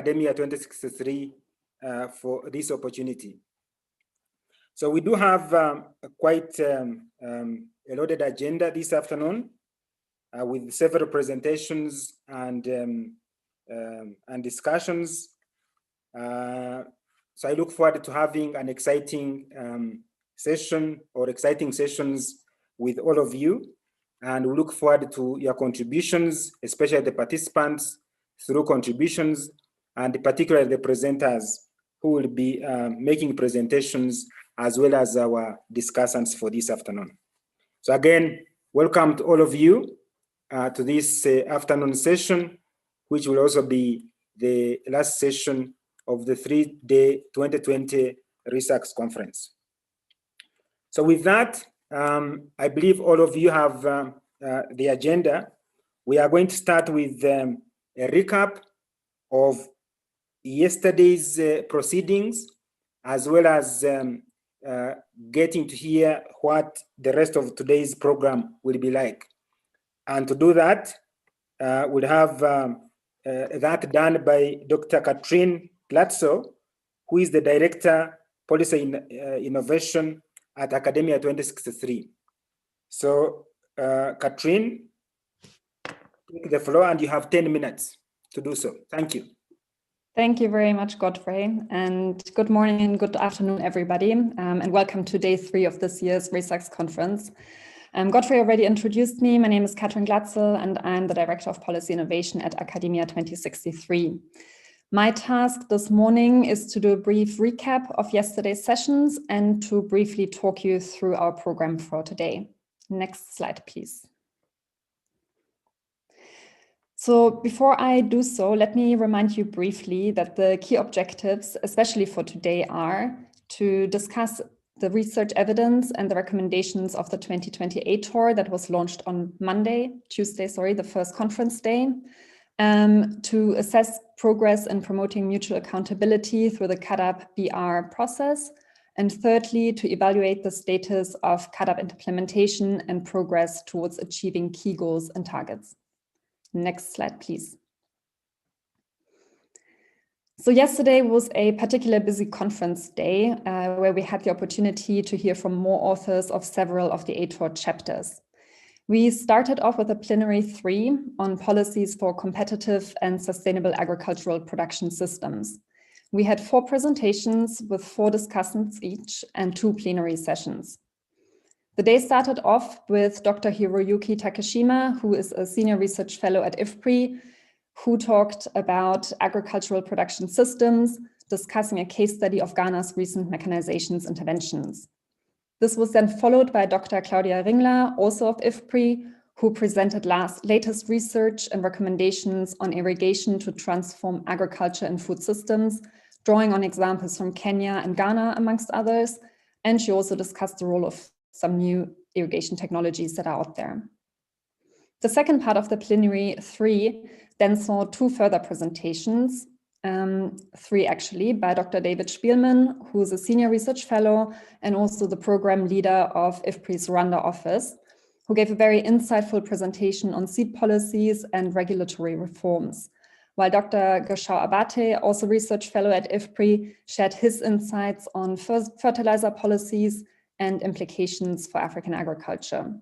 AKADEMIYA 2063 for this opportunity. So we do have quite a loaded agenda this afternoon with several presentations and discussions. So I look forward to having an exciting session or exciting sessions with all of you. And we look forward to your contributions, especially the participants through contributions, and particularly the presenters who will be making presentations, as well as our discussants for this afternoon. So again, welcome to all of you to this afternoon session, which will also be the last session of the 3-day 2020 research conference. So with that, I believe all of you have the agenda. We are going to start with a recap of yesterday's proceedings, as well as getting to hear what the rest of today's program will be like. And to do that, we'll have that done by Dr. Catherine Glatzel, who is the Director, Policy Innovation at AKADEMIYA 2063. So, Catherine, take the floor, and you have 10 minutes to do so. Thank you. Thank you very much, Godfrey, and good morning and good afternoon, everybody, and welcome to day 3 of this year's research conference. Godfrey already introduced me. My name is Catherine Glatzel, and I'm the Director of Policy Innovation at AKADEMIYA 2063. My task this morning is to do a brief recap of yesterday's sessions and to briefly talk you through our program for today. Next slide, please. So before I do so, let me remind you briefly that the key objectives, especially for today, are to discuss the research evidence and the recommendations of the 2020 ATOR that was launched on Tuesday, the first conference day, to assess progress in promoting mutual accountability through the CAADP-BR process, and thirdly, to evaluate the status of CAADP implementation and progress towards achieving key goals and targets. Next slide, please. So yesterday was a particularly busy conference day where we had the opportunity to hear from more authors of several of the ATOR chapters. We started off with a plenary 3 on policies for competitive and sustainable agricultural production systems. We had 4 presentations with 4 discussants each and 2 plenary sessions. The day started off with Dr. Hiroyuki Takeshima, who is a senior research fellow at IFPRI, who talked about agricultural production systems, discussing a case study of Ghana's recent mechanizations interventions. This was then followed by Dr. Claudia Ringler, also of IFPRI, who presented latest research and recommendations on irrigation to transform agriculture and food systems, drawing on examples from Kenya and Ghana, amongst others. And she also discussed the role of some new irrigation technologies that are out there. The second part of the plenary 3 then saw 2 further presentations, 3 actually, by Dr. David Spielman, who is a senior research fellow and also the program leader of IFPRI's Rwanda office, who gave a very insightful presentation on seed policies and regulatory reforms, while Dr. Gashau Abate, also research fellow at IFPRI, shared his insights on fertilizer policies and implications for African agriculture.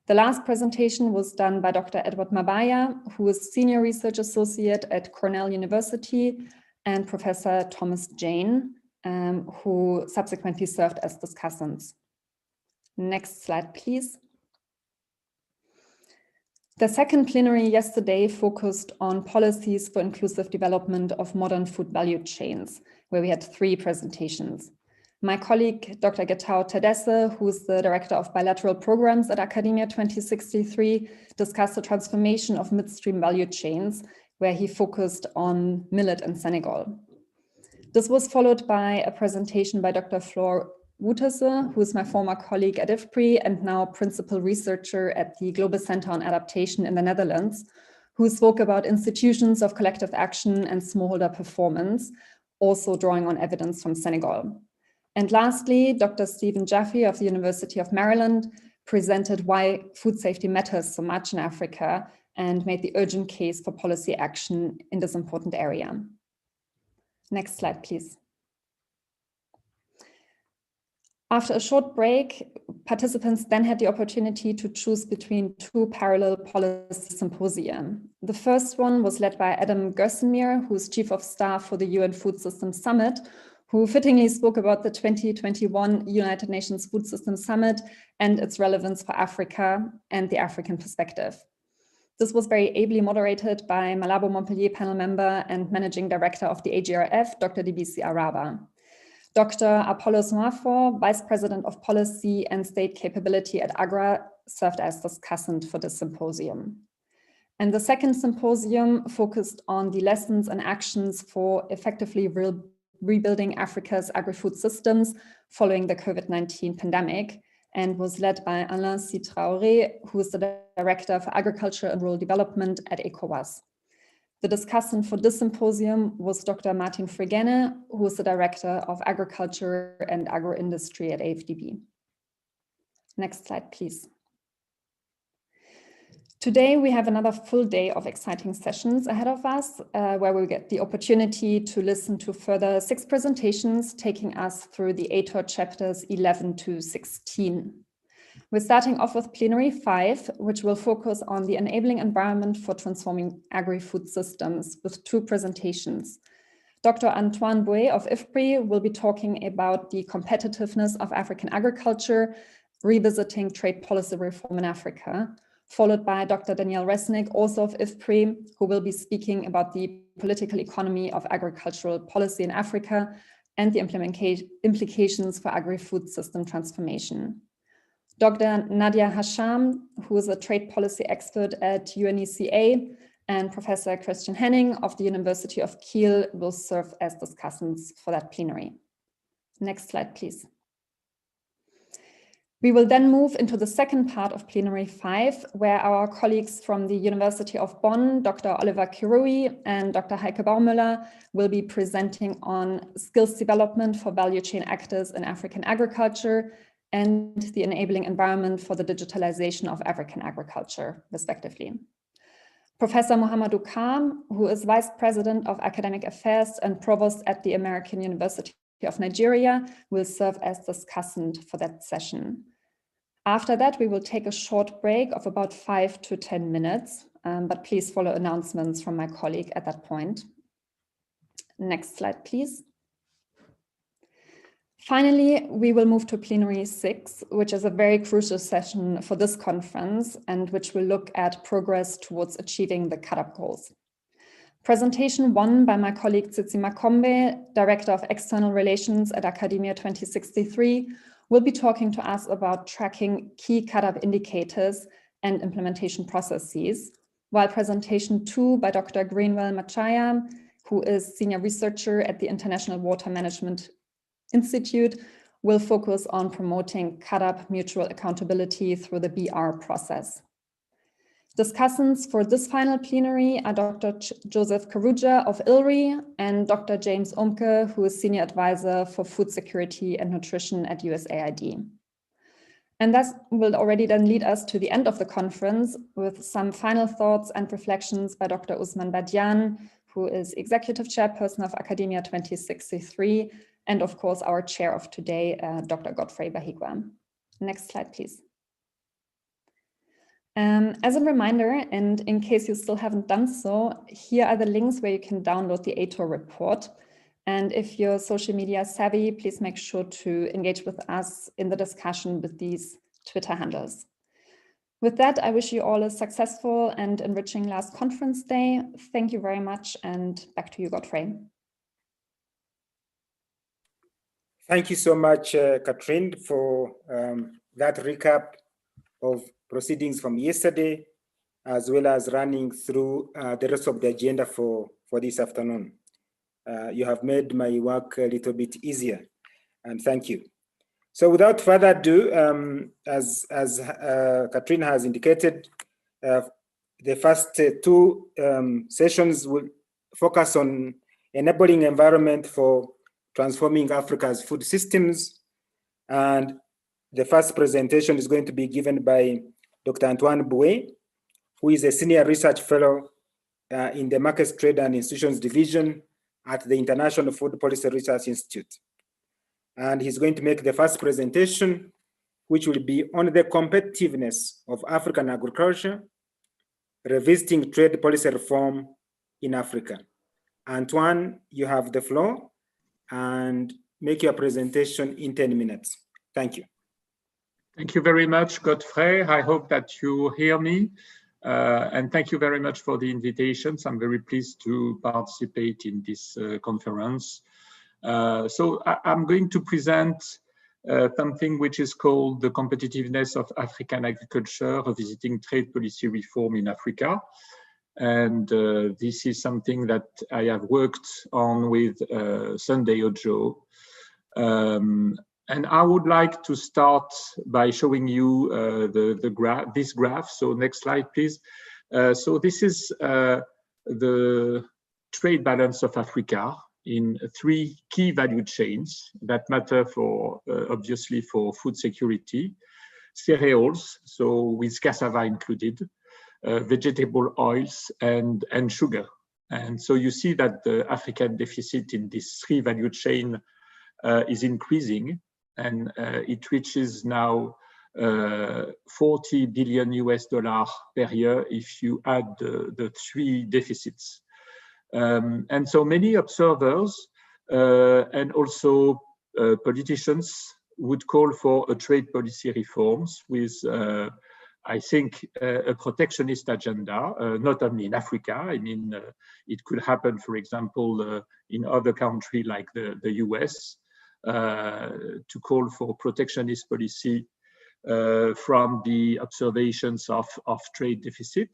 The last presentation was done by Dr. Edward Mabaya, who is Senior Research Associate at Cornell University, and Professor Thomas Jane, who subsequently served as discussants. Next slide, please. The second plenary yesterday focused on policies for inclusive development of modern food value chains, where we had 3 presentations. My colleague, Dr. Getao Tedesse, who is the Director of Bilateral Programs at AKADEMIYA 2063, discussed the transformation of midstream value chains, where he focused on millet in Senegal. This was followed by a presentation by Dr. Floor Wouterse, who is my former colleague at IFPRI and now principal researcher at the Global Center on Adaptation in the Netherlands, who spoke about institutions of collective action and smallholder performance, also drawing on evidence from Senegal. And lastly, Dr. Stephen Jaffe of the University of Maryland presented why food safety matters so much in Africa and made the urgent case for policy action in this important area. Next slide, please. After a short break, participants then had the opportunity to choose between two parallel policy symposia. The first one was led by Adam Gerstenmeier, who is Chief of Staff for the UN Food Systems Summit, who fittingly spoke about the 2021 United Nations Food Systems Summit and its relevance for Africa and the African perspective. This was very ably moderated by Malabo Montpellier panel member and Managing Director of the AGRF, Dr. Dibisi Araba. Dr. Apollos Nwafor, Vice President of Policy and State Capability at AGRA, served as discussant for this symposium. And the second symposium focused on the lessons and actions for effectively rebuilding Africa's agri-food systems following the COVID-19 pandemic, and was led by Alain C. Traoré, who is the Director for Agriculture and Rural Development at ECOWAS. The discussant for this symposium was Dr. Martin Fregene, who is the Director of Agriculture and Agro-Industry at AFDB. Next slide, please. Today, we have another full day of exciting sessions ahead of us, where we'll get the opportunity to listen to further 6 presentations, taking us through the ATOR chapters 11 to 16. We're starting off with plenary 5, which will focus on the enabling environment for transforming agri-food systems with 2 presentations. Dr. Antoine Bouet of IFPRI will be talking about the competitiveness of African agriculture, revisiting trade policy reform in Africa, followed by Dr. Daniel Resnick, also of IFPRI, who will be speaking about the political economy of agricultural policy in Africa and the implications for agri-food system transformation. Dr. Nadia Hasham, who is a trade policy expert at UNECA, and Professor Christian Henning of the University of Kiel will serve as discussants for that plenary. Next slide, please. We will then move into the second part of plenary 5, where our colleagues from the University of Bonn, Dr. Oliver Kirui and Dr. Heike Baumüller, will be presenting on skills development for value chain actors in African agriculture and the enabling environment for the digitalization of African agriculture, respectively. Professor Mohamedou Khan, who is Vice President of Academic Affairs and Provost at the American University of Nigeria, will serve as discussant for that session. After that, we will take a short break of about 5 to 10 minutes, but please follow announcements from my colleague at that point. Next slide, please. Finally, we will move to plenary 6, which is a very crucial session for this conference and which will look at progress towards achieving the cut-up goals. Presentation 1 by my colleague Tsitsi Makombe, Director of External Relations at AKADEMIYA2063, will be talking to us about tracking key cut-up indicators and implementation processes, while presentation 2 by Dr. Greenwell Machaya, who is Senior Researcher at the International Water Management Institute, will focus on promoting cut-up mutual accountability through the BR process. Discussants for this final plenary are Dr. Joseph Karuja of ILRI and Dr. James Omke, who is Senior Advisor for Food Security and Nutrition at USAID. And that will already then lead us to the end of the conference with some final thoughts and reflections by Dr. Usman Badian, who is Executive Chairperson of AKADEMIYA2063, and of course, our chair of today, Dr. Godfrey Ngwenya. Next slide, please. As a reminder, and in case you still haven't done so, here are the links where you can download the ATOR report. And if you're social media savvy, please make sure to engage with us in the discussion with these Twitter handles. With that, I wish you all a successful and enriching last conference day. Thank you very much, and back to you, Godfrey. Thank you so much, Catherine, for that recap of proceedings from yesterday, as well as running through the rest of the agenda for this afternoon. You have made my work a little bit easier, and thank you. So without further ado, as Catherine has indicated, the first 2 sessions will focus on enabling environment for transforming Africa's food systems. And the first presentation is going to be given by Dr. Antoine Bouet, who is a Senior Research Fellow in the Markets, Trade and Institutions Division at the International Food Policy Research Institute. And he's going to make the first presentation, which will be on the competitiveness of African agriculture, revisiting trade policy reform in Africa. Antoine, you have the floor, and make your presentation in 10 minutes. Thank you. Thank you very much, Godfrey. I hope that you hear me. And thank you very much for the invitations. I'm very pleased to participate in this conference. So I'm going to present something which is called the competitiveness of African agriculture, revisiting trade policy reform in Africa. And this is something that I have worked on with Sunday Ojo. And I would like to start by showing you this graph. So next slide, please. So this is the trade balance of Africa in 3 key value chains that matter for, obviously, for food security: cereals, so with cassava included, vegetable oils, and sugar. And so you see that the African deficit in this 3 value chain is increasing, and it reaches now $40 billion per year if you add the 3 deficits. And so many observers and also politicians would call for a trade policy reforms with, I think, a protectionist agenda, not only in Africa. I mean, it could happen, for example, in other countries like the US, to call for protectionist policy from the observations of trade deficit.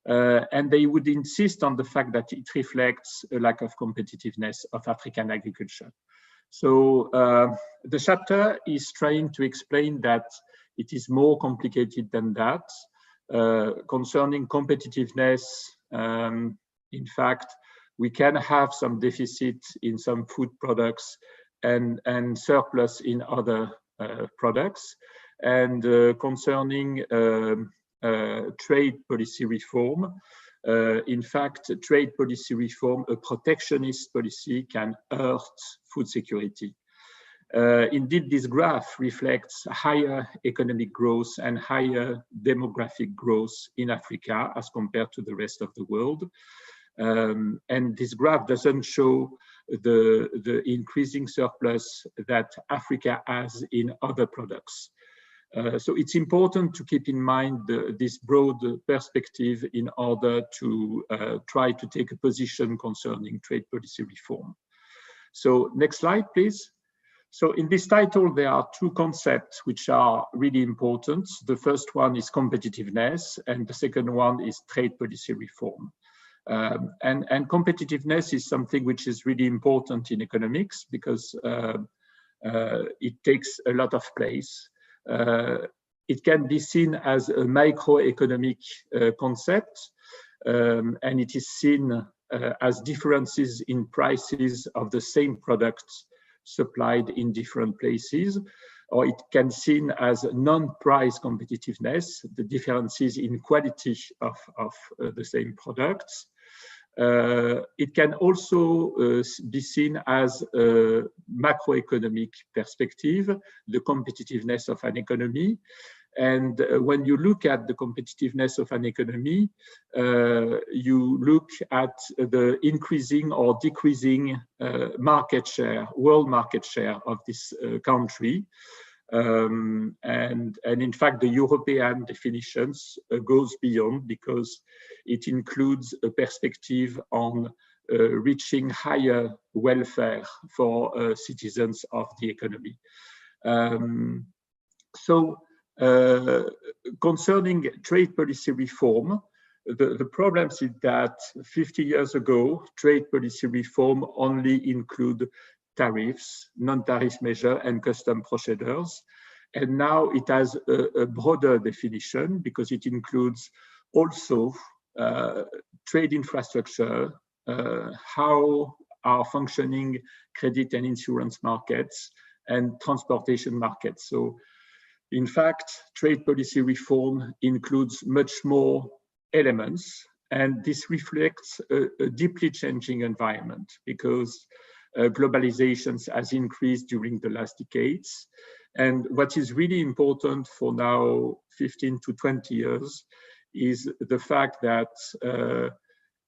And they would insist on the fact that it reflects a lack of competitiveness of African agriculture. So the chapter is trying to explain that it is more complicated than that. Concerning competitiveness, in fact, we can have some deficit in some food products and surplus in other products. And concerning trade policy reform, in fact, trade policy reform, a protectionist policy, can hurt food security. Indeed, this graph reflects higher economic growth and higher demographic growth in Africa as compared to the rest of the world. And this graph doesn't show the increasing surplus that Africa has in other products. So it's important to keep in mind this broad perspective in order to try to take a position concerning trade policy reform. So next slide, please. So in this title, there are 2 concepts which are really important. The first one is competitiveness, and the second one is trade policy reform. And competitiveness is something which is really important in economics because it takes a lot of place. It can be seen as a microeconomic concept, and it is seen as differences in prices of the same products supplied in different places, or it can be seen as non-price competitiveness, the differences in quality of the same products. It can also be seen as a macroeconomic perspective, the competitiveness of an economy. And when you look at the competitiveness of an economy, you look at the increasing or decreasing market share, world market share of this country. And in fact, the European definitions goes beyond because it includes a perspective on reaching higher welfare for citizens of the economy. Concerning trade policy reform, the problem is that 50 years ago, trade policy reform only include tariffs, non-tariff measure, and custom procedures. And now it has a broader definition because it includes also trade infrastructure, how are functioning credit and insurance markets, and transportation markets. So in fact, trade policy reform includes much more elements, And this reflects a deeply changing environment because globalization has increased during the last decades. And what is really important for now 15 to 20 years is the fact that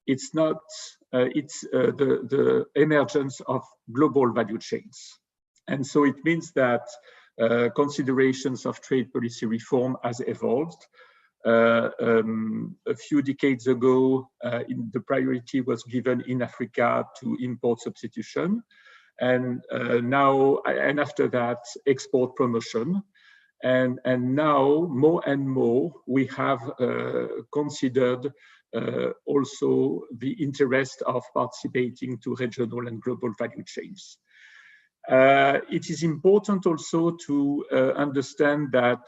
it's the emergence of global value chains. And so it means that considerations of trade policy reform has evolved. A few decades ago, the priority was given in Africa to import substitution, and after that, export promotion, and now more and more we have considered also the interest of participating to regional and global value chains. It is important also to understand that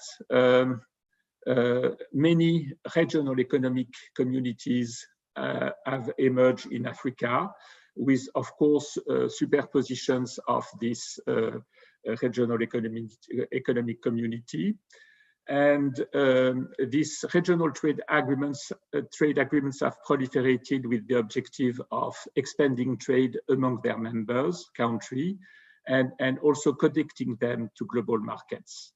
many regional economic communities have emerged in Africa with, of course, superpositions of this regional economic community. And these regional trade agreements have proliferated with the objective of expanding trade among their members country and also connecting them to global markets.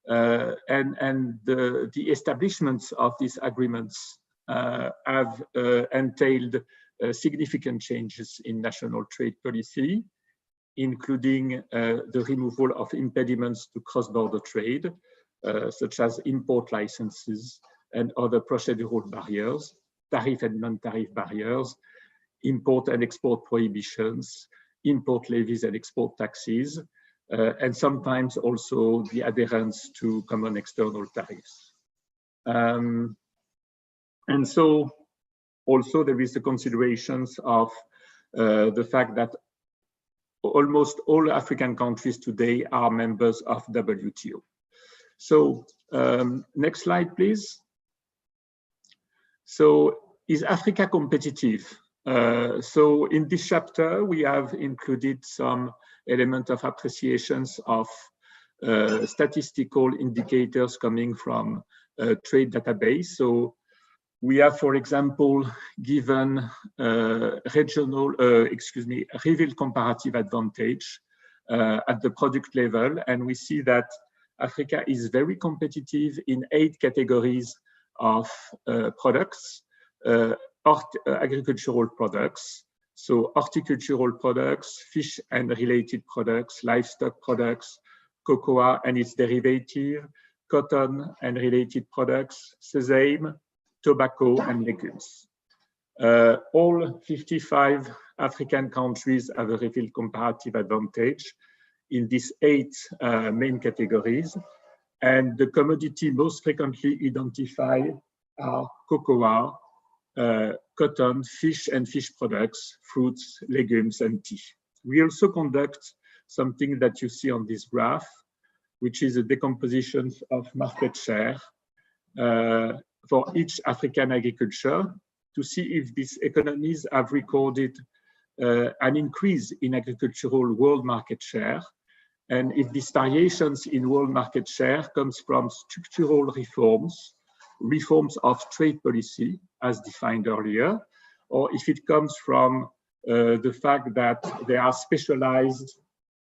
And the establishments of these agreements have entailed significant changes in national trade policy, including the removal of impediments to cross-border trade, such as import licenses and other procedural barriers, tariff and non-tariff barriers, import and export prohibitions, import levies and export taxes, and sometimes also the adherence to common external tariffs. And so also there is the considerations of the fact that almost all African countries today are members of WTO. So next slide, please. So is Africa competitive? So in this chapter, we have included some element of appreciations of statistical indicators coming from a trade database. So we have, for example, given revealed comparative advantage at the product level. And we see that Africa is very competitive in 8 categories of products, agricultural products. So horticultural products, fish and related products, livestock products, cocoa and its derivative, cotton and related products, sesame, tobacco and legumes. All 55 African countries have a revealed comparative advantage in these 8 main categories. And the commodity most frequently identified are cocoa, cotton, fish and fish products, fruits, legumes, and tea. We also conduct something that you see on this graph, which is a decomposition of market share for each African agriculture to see if these economies have recorded an increase in agricultural world market share, and if these variations in world market share comes from structural reforms of trade policy as defined earlier, or if it comes from the fact that they are specialized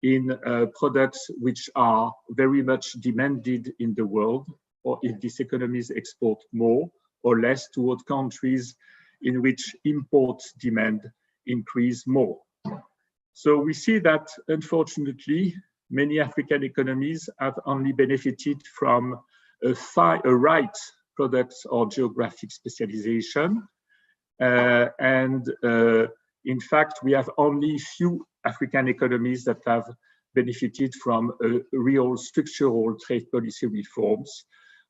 in products which are very much demanded in the world, or if these economies export more or less toward countries in which import demand increase more. So we see that, unfortunately, many African economies have only benefited from a right products or geographic specialization. In fact, we have only few African economies that have benefited from real structural trade policy reforms,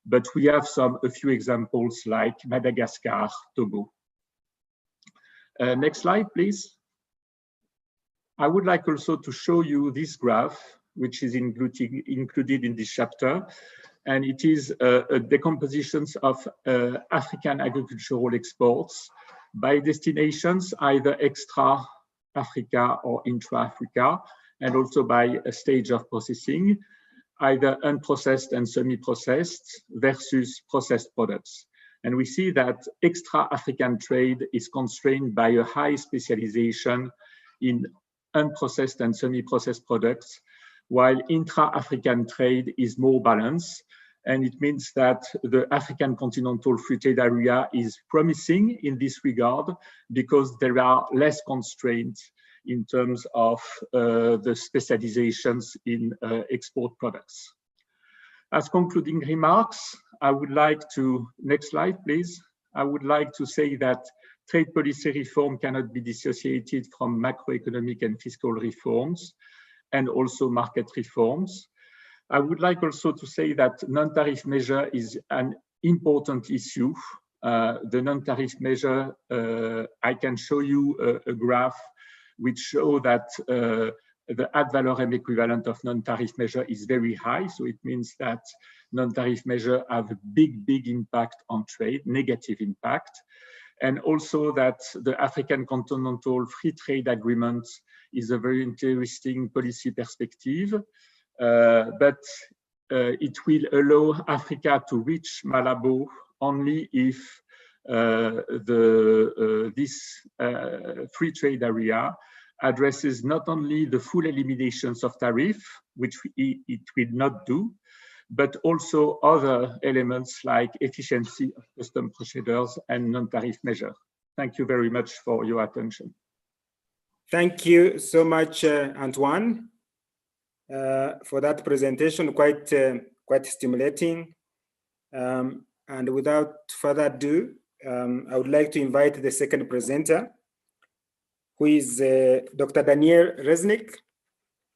but we have a few examples like Madagascar, Togo. Next slide, please. I would like also to show you this graph, which is included in this chapter, and it is a decomposition of African agricultural exports by destinations, either extra-Africa or intra-Africa, and also by a stage of processing, either unprocessed and semi-processed versus processed products. And we see that extra-African trade is constrained by a high specialization in unprocessed and semi-processed products, while intra-African trade is more balanced. And it means that the African Continental Free Trade Area is promising in this regard because there are less constraints in terms of the specializations in export products. As concluding remarks, I would like to, next slide please. I would like to say that trade policy reform cannot be dissociated from macroeconomic and fiscal reforms and also market reforms. I would like also to say that non-tariff measure is an important issue. The non-tariff measure, I can show you a graph which show that the ad valorem equivalent of non-tariff measure is very high. So it means that non-tariff measure have a big impact on trade, negative impact. And also that the African Continental Free Trade Agreement is a very interesting policy perspective. But it will allow Africa to reach Malabo only if this free trade area addresses not only the full eliminations of tariff, which it will not do, but also other elements like efficiency of custom procedures and non-tariff measures. Thank you very much for your attention. Thank you so much, Antoine, for that presentation, quite stimulating. And without further ado, I would like to invite the second presenter, who is Dr. Daniel Resnick,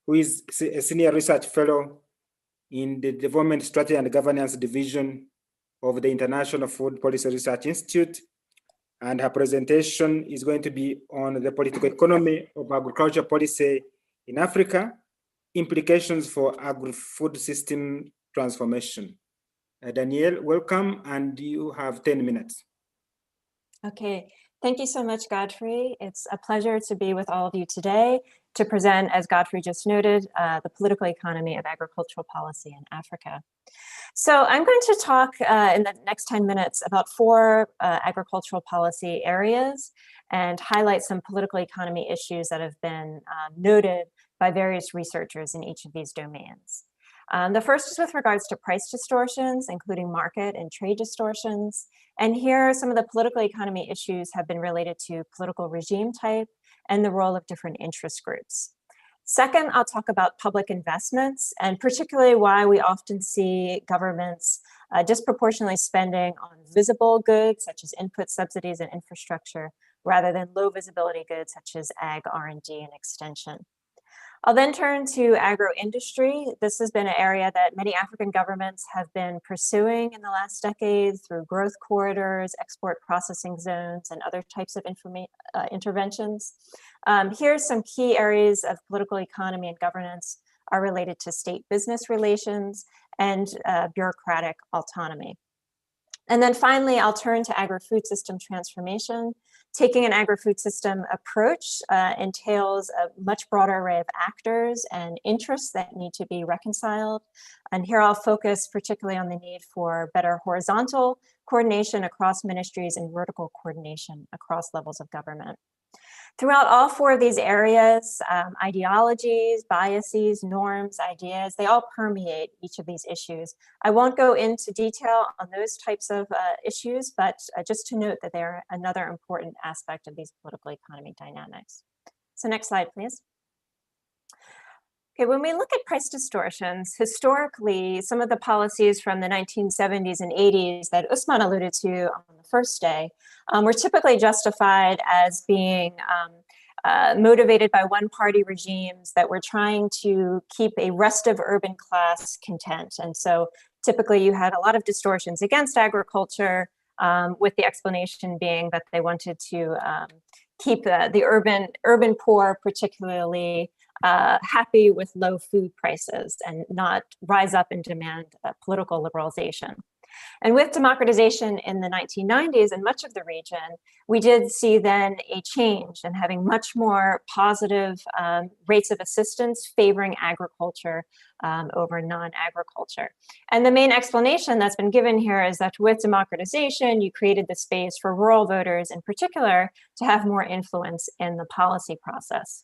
who is a Senior Research Fellow in the Development Strategy and Governance Division of the International Food Policy Research Institute. And her presentation is going to be on the political economy of agriculture policy in Africa, implications for agri-food system transformation. Danielle, welcome, and you have 10 minutes. Okay, thank you so much, Godfrey. It's a pleasure to be with all of you today to present, as Godfrey just noted, the political economy of agricultural policy in Africa. So I'm going to talk in the next 10 minutes about 4 agricultural policy areas and highlight some political economy issues that have been noted by various researchers in each of these domains. The first is with regards to price distortions, including market and trade distortions. And here, some of the political economy issues have been related to political regime type and the role of different interest groups. Second, I'll talk about public investments, and particularly why we often see governments disproportionately spending on visible goods, such as input subsidies and infrastructure, rather than low visibility goods, such as ag, R&D, and extension. I'll then turn to agro-industry. This has been an area that many African governments have been pursuing in the last decade through growth corridors, export processing zones, and other types of interventions. Here's some key areas of political economy and governance are related to state business relations and bureaucratic autonomy. And then finally, I'll turn to agri-food system transformation. Taking an agri-food system approach entails a much broader array of actors and interests that need to be reconciled. And here I'll focus particularly on the need for better horizontal coordination across ministries and vertical coordination across levels of government. Throughout all 4 of these areas, ideologies, biases, norms, ideas, they all permeate each of these issues. I won't go into detail on those types of issues, but just to note that they're another important aspect of these political economy dynamics. So next slide, please. Okay, when we look at price distortions, historically, some of the policies from the 1970s and 80s that Usman alluded to on the first day were typically justified as being motivated by one-party regimes that were trying to keep a rest of urban class content. And so typically you had a lot of distortions against agriculture, with the explanation being that they wanted to keep the urban poor particularly happy with low food prices and not rise up and demand political liberalization. And with democratization in the 1990s in much of the region, we did see then a change in having much more positive rates of assistance favoring agriculture over non-agriculture. And the main explanation that's been given here is that with democratization, you created the space for rural voters in particular to have more influence in the policy process.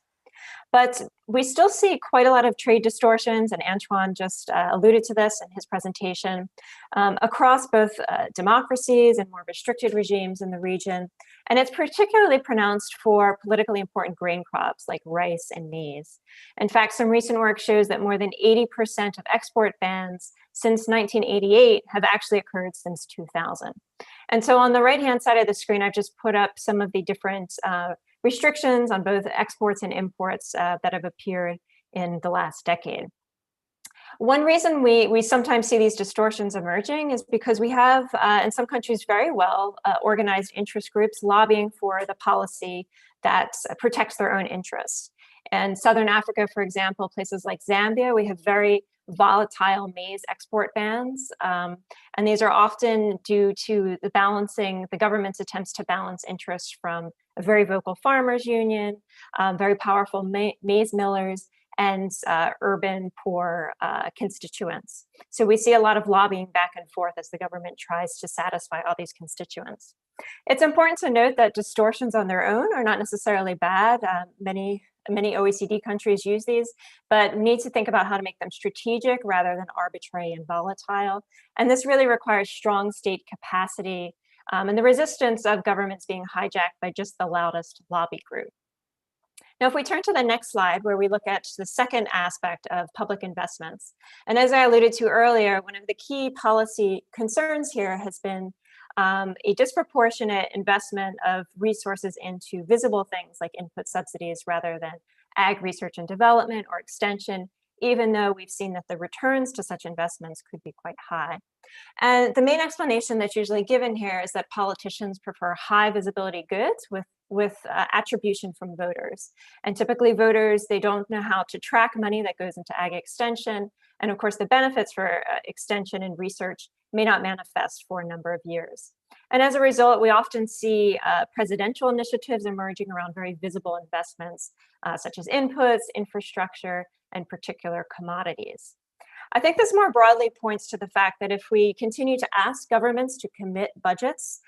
But we still see quite a lot of trade distortions, and Antoine just alluded to this in his presentation, across both democracies and more restricted regimes in the region. And it's particularly pronounced for politically important grain crops like rice and maize. In fact, some recent work shows that more than 80% of export bans since 1988 have actually occurred since 2000. And so on the right-hand side of the screen, I've just put up some of the different restrictions on both exports and imports that have appeared in the last decade. One reason we sometimes see these distortions emerging is because we have, in some countries, very well organized interest groups lobbying for the policy that protects their own interests. In Southern Africa, for example, places like Zambia, we have very volatile maize export bans. And these are often due to the government's attempts to balance interests from a very vocal farmers union, very powerful maize millers, and urban poor constituents. So we see a lot of lobbying back and forth as the government tries to satisfy all these constituents. It's important to note that distortions on their own are not necessarily bad. Many OECD countries use these, but we need to think about how to make them strategic rather than arbitrary and volatile. And this really requires strong state capacity and the resistance of governments being hijacked by just the loudest lobby group. Now, if we turn to the next slide, where we look at the second aspect of public investments, and as I alluded to earlier, one of the key policy concerns here has been a disproportionate investment of resources into visible things like input subsidies rather than ag research and development or extension, even though we've seen that the returns to such investments could be quite high. And the main explanation that's usually given here is that politicians prefer high visibility goods with attribution from voters. And typically voters, they don't know how to track money that goes into ag extension. And of course, the benefits for extension and research may not manifest for a number of years. And as a result, we often see presidential initiatives emerging around very visible investments, such as inputs, infrastructure, and particular commodities. I think this more broadly points to the fact that if we continue to ask governments to commit budgets,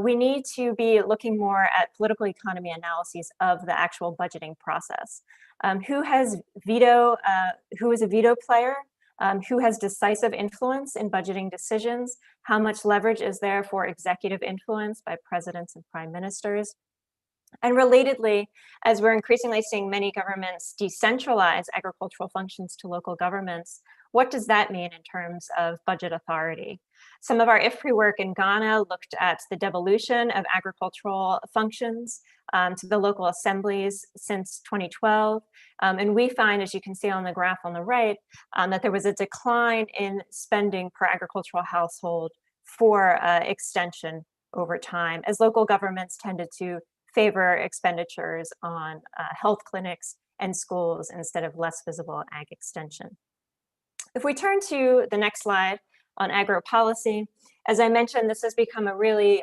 we need to be looking more at political economy analyses of the actual budgeting process. Who is a veto player? Who has decisive influence in budgeting decisions? How much leverage is there for executive influence by presidents and prime ministers? And relatedly, as we're increasingly seeing many governments decentralize agricultural functions to local governments, what does that mean in terms of budget authority? Some of our IFPRI work in Ghana looked at the devolution of agricultural functions to the local assemblies since 2012. And we find, as you can see on the graph on the right, that there was a decline in spending per agricultural household for extension over time, as local governments tended to favor expenditures on health clinics and schools instead of less visible ag extension. If we turn to the next slide on agro policy, as I mentioned, this has become a really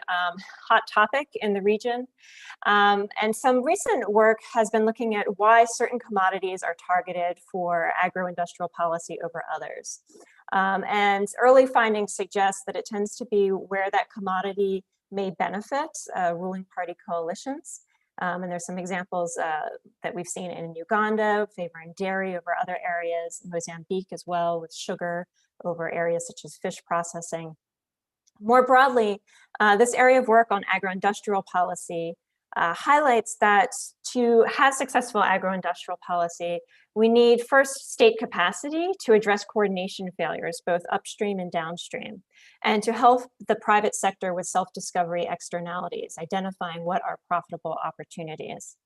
hot topic in the region. And some recent work has been looking at why certain commodities are targeted for agro-industrial policy over others. And early findings suggest that it tends to be where that commodity may benefit ruling party coalitions. And there's some examples that we've seen in Uganda, favoring dairy over other areas, Mozambique as well, with sugar over areas such as fish processing. More broadly, this area of work on agro-industrial policy highlights that to have successful agro-industrial policy, we need first state capacity to address coordination failures, both upstream and downstream, and to help the private sector with self-discovery externalities, identifying what are profitable opportunities.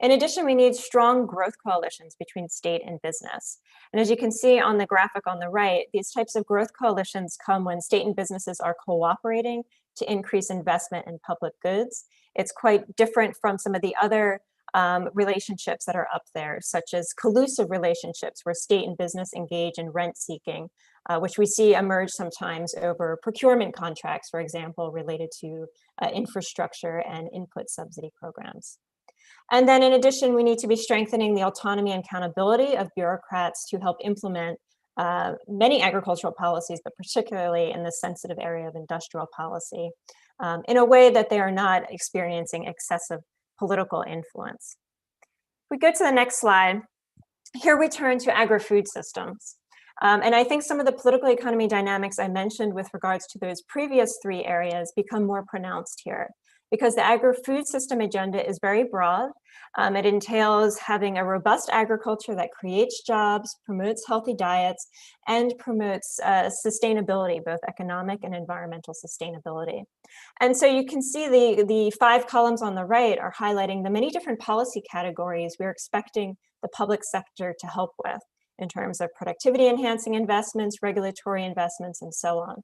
In addition, we need strong growth coalitions between state and business. And as you can see on the graphic on the right, these types of growth coalitions come when state and businesses are cooperating to increase investment in public goods. It's quite different from some of the other relationships that are up there, such as collusive relationships where state and business engage in rent seeking, which we see emerge sometimes over procurement contracts, for example, related to infrastructure and input subsidy programs. And then in addition, we need to be strengthening the autonomy and accountability of bureaucrats to help implement many agricultural policies, but particularly in the sensitive area of industrial policy, in a way that they are not experiencing excessive political influence. If we go to the next slide, here we turn to agri-food systems. And I think some of the political economy dynamics I mentioned with regards to those previous three areas become more pronounced here, because the agri-food system agenda is very broad. It entails having a robust agriculture that creates jobs, promotes healthy diets, and promotes sustainability, both economic and environmental sustainability. And so you can see the 5 columns on the right are highlighting the many different policy categories we're expecting the public sector to help with in terms of productivity enhancing investments, regulatory investments, and so on.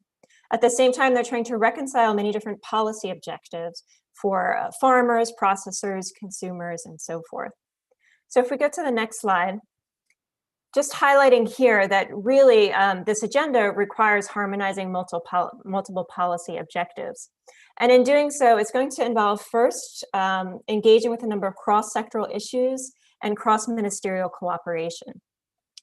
At the same time, they're trying to reconcile many different policy objectives for farmers, processors, consumers, and so forth. So if we go to the next slide, just highlighting here that really this agenda requires harmonizing multiple policy objectives. And in doing so, it's going to involve first engaging with a number of cross-sectoral issues and cross-ministerial cooperation.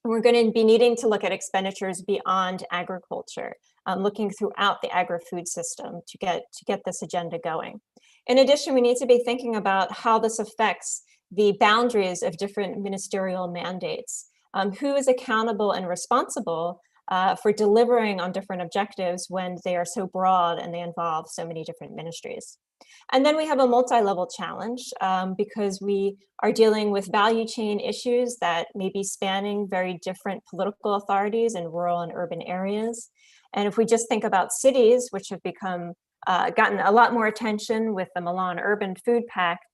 We're going to be needing to look at expenditures beyond agriculture, looking throughout the agri-food system to get this agenda going. In addition, we need to be thinking about how this affects the boundaries of different ministerial mandates. Who is accountable and responsible for delivering on different objectives when they are so broad and they involve so many different ministries? And then we have a multi-level challenge because we are dealing with value chain issues that may be spanning very different political authorities in rural and urban areas. And if we just think about cities, which have gotten a lot more attention with the Milan Urban Food Pact,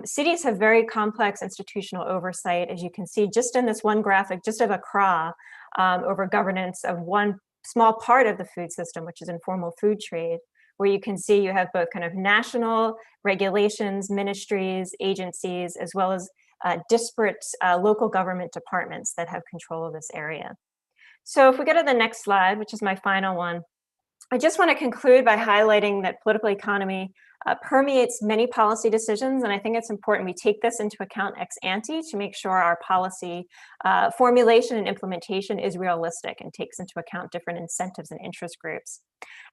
cities have very complex institutional oversight, as you can see just in this one graphic, just of Accra, over governance of one small part of the food system, which is informal food trade, where you can see you have both kind of national regulations, ministries, agencies, as well as disparate local government departments that have control of this area. So if we go to the next slide, which is my final one, I just want to conclude by highlighting that political economy permeates many policy decisions, and I think it's important we take this into account ex ante to make sure our policy formulation and implementation is realistic and takes into account different incentives and interest groups.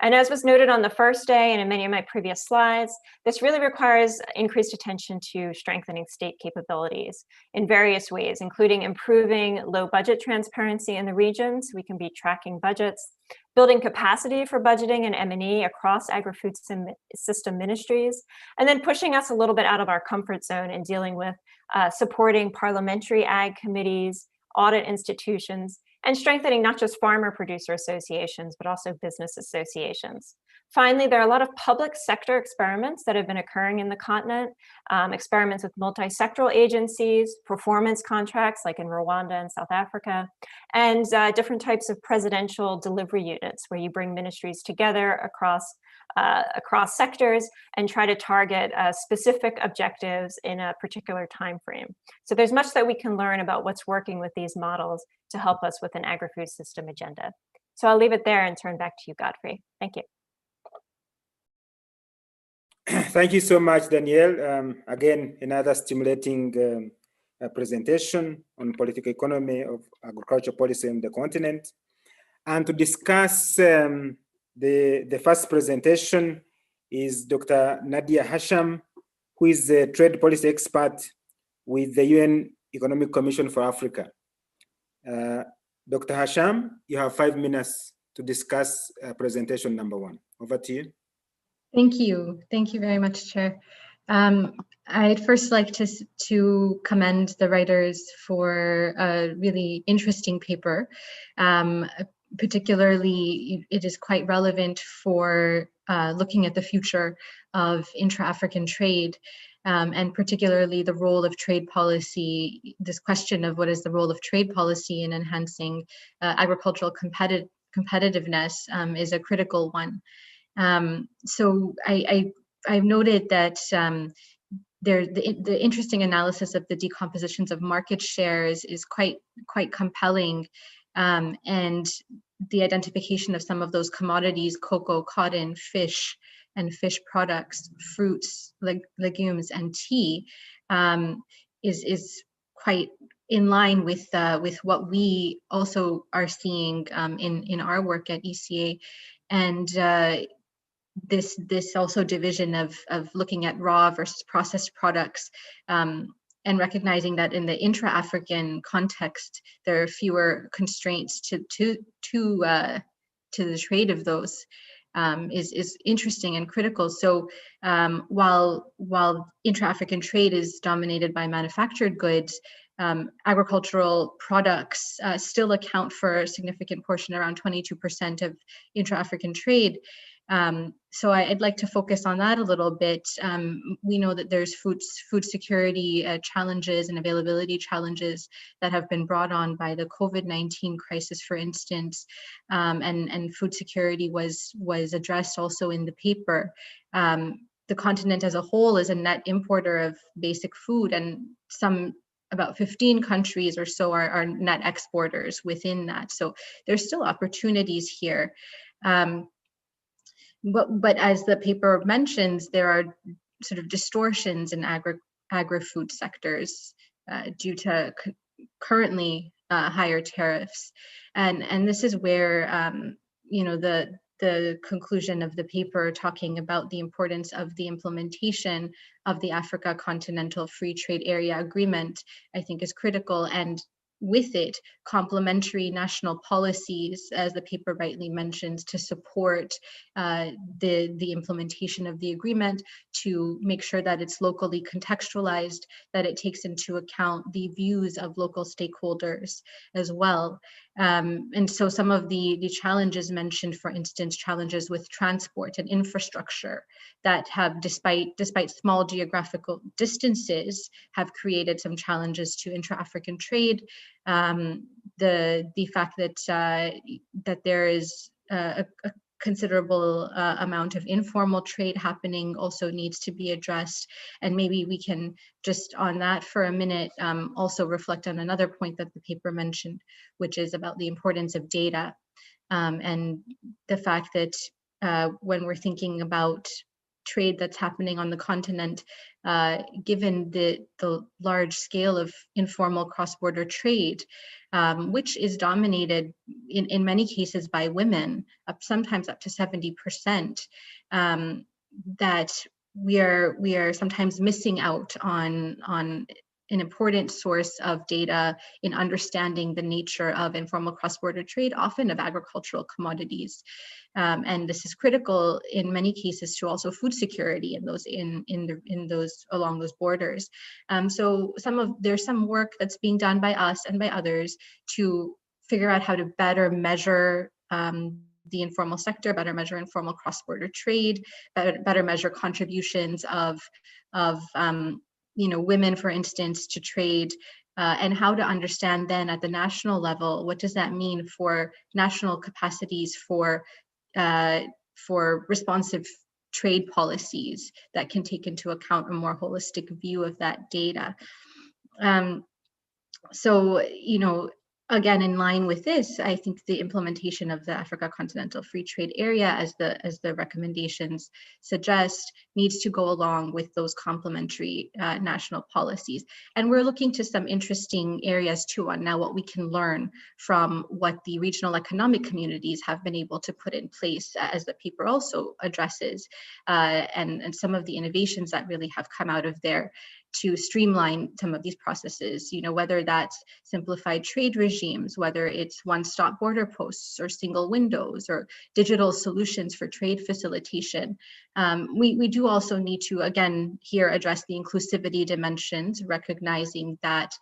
And as was noted on the first day and in many of my previous slides, this really requires increased attention to strengthening state capabilities in various ways, including improving low budget transparency in the region so we can be tracking budgets, building capacity for budgeting and M&E across agri-food system ministries, and then pushing us a little bit out of our comfort zone and dealing with supporting parliamentary ag committees, audit institutions, and strengthening not just farmer producer associations, but also business associations. Finally, there are a lot of public sector experiments that have been occurring in the continent, experiments with multi-sectoral agencies, performance contracts like in Rwanda and South Africa, and different types of presidential delivery units where you bring ministries together across sectors and try to target specific objectives in a particular time frame. So there's much that we can learn about what's working with these models to help us with an agri-food system agenda. So I'll leave it there and turn back to you, Godfrey. Thank you. Thank you so much, Danielle. Again, another stimulating presentation on political economy of agricultural policy in the continent. And to discuss the first presentation is Dr. Nadia Hasham, who is a trade policy expert with the UN Economic Commission for Africa. Dr. Hasham, you have 5 minutes to discuss presentation number 1. Over to you. Thank you. Thank you very much, Chair. I'd first like to commend the writers for a really interesting paper. Particularly, it is quite relevant for looking at the future of intra-African trade, and particularly the role of trade policy. This question of what is the role of trade policy in enhancing agricultural competitiveness is a critical one. So I've noted that the interesting analysis of the decompositions of market shares is quite compelling, and the identification of some of those commodities, cocoa, cotton, fish, and fish products, fruits, legumes, and tea, is quite in line with what we also are seeing in our work at ECA, and this also division of looking at raw versus processed products, and recognizing that in the intra-African context, there are fewer constraints to the trade of those, is interesting and critical. So while intra-African trade is dominated by manufactured goods, agricultural products still account for a significant portion, around 22% of intra-African trade. So I'd like to focus on that a little bit. We know that there's food security challenges and availability challenges that have been brought on by the COVID-19 crisis, for instance, and food security was addressed also in the paper. The continent as a whole is a net importer of basic food, and about 15 countries or so are net exporters within that. So there's still opportunities here. But as the paper mentions, there are sort of distortions in agri-food sectors due to currently higher tariffs, and this is where the conclusion of the paper, talking about the importance of the implementation of the Africa Continental Free Trade Area Agreement, I think is critical, and with it, complementary national policies, as the paper rightly mentions, to support the implementation of the agreement, to make sure that it's locally contextualized, that it takes into account the views of local stakeholders as well. And so some of the challenges mentioned, for instance, challenges with transport and infrastructure that have, despite small geographical distances, have created some challenges to intra-African trade. The fact that there is a considerable amount of informal trade happening also needs to be addressed. And maybe we can just on that for a minute also reflect on another point that the paper mentioned, which is about the importance of data, and the fact that when we're thinking about trade that's happening on the continent, given the large scale of informal cross-border trade, which is dominated in many cases by women, sometimes up to 70%, that we are sometimes missing out on an important source of data in understanding the nature of informal cross-border trade, often of agricultural commodities. And this is critical in many cases to also food security in those along those borders. So there's some work that's being done by us and by others to figure out how to better measure the informal sector, better measure informal cross-border trade, better measure contributions of women, for instance, to trade, and how to understand then at the national level, what does that mean for national capacities for responsive trade policies that can take into account a more holistic view of that data. So, again, in line with this, I think the implementation of the Africa Continental Free Trade Area, as the recommendations suggest, needs to go along with those complementary national policies. And we're looking to some interesting areas too on now what we can learn from what the regional economic communities have been able to put in place, as the paper also addresses, and some of the innovations that really have come out of there to streamline some of these processes, whether that's simplified trade regimes, whether it's one-stop border posts or single windows or digital solutions for trade facilitation. We do also need to, again, here address the inclusivity dimensions, recognizing that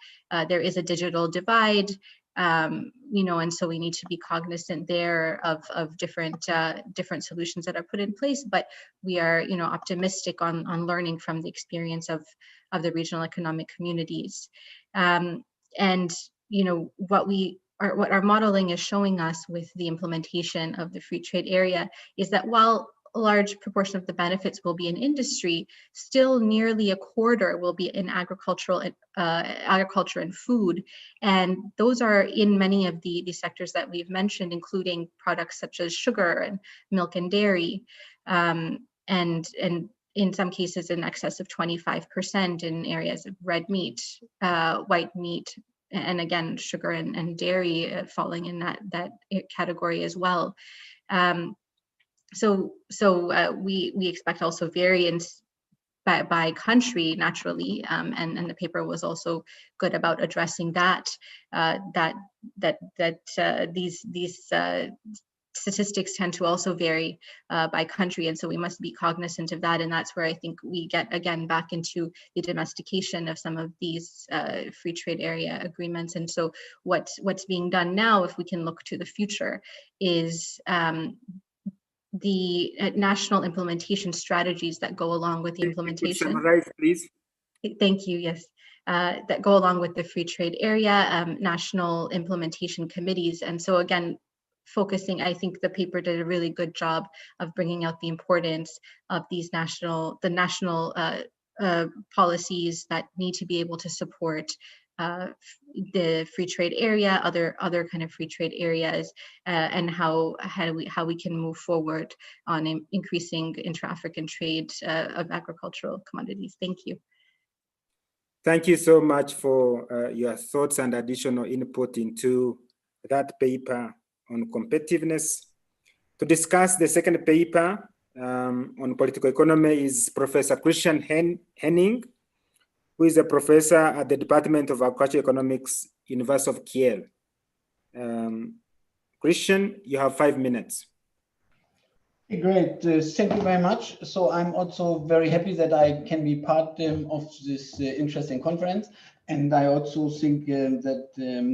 there is a digital divide, and so we need to be cognizant there of different solutions that are put in place. But we are, optimistic on learning from the experience of the regional economic communities, and what our modeling is showing us with the implementation of the free trade area is that while a large proportion of the benefits will be in industry, still nearly a quarter will be in agriculture and food. And those are in many of the sectors that we've mentioned, including products such as sugar and milk and dairy, and in some cases in excess of 25% in areas of red meat, white meat, and again, sugar and dairy falling in that category as well. So we expect also variance by country naturally, and the paper was also good about addressing that. These statistics tend to also vary by country, and so we must be cognizant of that. And that's where I think we get again back into the domestication of some of these free trade area agreements. And so what's being done now, if we can look to the future, is the national implementation strategies that go along with the implementation. Summarize, please. Thank you. Yes. That go along with the free trade area, national implementation committees. And so again, focusing, I think the paper did a really good job of bringing out the importance of these national policies that need to be able to support the free trade area, other kind of free trade areas, and how we can move forward on increasing intra-African trade of agricultural commodities. Thank you. Thank you so much for your thoughts and additional input into that paper on competitiveness. To discuss the second paper on political economy is Professor Christian Henning, who is a professor at the Department of Agricultural Economics, University of Kiel. Christian, you have 5 minutes. Great, thank you very much. So I'm also very happy that I can be part of this interesting conference. And I also think that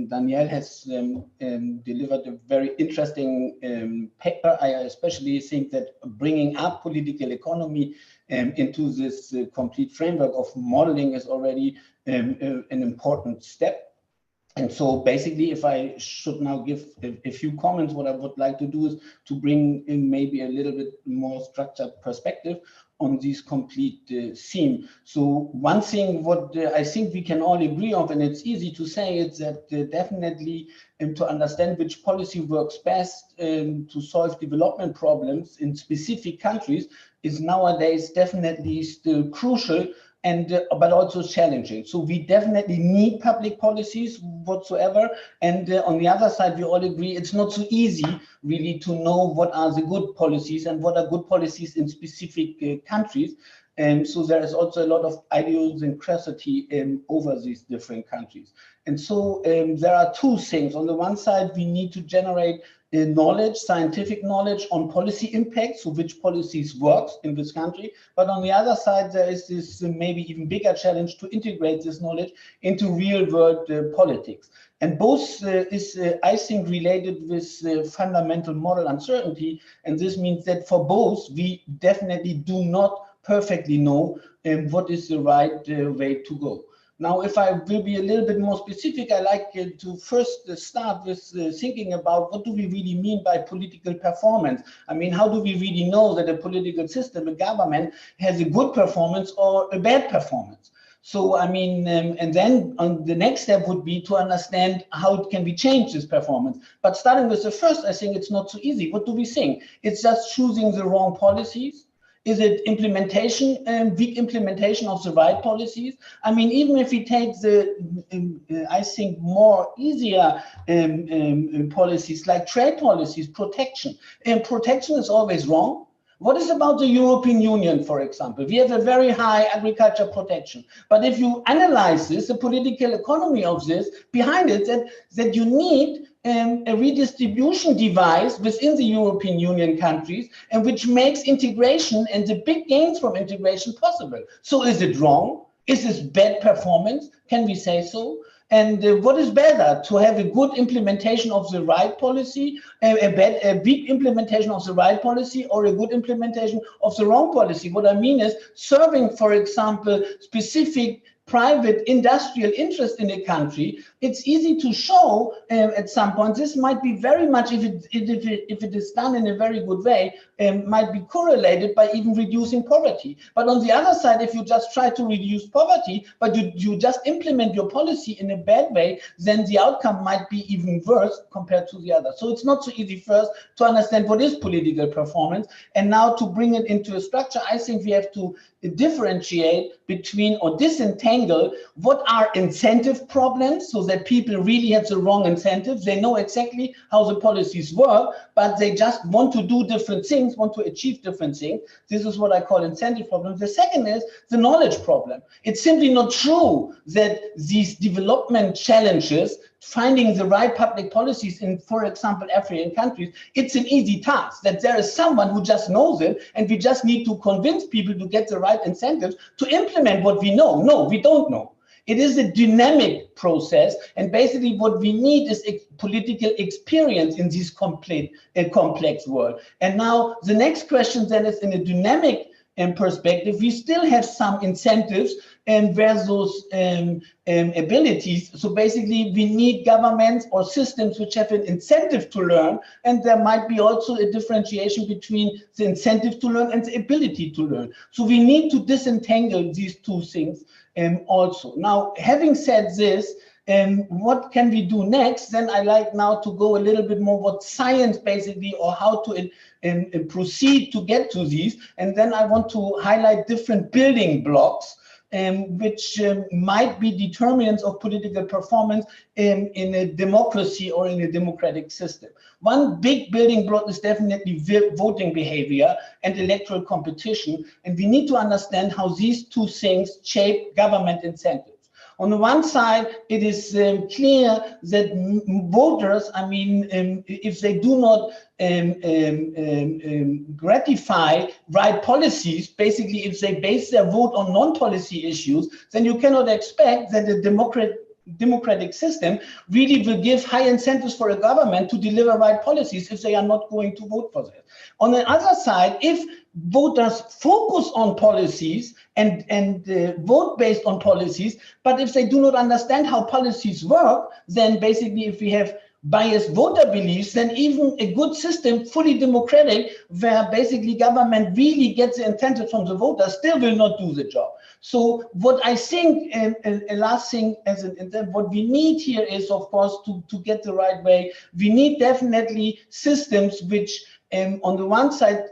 Daniel has delivered a very interesting paper. I especially think that bringing up political economy into this complete framework of modeling is already an important step. And so basically, if I should now give a few comments, what I would like to do is to bring in maybe a little bit more structured perspective on this complete theme. So one thing what I think we can all agree on, and it's easy to say, is that definitely to understand which policy works best to solve development problems in specific countries is nowadays definitely still crucial, and but also challenging. So we definitely need public policies whatsoever. And on the other side, we all agree it's not so easy really to know what are the good policies and what are good policies in specific countries. And so there is also a lot of idiosyncrasy over these different countries. And so there are two things. On the one side, we need to generate knowledge, scientific knowledge on policy impacts, so which policies works in this country. But on the other side, there is this maybe even bigger challenge to integrate this knowledge into real world politics. And both is, I think, related with fundamental moral uncertainty. And this means that for both, we definitely do not perfectly know what is the right way to go. Now, if I will be a little bit more specific, I like to first start with thinking about what do we really mean by political performance? I mean, how do we really know that a political system, a government, has a good performance or a bad performance? So, I mean, and then the next step would be to understand how can we change this performance. But starting with the first, I think it's not so easy. What do we think? It's just choosing the wrong policies? Is it implementation, weak implementation of the right policies? I mean, even if we take the, I think, more easier policies like trade policies, protection. And protection is always wrong. What is about the European Union, for example? We have a very high agriculture protection. But if you analyze this, the political economy of this, behind it, that you need a redistribution device within the European Union countries, and which makes integration and the big gains from integration possible. So is it wrong? Is this bad performance? Can we say so? And what is better, to have a good implementation of the right policy, a weak implementation of the right policy, or a good implementation of the wrong policy? What I mean is serving, for example, specific private industrial interest in a country, it's easy to show at some point this might be very much, if it is done in a very good way, might be correlated by even reducing poverty. But on the other side, if you just try to reduce poverty, but you just implement your policy in a bad way, then the outcome might be even worse compared to the other. So it's not so easy first to understand what is political performance, and now to bring it into a structure. I think we have to differentiate between or disentangle what are incentive problems, so that people really have the wrong incentives. They know exactly how the policies work, but they just want to do different things, want to achieve different things. This is what I call incentive problems. The second is the knowledge problem. It's simply not true that these development challenges, finding the right public policies in, for example, African countries, it's an easy task, that there is someone who just knows it, and we just need to convince people to get the right incentives to implement what we know. No, we don't know. It is a dynamic process, and basically what we need is political experience in this complex world. And now the next question then is, in a dynamic perspective, we still have some incentives versus abilities. So basically we need governments or systems which have an incentive to learn, and there might be also a differentiation between the incentive to learn and the ability to learn. So we need to disentangle these two things also. Now, having said this, what can we do next? Then I like now to go a little bit more what science basically, or how to proceed to get to these. And then I want to highlight different building blocks which might be determinants of political performance in a democracy or in a democratic system. One big building block is definitely voting behavior and electoral competition. And we need to understand how these two things shape government incentives. On the one side, it is clear that voters, I mean, if they do not gratify right policies, basically if they base their vote on non-policy issues, then you cannot expect that the democratic system really will give high incentives for a government to deliver right policies if they are not going to vote for that. On the other side, if voters focus on policies and vote based on policies, but if they do not understand how policies work, then basically if we have biased voter beliefs, then even a good system, fully democratic, where basically government really gets the incentive from the voters, still will not do the job. So what I think, and last thing, what we need here is, of course, to get the right way, we need definitely systems which on the one side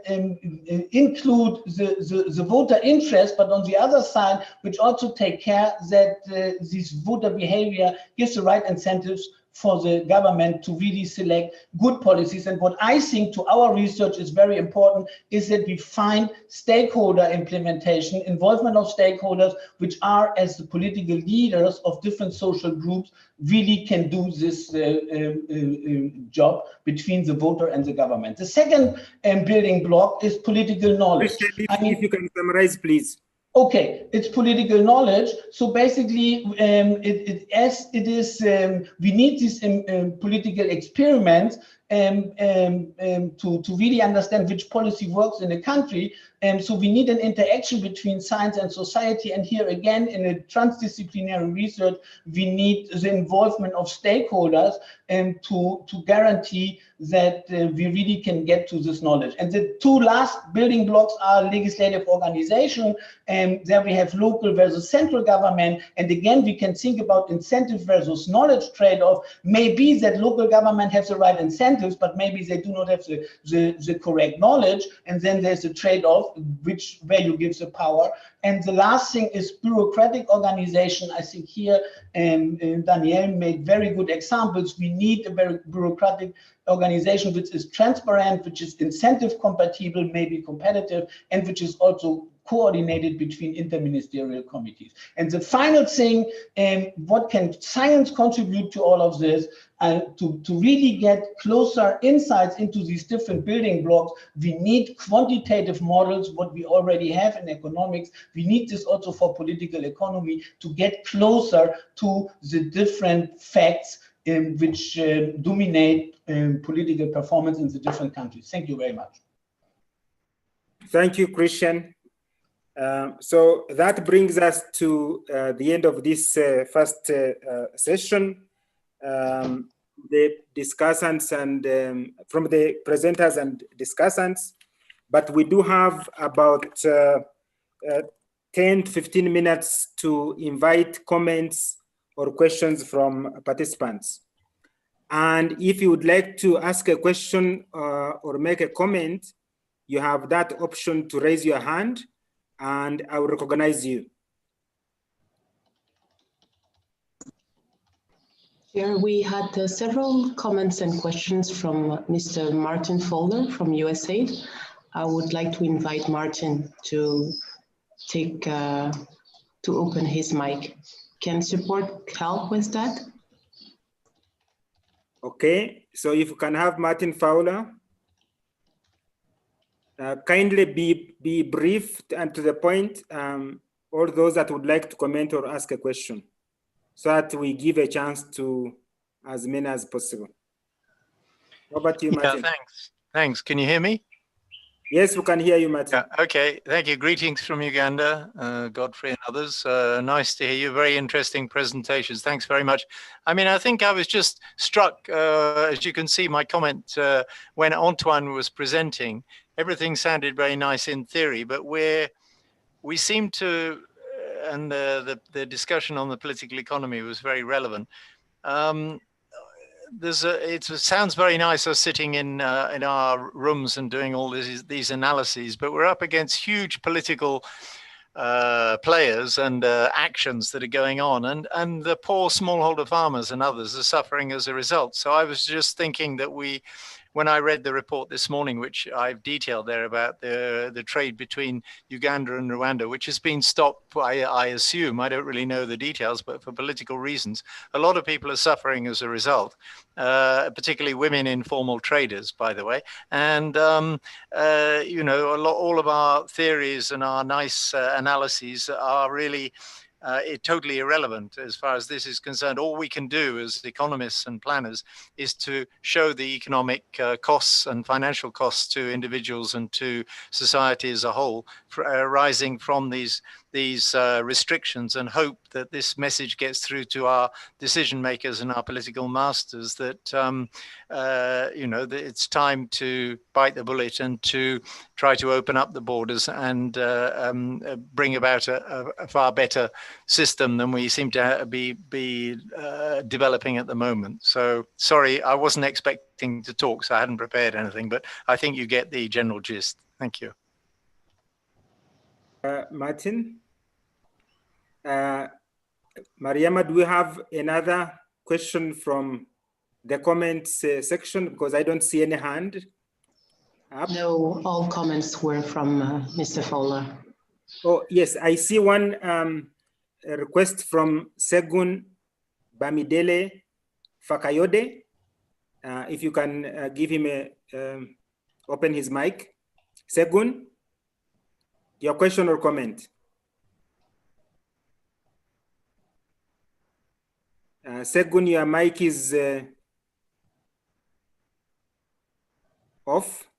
include the voter interest, but on the other side, which also take care that this voter behavior gives the right incentives for the government to really select good policies. And what I think to our research is very important is that we find stakeholder implementation, involvement of stakeholders, which are as the political leaders of different social groups really can do this job between the voter and the government. The second building block is political knowledge. If you can summarize, please. Okay, it's political knowledge. So basically, we need these political experiments to really understand which policy works in a country. So we need an interaction between science and society. And here again, in a transdisciplinary research, we need the involvement of stakeholders to guarantee that we really can get to this knowledge. And the two last building blocks are legislative organization, and there we have local versus central government. And again, we can think about incentive versus knowledge trade-off. Maybe that local government has the right incentives, but maybe they do not have the correct knowledge. And then there's a trade-off where you give the power. And the last thing is bureaucratic organization. I think here Daniel made very good examples. We need a very bureaucratic organization which is transparent, which is incentive compatible, maybe competitive, and which is also coordinated between interministerial committees. And the final thing, what can science contribute to all of this? To really get closer insights into these different building blocks, we need quantitative models, what we already have in economics. We need this also for political economy to get closer to the different facts which dominate political performance in the different countries. Thank you very much. Thank you, Christian. So that brings us to the end of this first session. The discussants and from the presenters and discussants, but we do have about 10 to 15 minutes to invite comments or questions from participants. And if you would like to ask a question or make a comment, you have that option to raise your hand and I will recognize you. Chair, we had several comments and questions from Mr. Martin Fowler from USAID. I would like to invite Martin to open his mic. Can support help with that? Okay, so if you can have Martin Fowler. Kindly be brief and to the point, all those that would like to comment or ask a question, so that we give a chance to as many as possible. Over to you, Martin. Yeah, thanks. Can you hear me? Yes, we can hear you, Martin. Yeah, okay, thank you. Greetings from Uganda, Godfrey and others. Nice to hear you. Very interesting presentations. Thanks very much. I mean, I think I was just struck, as you can see, my comment when Antoine was presenting. Everything sounded very nice in theory, but we seem to, and the discussion on the political economy was very relevant. It sounds very nice us sitting in our rooms and doing all these analyses, but we're up against huge political players and actions that are going on, and the poor smallholder farmers and others are suffering as a result. So I was just thinking that when I read the report this morning, which I've detailed there about the trade between Uganda and Rwanda, which has been stopped, I assume, I don't really know the details, but for political reasons, a lot of people are suffering as a result, particularly women informal traders, by the way. And, you know, all of our theories and our nice analyses are really totally irrelevant as far as this is concerned. All we can do as economists and planners is to show the economic costs and financial costs to individuals and to society as a whole arising from these restrictions, and hope that this message gets through to our decision makers and our political masters that you know, that it's time to bite the bullet and to try to open up the borders and bring about a far better system than we seem to be developing at the moment. So sorry, I wasn't expecting to talk, so I hadn't prepared anything, but I think you get the general gist. Thank you. Martin? Mariama, do we have another question from the comments section? Because I don't see any hand up. No, all comments were from Mr. Fowler. Oh, yes, I see one a request from Segun Bamidele Fakayode. If you can give him open his mic. Segun, your question or comment? Segun, your mic is off.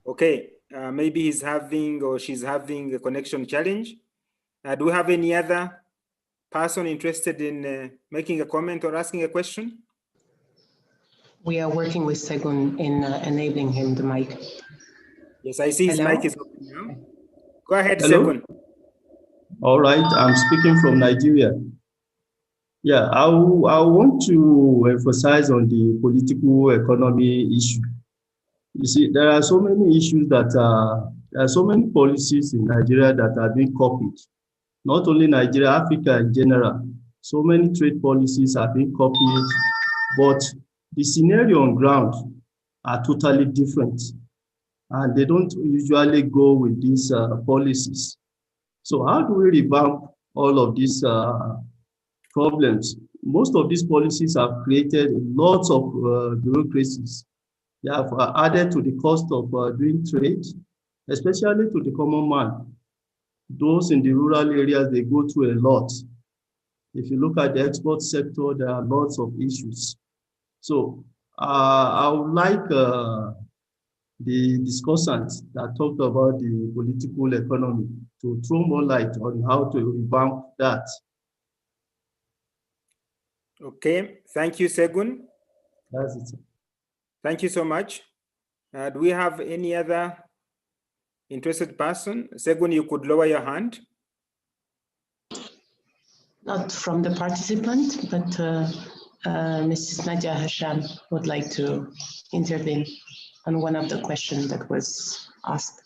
Okay, maybe he's having or she's having a connection challenge. Do we have any other person interested in making a comment or asking a question? We are working with Segun in enabling him the mic. Yes, I see his mic is open now. Go ahead, Hello? Segun. All right, I'm speaking from Nigeria. Yeah, I want to emphasize on the political economy issue. You see, there are so many issues that there are so many policies in Nigeria that are being copied. Not only Nigeria, Africa in general. So many trade policies are being copied, but the scenario on ground are totally different. And they don't usually go with these policies. So how do we revamp all of these problems? Most of these policies have created lots of bureaucracies. They have added to the cost of doing trade, especially to the common man. Those in the rural areas, they go through a lot. If you look at the export sector, there are lots of issues. So I would like the discussants that talked about the political economy to throw more light on how to revamp that. Okay, thank you, Segun. That's it. Thank you so much. Do we have any other interested person? Segun, you could lower your hand. Not from the participant, but Mrs. Nadia Hasham would like to intervene on one of the questions that was asked.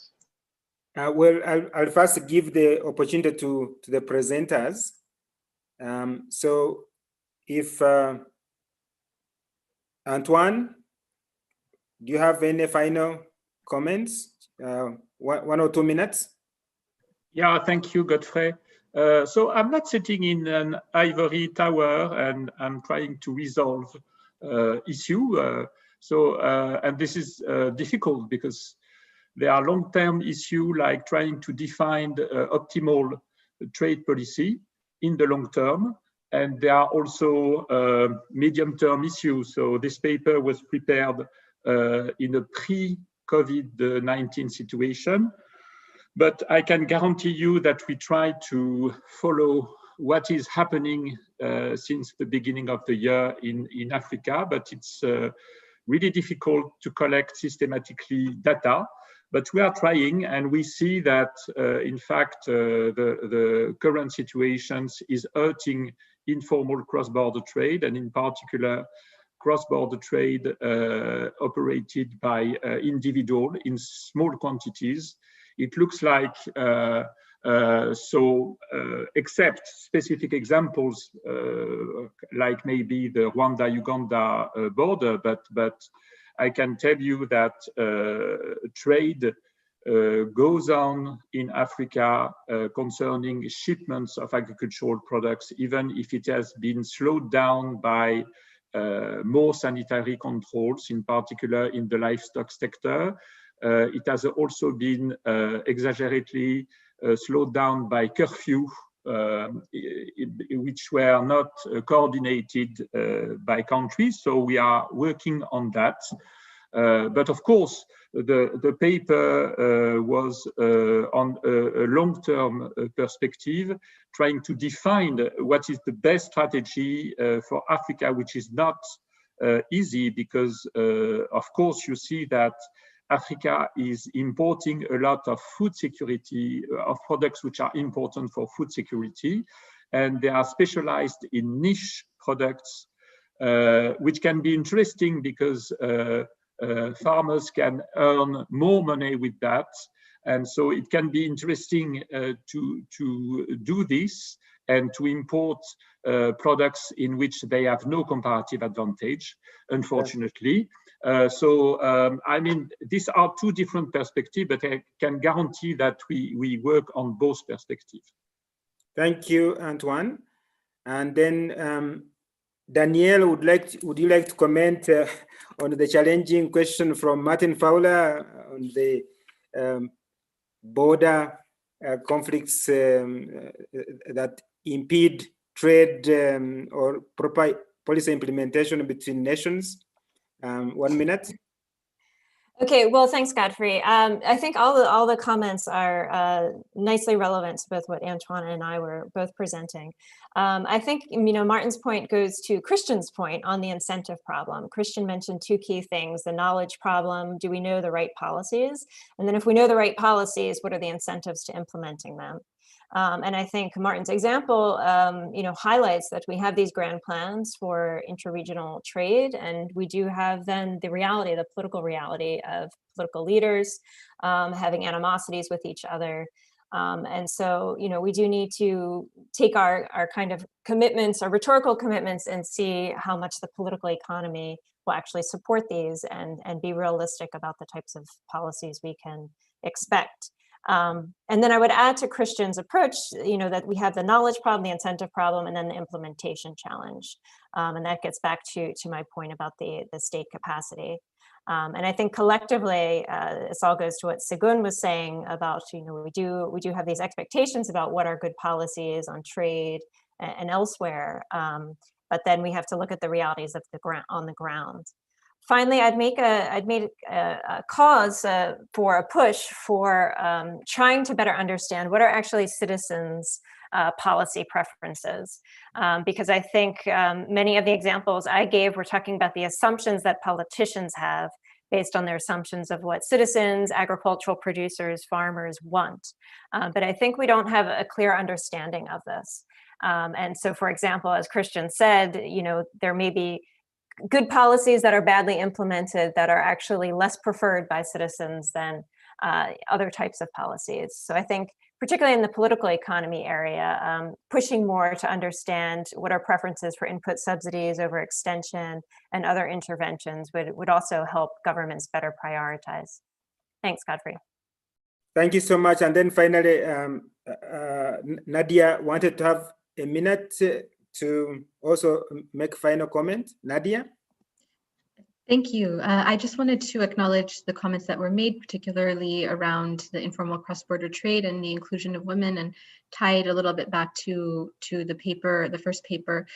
Well, I'll first give the opportunity to the presenters. So if Antoine, do you have any final comments? 1 or 2 minutes? Yeah, thank you, Godfrey. So I'm not sitting in an ivory tower and I'm trying to resolve issue. And this is difficult because there are long-term issues like trying to define optimal trade policy in the long term. And there are also medium-term issues. So this paper was prepared in a pre-COVID-19 situation. But I can guarantee you that we try to follow what is happening since the beginning of the year in Africa, but it's really difficult to collect systematically data. But we are trying, and we see that, in fact, the current situations is hurting informal cross-border trade, and in particular, cross-border trade operated by individuals in small quantities. It looks like, except specific examples, like maybe the Rwanda-Uganda border, but I can tell you that trade goes on in Africa concerning shipments of agricultural products, even if it has been slowed down by more sanitary controls, in particular in the livestock sector. It has also been exaggeratedly slowed down by curfew, which were not coordinated by countries. So we are working on that. But of course, the paper was on a long-term perspective, trying to define what is the best strategy for Africa, which is not easy because, of course, you see that Africa is importing a lot of food security, of products which are important for food security, and they are specialized in niche products, which can be interesting because farmers can earn more money with that. And so it can be interesting to do this and to import products in which they have no comparative advantage, unfortunately. I mean, these are two different perspectives, but I can guarantee that we work on both perspectives. Thank you, Antoine. And then Daniel, would you like to comment on the challenging question from Martin Fowler on the border conflicts that impede trade or proper policy implementation between nations? 1 minute. Okay, well, thanks, Godfrey. I think all the comments are nicely relevant with what Antoine and I were both presenting. I think, you know, Martin's point goes to Christian's point on the incentive problem. Christian mentioned two key things: the knowledge problem. Do we know the right policies? And then if we know the right policies, what are the incentives to implementing them? And I think Martin's example, you know, highlights that we have these grand plans for interregional trade, and we do have then the reality, the political reality of political leaders having animosities with each other. And so, you know, we do need to take our kind of commitments, our rhetorical commitments, and see how much the political economy will actually support these and be realistic about the types of policies we can expect. And then I would add to Christian's approach, you know, that we have the knowledge problem, the incentive problem, and then the implementation challenge. And that gets back to my point about the state capacity. And I think collectively, this all goes to what Segun was saying about, you know, we do have these expectations about what are good policies on trade and elsewhere. But then we have to look at the realities of on the ground. finally, I'd made a cause for a push for trying to better understand what are actually citizens' policy preferences, because I think many of the examples I gave were talking about the assumptions that politicians have based on their assumptions of what citizens, agricultural producers, farmers want. But I think we don't have a clear understanding of this. And so, for example, as Christian said, you know, there may be good policies that are badly implemented that are actually less preferred by citizens than other types of policies. So I think, particularly in the political economy area, pushing more to understand what are preferences for input subsidies over extension and other interventions would also help governments better prioritize. Thanks, Godfrey. Thank you so much. And then finally, Nadia wanted to have a minute to also make final comment. Nadia? Thank you. I just wanted to acknowledge the comments that were made, particularly around the informal cross-border trade and the inclusion of women, and tie it a little bit back to the paper, the first paper.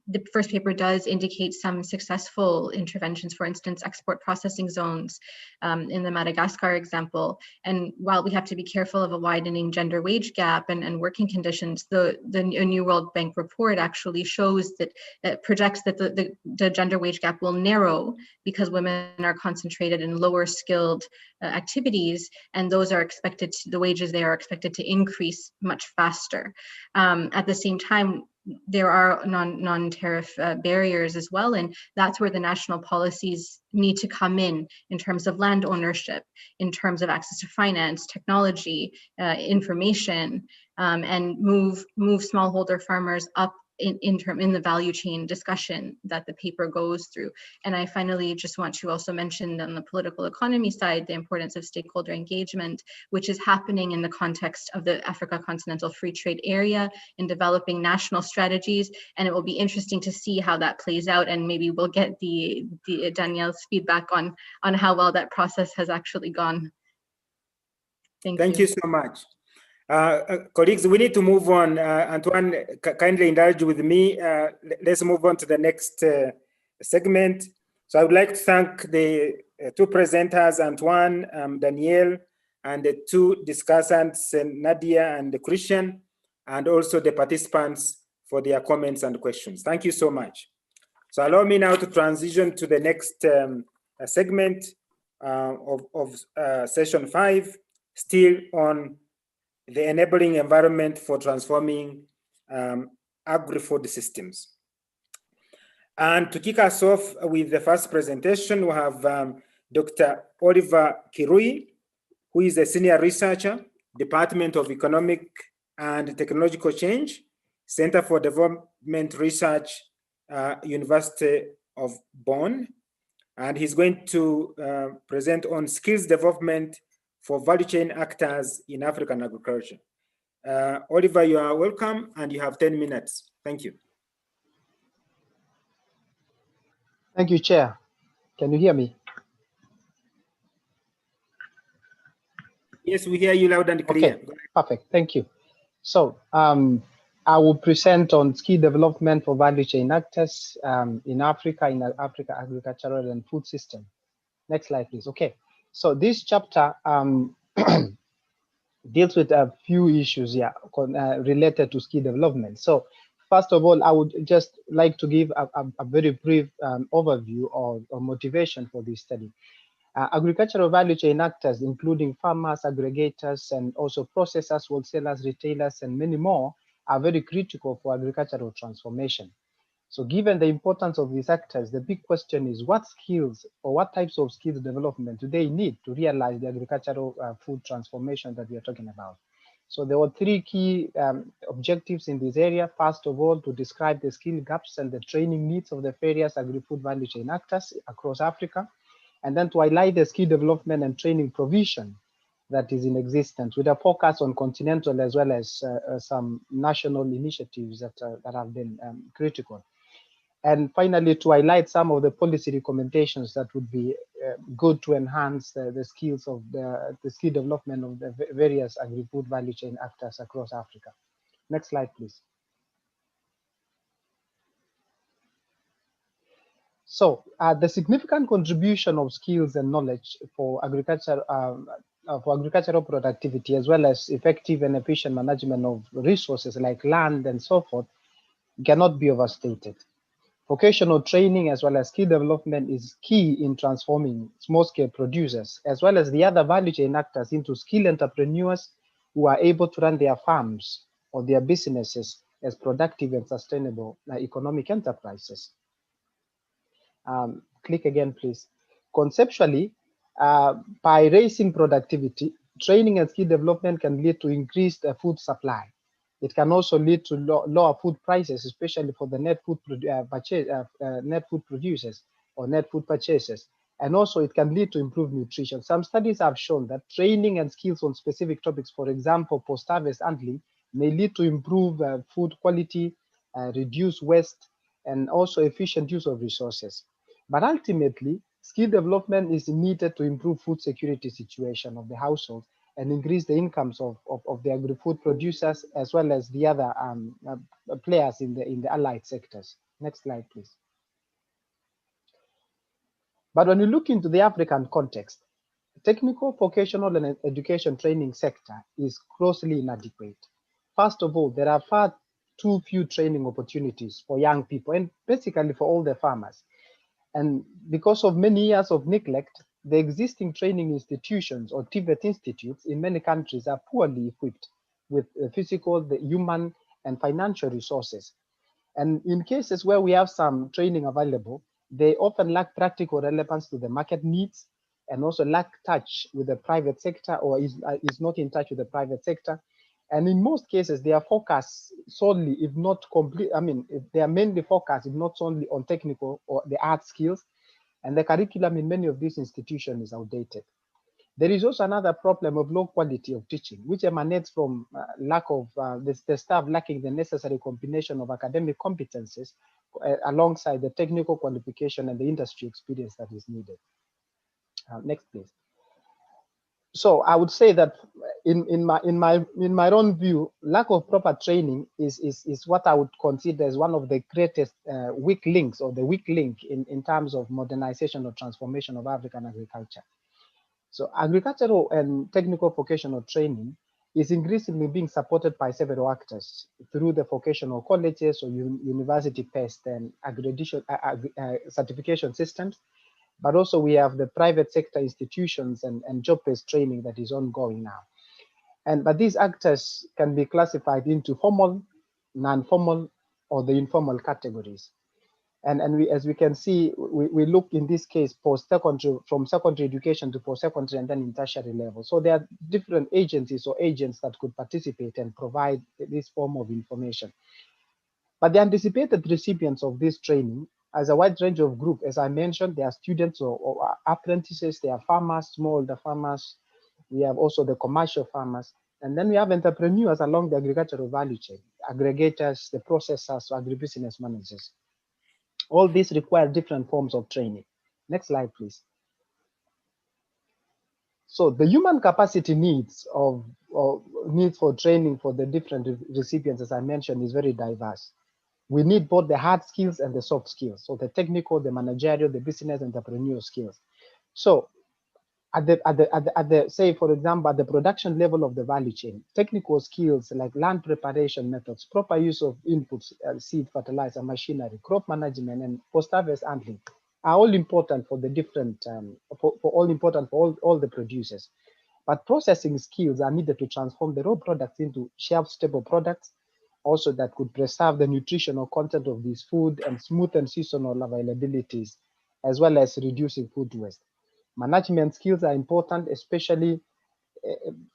The first paper does indicate some successful interventions, for instance, export processing zones in the Madagascar example. And while we have to be careful of a widening gender wage gap and working conditions, the New World Bank report actually shows that projects that the gender wage gap will narrow because women are concentrated in lower skilled activities, and those are expected to, the wages there are expected to increase much faster. At the same time, there are non-tariff barriers as well, and that's where the national policies need to come in terms of land ownership, in terms of access to finance, technology, information, and move smallholder farmers up in the value chain discussion that the paper goes through. And I finally just want to also mention on the political economy side, the importance of stakeholder engagement, which is happening in the context of the Africa Continental Free Trade Area in developing national strategies. And it will be interesting to see how that plays out, and maybe we'll get the Daniel's feedback on how well that process has actually gone. Thank you so much. Colleagues, we need to move on. Antoine, kindly indulge with me. Let's move on to the next segment. So I would like to thank the two presenters, Antoine, Daniel, and the two discussants, Nadia and Christian, and also the participants for their comments and questions. Thank you so much. So allow me now to transition to the next segment of session 5, still on the enabling environment for transforming agri-food systems. And to kick us off with the first presentation, we have Dr. Oliver Kirui, who is a senior researcher, Department of Economic and Technological Change, Center for Development Research, University of Bonn. And he's going to present on skills development for value chain actors in African agriculture. Oliver, you are welcome, and you have 10 minutes. Thank you. Thank you, Chair. Can you hear me? Yes, we hear you loud and clear. Okay, perfect. Thank you. So I will present on skill development for value chain actors in Africa agricultural and food system. Next slide, please. Okay. So this chapter deals with a few issues here related to skill development. So first of all, I would just like to give a very brief overview or motivation for this study. Agricultural value chain actors, including farmers, aggregators, and also processors, wholesalers, retailers, and many more, are very critical for agricultural transformation. So given the importance of these actors, the big question is what skills or what types of skills development do they need to realize the agricultural food transformation that we are talking about? So there were three key objectives in this area. First of all, to describe the skill gaps and the training needs of the various agri-food value chain actors across Africa, and then to highlight the skill development and training provision that is in existence, with a focus on continental as well as some national initiatives that have been critical. And finally, to highlight some of the policy recommendations that would be good to enhance the skills of the skill development of the various agri-food value chain actors across Africa. Next slide, please. So the significant contribution of skills and knowledge for agricultural productivity, as well as effective and efficient management of resources like land and so forth, cannot be overstated. Vocational training as well as skill development is key in transforming small-scale producers, as well as the other value chain actors, into skilled entrepreneurs who are able to run their farms or their businesses as productive and sustainable economic enterprises. Click again, please. Conceptually, by raising productivity, training and skill development can lead to increased food supply. It can also lead to lower food prices, especially for the net food producers or net food purchasers. And also it can lead to improved nutrition. Some studies have shown that training and skills on specific topics, for example, post-harvest handling, may lead to improve food quality, reduce waste, and also efficient use of resources. But ultimately, skill development is needed to improve food security situation of the household and increase the incomes of the agri-food producers, as well as the other players in the allied sectors. Next slide, please. But when you look into the African context, technical, vocational, and education training sector is grossly inadequate. First of all, there are far too few training opportunities for young people and basically for all the farmers. And because of many years of neglect, the existing training institutions or TVET institutes in many countries are poorly equipped with physical, the human, and financial resources. And in cases where we have some training available, they often lack practical relevance to the market needs and also lack touch with the private sector, or is not in touch with the private sector. And in most cases, they are focused solely, if not complete, if they are mainly focused, if not only on technical or the art skills, and the curriculum in many of these institutions is outdated. There is also another problem of low quality of teaching, which emanates from lack of the staff lacking the necessary combination of academic competences alongside the technical qualification and the industry experience that is needed. Next, please. So I would say that in my own view, lack of proper training is what I would consider as one of the greatest weak links, or the weak link in terms of modernization or transformation of African agriculture. So agricultural and technical vocational training is increasingly being supported by several actors through the vocational colleges or university-based and accreditation certification systems. But also we have the private sector institutions and job-based training that is ongoing now. But these actors can be classified into formal, non-formal, or the informal categories. And we, as we can see, we look in this case post-secondary, from secondary education to post-secondary and then in tertiary level. So there are different agencies or agents that could participate and provide this form of information. But the anticipated recipients of this training as a wide range of group, as I mentioned, there are students or apprentices, there are farmers, smallholder farmers, we have also the commercial farmers, and then we have entrepreneurs along the agricultural value chain, aggregators, the processors, so agribusiness managers. All these require different forms of training. Next slide, please. So the human capacity needs for training for the different recipients, as I mentioned, is very diverse. We need both the hard skills and the soft skills. So the technical, the managerial, the business, entrepreneurial skills. So say, for example, at the production level of the value chain, technical skills like land preparation methods, proper use of inputs, seed, fertilizer, machinery, crop management, and post-harvest handling are all important for the different, all the producers. But processing skills are needed to transform the raw products into shelf-stable products, also that could preserve the nutritional content of this food and smoothen seasonal availabilities, as well as reducing food waste. Management skills are important, especially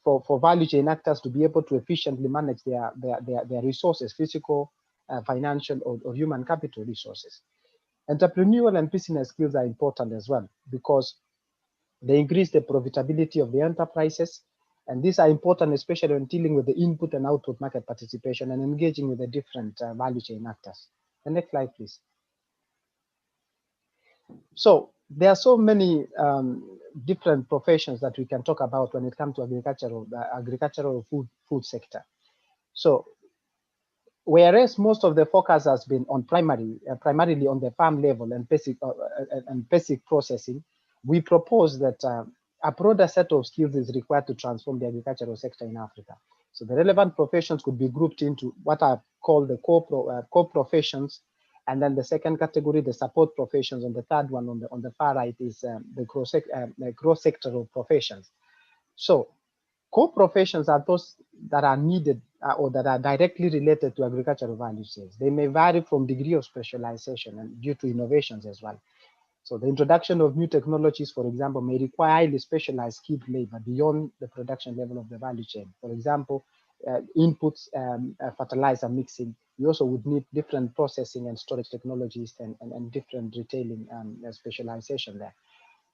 for value chain actors to be able to efficiently manage their resources, physical, financial, or human capital resources. Entrepreneurial and business skills are important as well, because they increase the profitability of the enterprises. And these are important, especially when dealing with the input and output market participation and engaging with the different value chain actors. The next slide, please. So there are so many different professions that we can talk about when it comes to agricultural food sector. So whereas most of the focus has been on primarily on the farm level and basic processing, we propose that a broader set of skills is required to transform the agricultural sector in Africa. So the relevant professions could be grouped into what are called the core professions, and then the second category, the support professions, and the third one on the far right is the cross-sectoral professions. So core professions are those that are needed or that are directly related to agricultural value chains. They may vary from degree of specialization and due to innovations as well. So the introduction of new technologies, for example, may require highly specialized skilled labor beyond the production level of the value chain. For example, inputs, fertilizer mixing. You also would need different processing and storage technologies and different retailing specialization there.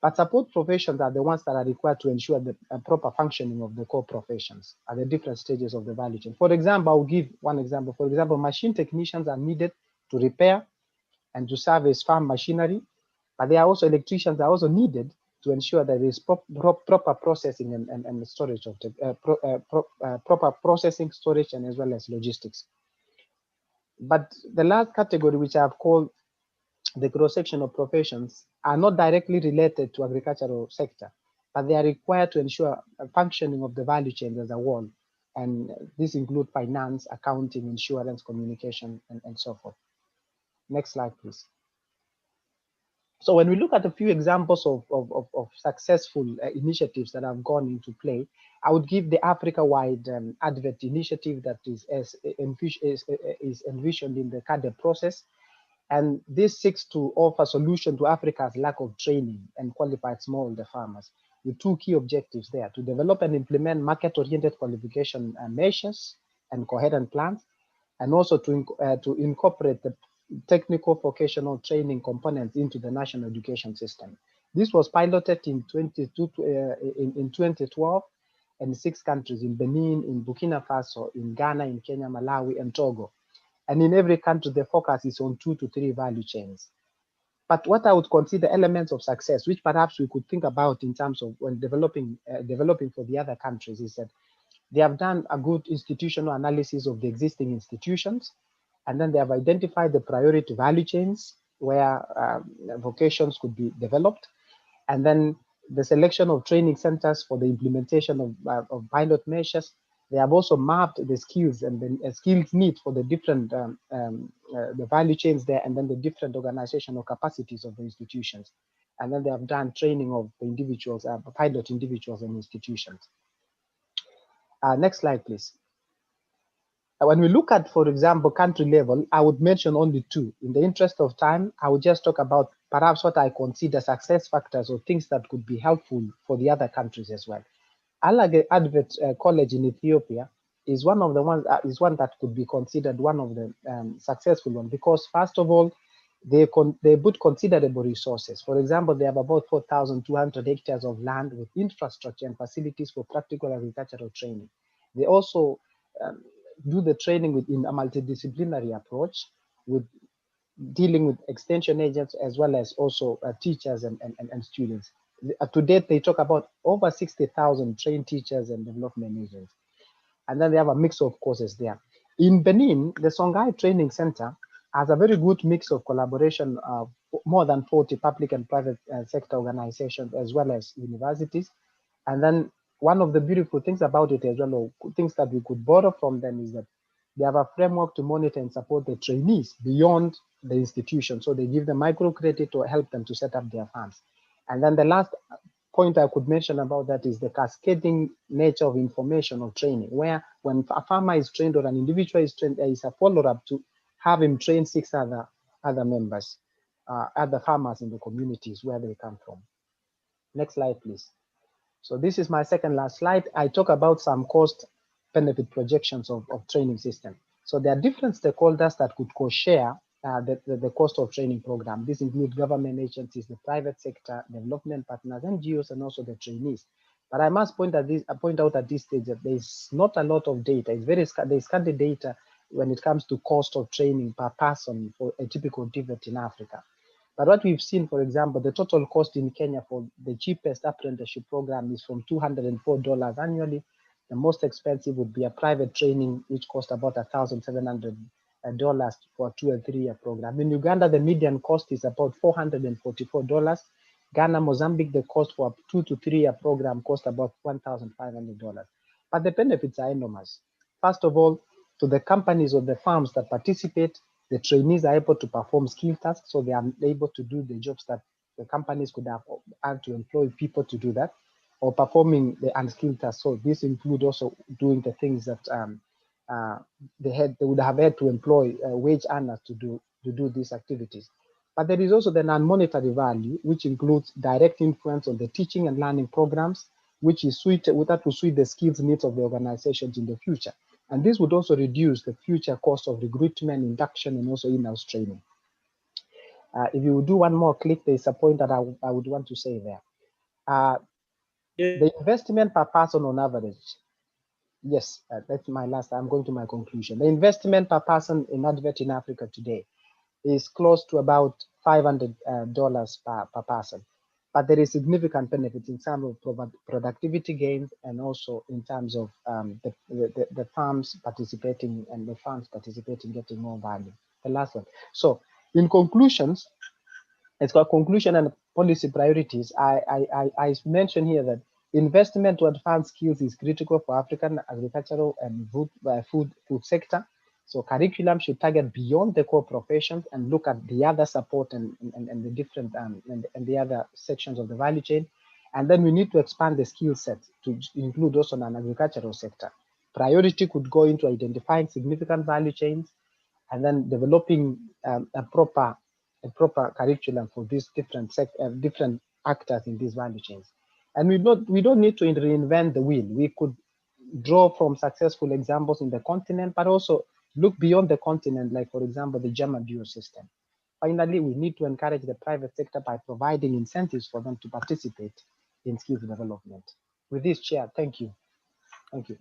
But support professions are the ones that are required to ensure the proper functioning of the core professions at the different stages of the value chain. For example, I'll give one example. For example, machine technicians are needed to repair and to service farm machinery, but there are also electricians are also needed to ensure that there is proper processing and storage of the proper processing, storage, and as well as logistics. But the last category, which I've called the cross-section of professions, are not directly related to agricultural sector, but they are required to ensure a functioning of the value chain as a whole. And these include finance, accounting, insurance, communication, and so forth. Next slide, please. So when we look at a few examples of successful initiatives that have gone into play, I would give the Africa-wide ADVET initiative that is envisioned in the CADE process. And this seeks to offer solution to Africa's lack of training and qualified smallholder farmers, with two key objectives there: to develop and implement market-oriented qualification measures and coherent plans, and also to incorporate the technical vocational training components into the national education system. This was piloted in 2012 in 6 countries: in Benin, in Burkina Faso, in Ghana, in Kenya, Malawi, and Togo. And in every country, the focus is on 2 to 3 value chains. But what I would consider elements of success, which perhaps we could think about in terms of when developing for the other countries, is that they have done a good institutional analysis of the existing institutions, and then they have identified the priority value chains where vocations could be developed, and then the selection of training centers for the implementation of pilot measures. They have also mapped the skills and the skills need for the different the value chains there, and then the different organizational capacities of the institutions. And then they have done training of the individuals, pilot individuals and institutions. Next slide, please. When we look at, for example, country level, I would mention only 2. In the interest of time, I would just talk about perhaps what I consider success factors or things that could be helpful for the other countries as well. Alage Advet College in Ethiopia is one of the ones is one that could be considered one of the successful ones, because first of all, they put considerable resources. For example, they have about 4,200 hectares of land with infrastructure and facilities for practical agricultural training. They also do the training within a multidisciplinary approach, with dealing with extension agents as well as also teachers and students. To date, they talk about over 60,000 trained teachers and development agents. And then they have a mix of courses there. In Benin, the Songhai Training Center has a very good mix of collaboration of more than 40 public and private sector organizations, as well as universities. And then one of the beautiful things about it as well, or things that we could borrow from them, is that they have a framework to monitor and support the trainees beyond the institution. So they give them microcredit to help them to set up their farms. And then the last point I could mention about that is the cascading nature of information or training, where when a farmer is trained or an individual is trained, there is a follow-up to have him train 6 other members, other farmers in the communities where they come from. Next slide, please. So this is my second last slide. I talk about some cost benefit projections of training system. So there are different stakeholders that could co-share the cost of training program. This includes government agencies, the private sector, development partners, NGOs, and also the trainees. But I must point out at this stage that there is not a lot of data. It's very scanty data when it comes to cost of training per person for a typical DVET in Africa. But what we've seen, for example, the total cost in Kenya for the cheapest apprenticeship program is from $204 annually. The most expensive would be a private training, which costs about $1,700 for a 2 and 3 year program. In Uganda, the median cost is about $444. Ghana, Mozambique, the cost for a 2 to 3 year program cost about $1,500. But the benefits are enormous. First of all, to the companies or the farms that participate, the trainees are able to perform skill tasks, so they are able to do the jobs that the companies could have had to employ people to do that, or performing the unskilled tasks. So this includes also doing the things that they would have had to employ wage earners to do these activities. But there is also the non-monetary value, which includes direct influence on the teaching and learning programs, which is suited to suit the skills needs of the organizations in the future. And this would also reduce the future cost of recruitment, induction, and also in-house training. If you do one more click, there's a point that I would want to say there. The investment per person on average, yes, that's my last, I'm going to my conclusion. The investment per person in advert in Africa today is close to about $500 per person. But there is significant benefits in terms of productivity gains and also in terms of the farms participating and the farms participating getting more value. The last one. So in conclusions, it's got conclusion and policy priorities. I mentioned here that investment to advance skills is critical for African agricultural and food sector. So curriculum should target beyond the core professions and look at the other support and the different and the other sections of the value chain. And then we need to expand the skill set to include also an agricultural sector. Priority could go into identifying significant value chains and then developing a proper curriculum for these different actors in these value chains. And we don't need to reinvent the wheel. We could draw from successful examples in the continent, but also look beyond the continent, like, for example, the German dual system. Finally, we need to encourage the private sector by providing incentives for them to participate in skills development. With this, Chair, thank you. Thank you.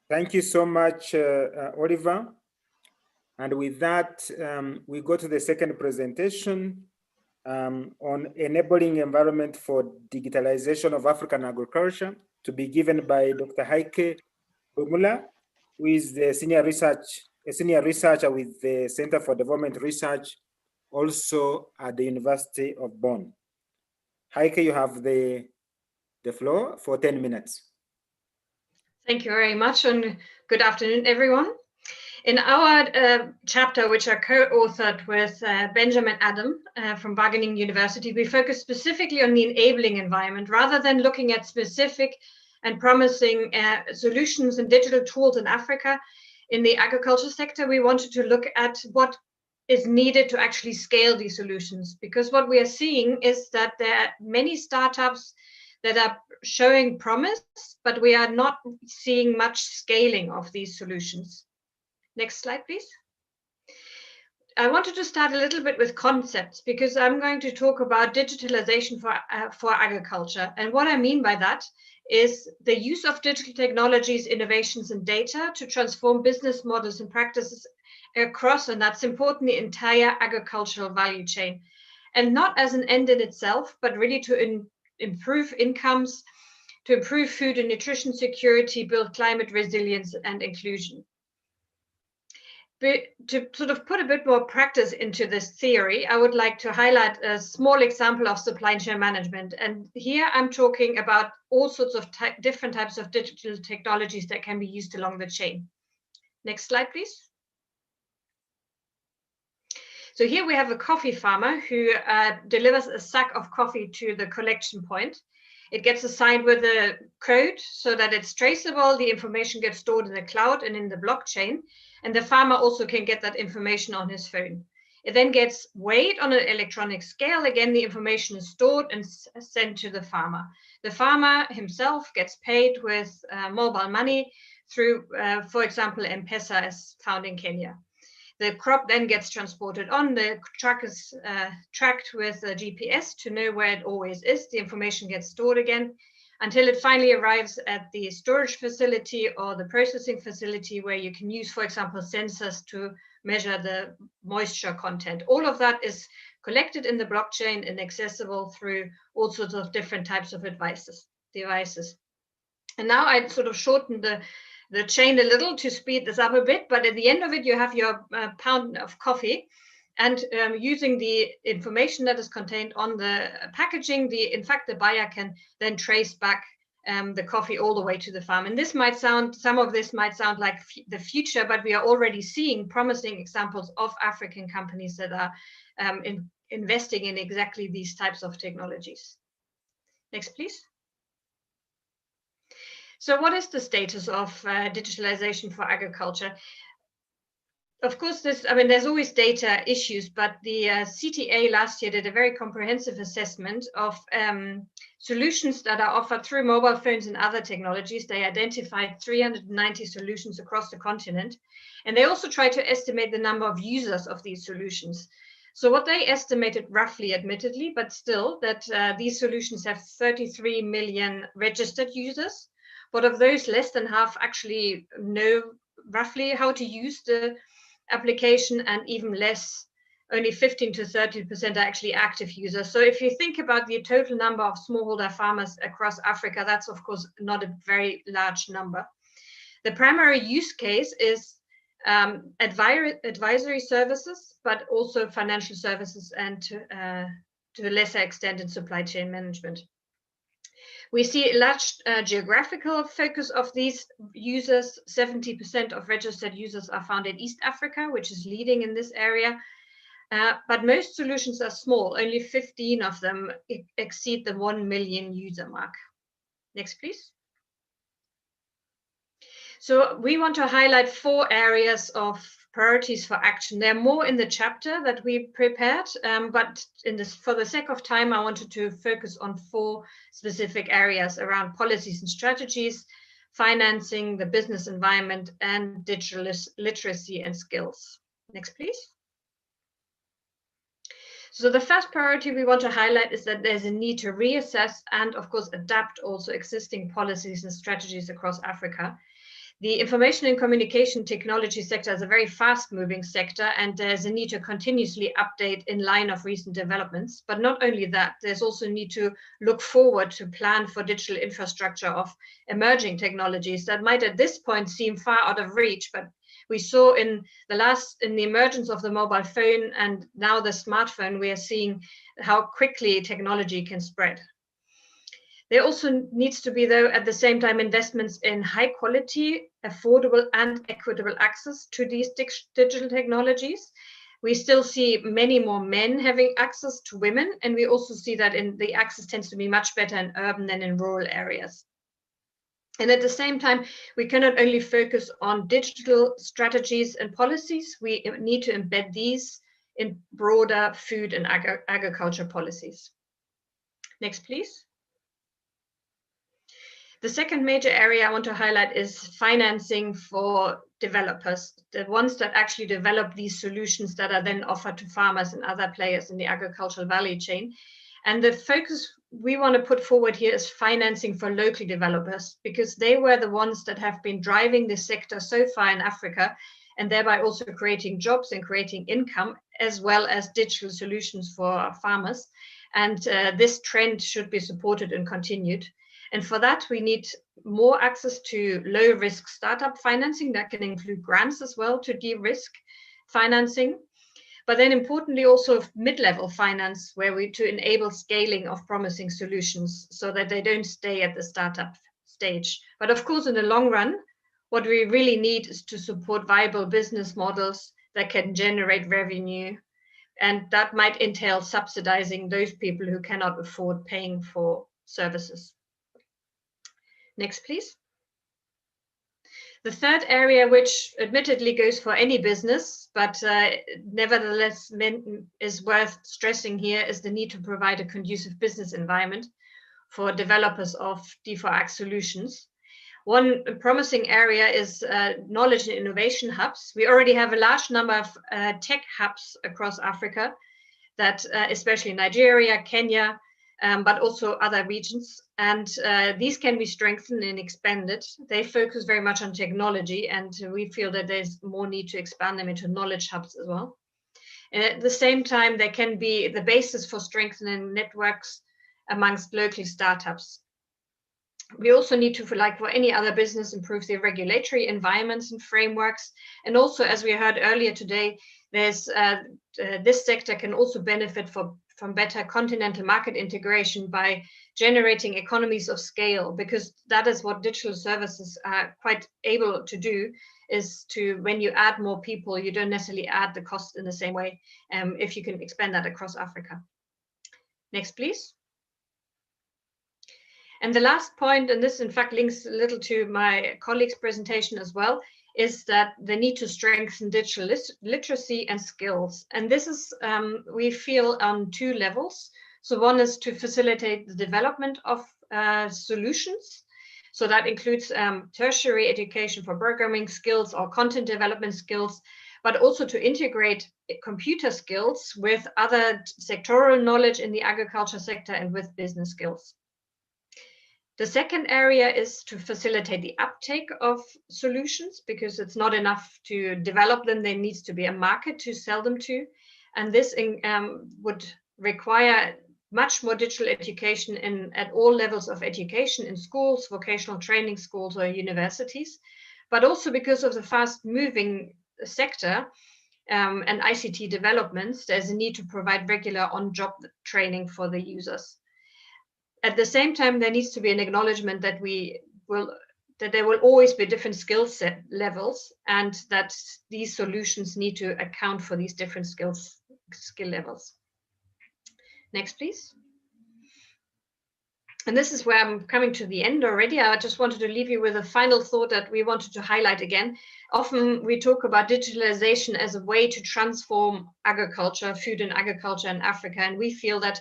Thank you so much, Oliver. And with that, we go to the second presentation on enabling environment for digitalization of African agriculture, to be given by Dr. Heike Bumula, who is the senior researcher with the Center for Development Research, also at the University of Bonn. Heike, you have the floor for 10 minutes. Thank you very much, and good afternoon, everyone. In our chapter, which I co-authored with Benjamin Adam from Wageningen University, we focus specifically on the enabling environment rather than looking at specific and promising solutions and digital tools in Africa. In the agriculture sector, we wanted to look at what is needed to actually scale these solutions, because what we are seeing is that there are many startups that are showing promise, but we are not seeing much scaling of these solutions. Next slide, please. I wanted to start a little bit with concepts, because I'm going to talk about digitalization for agriculture. And what I mean by that is the use of digital technologies, innovations, and data to transform business models and practices across, and that's important, the entire agricultural value chain. And not as an end in itself, but really to improve incomes, to improve food and nutrition security, build climate resilience and inclusion. But to sort of put a bit more practice into this theory, I would like to highlight a small example of supply chain management. And here I'm talking about all sorts of different types of digital technologies that can be used along the chain. Next slide, please. So here we have a coffee farmer who delivers a sack of coffee to the collection point. It gets assigned with a code so that it's traceable. The information gets stored in the cloud and in the blockchain. And the farmer also can get that information on his phone. It then gets weighed on an electronic scale. Again, the information is stored and sent to the farmer. The farmer himself gets paid with mobile money through, for example, M-Pesa, as found in Kenya. The crop then gets transported on. The truck is tracked with a GPS to know where it always is. The information gets stored again until it finally arrives at the storage facility or the processing facility, where you can use, for example, sensors to measure the moisture content. All of that is collected in the blockchain and accessible through all sorts of different types of devices. And now I sort of shortened the the chain a little to speed this up a bit, but at the end of it, you have your pound of coffee. And using the information that is contained on the packaging, in fact, the buyer can then trace back the coffee all the way to the farm. And this might sound, some of this might sound like the future, but we are already seeing promising examples of African companies that are investing in exactly these types of technologies. Next, please. So what is the status of digitalization for agriculture? Of course, there's always data issues, but the CTA last year did a very comprehensive assessment of solutions that are offered through mobile phones and other technologies. They identified 390 solutions across the continent, and they also tried to estimate the number of users of these solutions. So what they estimated roughly, admittedly, but still, that these solutions have 33 million registered users, but of those, less than half actually know roughly how to use the application, and even less, only 15 to 30% are actually active users. So if you think about the total number of smallholder farmers across Africa, that's of course not a very large number. The primary use case is advisory services, but also financial services, and to a lesser extent in supply chain management. We see a large geographical focus of these users. 70% of registered users are found in East Africa, which is leading in this area. But most solutions are small. Only 15 of them exceed the 1 million user mark. Next, please. So we want to highlight 4 areas of priorities for action. There are more in the chapter that we prepared, but for the sake of time, I wanted to focus on 4 specific areas around policies and strategies, financing, the business environment, and digital literacy and skills. Next, please. So the first priority we want to highlight is that there's a need to reassess and, of course, adapt also existing policies and strategies across Africa. The information and communication technology sector is a very fast-moving sector, and there's a need to continuously update in line of recent developments. But not only that, there's also a need to look forward to plan for digital infrastructure of emerging technologies that might at this point seem far out of reach, but we saw in the emergence of the mobile phone and now the smartphone, we are seeing how quickly technology can spread. There also needs to be, though, at the same time, investments in high quality, affordable and equitable access to these digital technologies. We still see many more men having access to women, and we also see that the access tends to be much better in urban than in rural areas. And at the same time, we cannot only focus on digital strategies and policies, we need to embed these in broader food and agriculture policies. Next, please. The second major area I want to highlight is financing for developers, the ones that actually develop these solutions that are then offered to farmers and other players in the agricultural value chain. And the focus we want to put forward here is financing for local developers, because they were the ones that have been driving this sector so far in Africa, and thereby also creating jobs and creating income, as well as digital solutions for farmers. And this trend should be supported and continued. And for that, we need more access to low-risk startup financing that can include grants as well to de-risk financing. But then importantly, also mid-level finance, where to enable scaling of promising solutions so that they don't stay at the startup stage. But of course, in the long run, what we really need is to support viable business models that can generate revenue. And that might entail subsidizing those people who cannot afford paying for services. Next, please. The third area, which admittedly goes for any business, but nevertheless is worth stressing here, is the need to provide a conducive business environment for developers of D4Ag solutions. One promising area is knowledge and innovation hubs. We already have a large number of tech hubs across Africa, that especially Nigeria, Kenya, but also other regions. And these can be strengthened and expanded. They focus very much on technology, and we feel that there's more need to expand them into knowledge hubs as well. And at the same time, they can be the basis for strengthening networks amongst local startups. We also need to, like for any other business, improve the regulatory environments and frameworks. And also, as we heard earlier today, there's this sector can also benefit from better continental market integration by generating economies of scale, because that is what digital services are quite able to do, is to, when you add more people, you don't necessarily add the cost in the same way, if you can expand that across Africa. Next, please. And the last point, and this in fact links a little to my colleague's presentation as well, is that the need to strengthen digital literacy and skills. And this is, we feel, on two levels. So one is to facilitate the development of solutions. So that includes tertiary education for programming skills or content development skills, but also to integrate computer skills with other sectoral knowledge in the agriculture sector and with business skills. The second area is to facilitate the uptake of solutions, because it's not enough to develop them, there needs to be a market to sell them to. And this would require much more digital education at all levels of education, in schools, vocational training schools, or universities. But also because of the fast moving sector and ICT developments, there's a need to provide regular on-job training for the users. At the same time, there needs to be an acknowledgement that there will always be different skill set levels, and that these solutions need to account for these different skill levels. Next, please. And this is where I'm coming to the end already. I just wanted to leave you with a final thought that we wanted to highlight again. Often we talk about digitalization as a way to transform agriculture, food and agriculture in Africa, and we feel that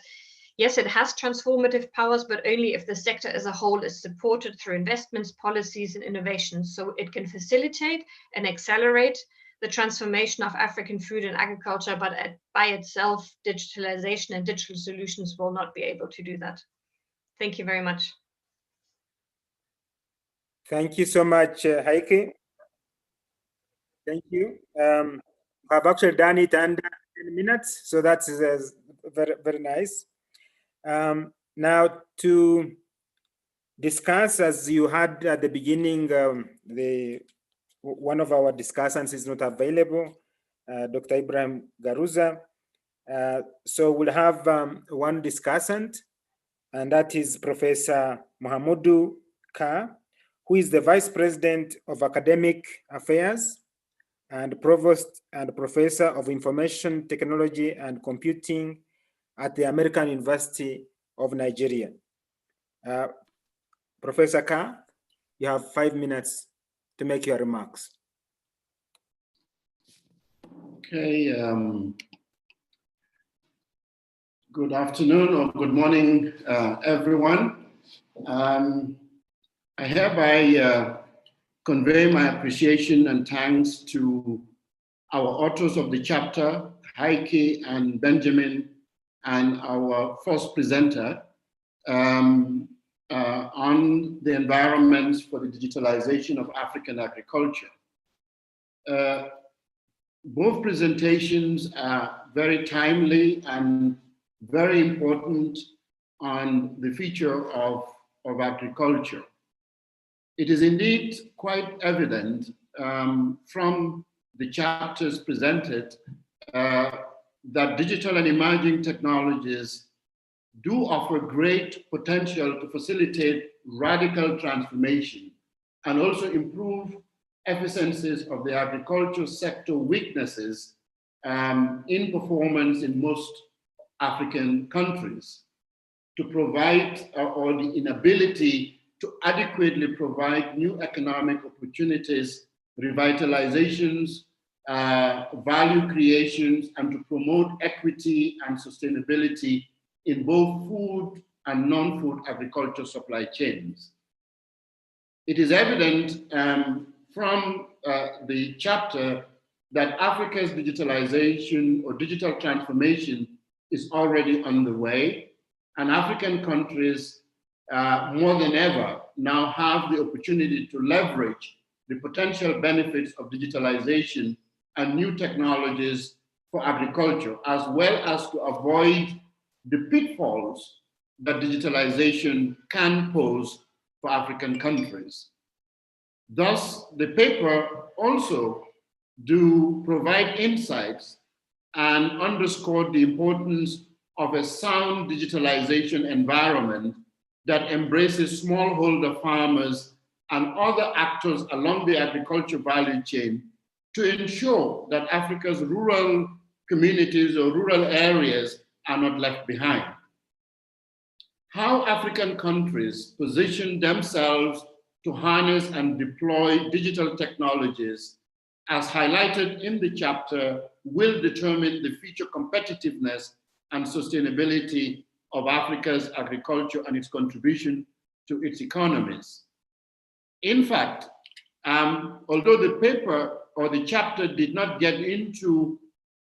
yes, it has transformative powers, but only if the sector as a whole is supported through investments, policies, and innovations. So it can facilitate and accelerate the transformation of African food and agriculture, but by itself, digitalization and digital solutions will not be able to do that. Thank you very much. Thank you so much, Heike. Thank you. I've actually done it under 10 minutes, so that's very, very nice. Now to discuss, as you had at the beginning, one of our discussants is not available, Dr. Ibrahim Garuza. So we'll have one discussant, and that is Professor Mahamudu Ka, who is the Vice President of Academic Affairs and Provost and Professor of Information Technology and Computing at the American University of Nigeria. Professor Ka, you have 5 minutes to make your remarks. Okay. Good afternoon or good morning, everyone. I hereby convey my appreciation and thanks to our authors of the chapter, Heike and Benjamin, and our first presenter on the environments for the digitalization of African agriculture. Both presentations are very timely and very important on the future of agriculture. It is indeed quite evident from the chapters presented that digital and emerging technologies do offer great potential to facilitate radical transformation and also improve efficiencies of the agricultural sector weaknesses in performance in most African countries, to provide or the inability to adequately provide new economic opportunities, revitalizations, value creations, and to promote equity and sustainability in both food and non-food agriculture supply chains. It is evident from the chapter that Africa's digitalization or digital transformation is already underway, and African countries more than ever now have the opportunity to leverage the potential benefits of digitalization and new technologies for agriculture, as well as to avoid the pitfalls that digitalization can pose for African countries. Thus, the paper also do provide insights and underscore the importance of a sound digitalization environment that embraces smallholder farmers and other actors along the agriculture value chain to ensure that Africa's rural communities or rural areas are not left behind. How African countries position themselves to harness and deploy digital technologies, as highlighted in the chapter, will determine the future competitiveness and sustainability of Africa's agriculture and its contribution to its economies. In fact, although the paper or the chapter did not get into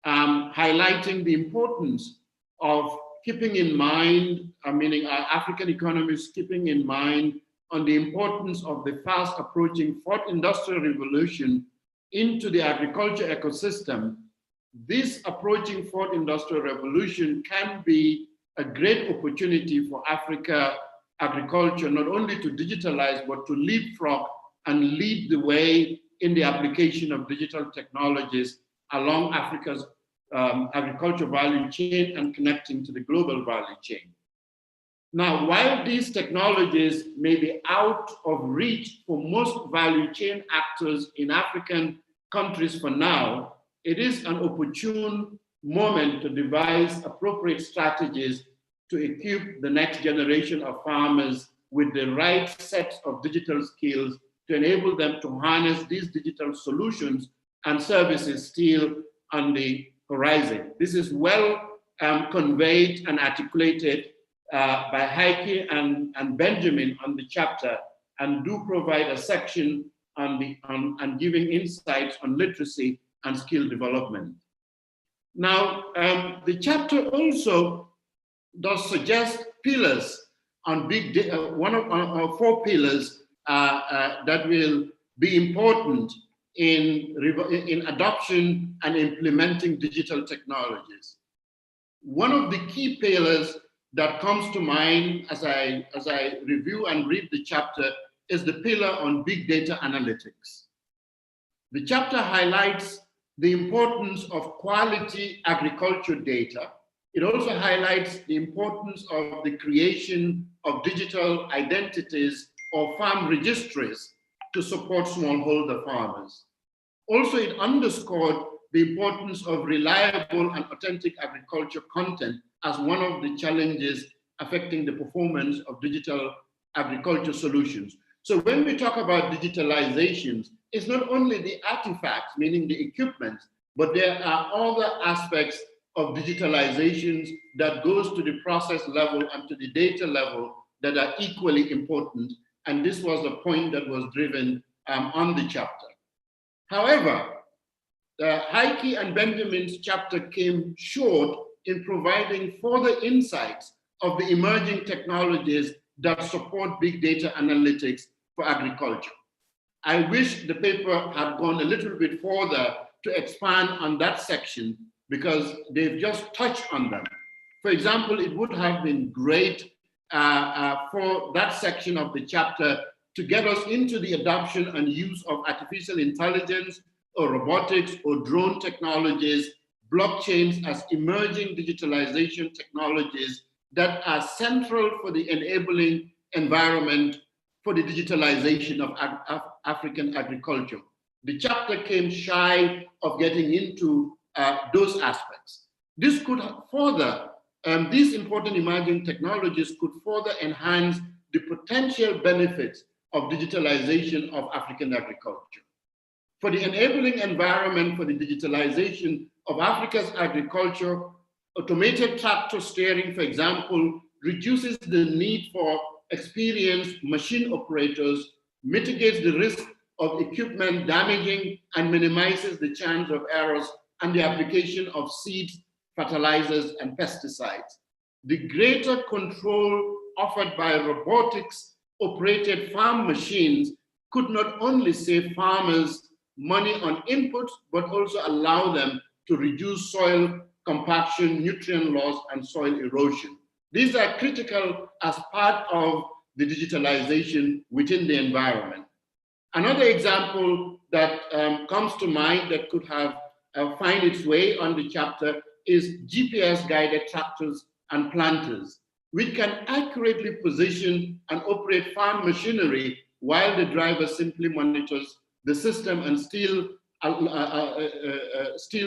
highlighting the importance of keeping in mind, meaning our African economies keeping in mind on the importance of the fast approaching fourth industrial revolution into the agriculture ecosystem, this approaching fourth industrial revolution can be a great opportunity for Africa agriculture, not only to digitalize, but to leapfrog and lead the way in the application of digital technologies along Africa's agriculture value chain and connecting to the global value chain. Now, while these technologies may be out of reach for most value chain actors in African countries for now, it is an opportune moment to devise appropriate strategies to equip the next generation of farmers with the right set of digital skills to enable them to harness these digital solutions and services still on the horizon. This is well conveyed and articulated by Heike and Benjamin on the chapter, and do provide a section on giving insights on literacy and skill development. Now, the chapter also does suggest pillars on big data, one of 4 pillars that will be important in adoption and implementing digital technologies. One of the key pillars that comes to mind as I review and read the chapter is the pillar on big data analytics. The chapter highlights the importance of quality agriculture data. It also highlights the importance of the creation of digital identities or farm registries to support smallholder farmers. Also, it underscored the importance of reliable and authentic agriculture content as one of the challenges affecting the performance of digital agriculture solutions. So when we talk about digitalizations, it's not only the artifacts, meaning the equipment, but there are other aspects of digitalizations that goes to the process level and to the data level that are equally important. And this was a point that was driven on the chapter. However, Heike and Benjamin's chapter came short in providing further insights of the emerging technologies that support big data analytics for agriculture. I wish the paper had gone a little bit further to expand on that section, because they've just touched on them. For example, it would have been great for that section of the chapter to get us into the adoption and use of artificial intelligence or robotics or drone technologies, blockchains as emerging digitalization technologies that are central for the enabling environment for the digitalization of African agriculture. The chapter came shy of getting into those aspects. This could further, these important emerging technologies could further enhance the potential benefits of digitalization of African agriculture. For the enabling environment for the digitalization of Africa's agriculture, automated tractor steering, for example, reduces the need for experienced machine operators, mitigates the risk of equipment damaging, and minimizes the chance of errors and the application of seeds, fertilizers, and pesticides. The greater control offered by robotics operated farm machines could not only save farmers money on inputs, but also allow them to reduce soil compaction, nutrient loss, and soil erosion. These are critical as part of the digitalization within the environment. Another example that comes to mind that could have find its way on the chapter is GPS-guided tractors and planters, which can accurately position and operate farm machinery while the driver simply monitors the system and still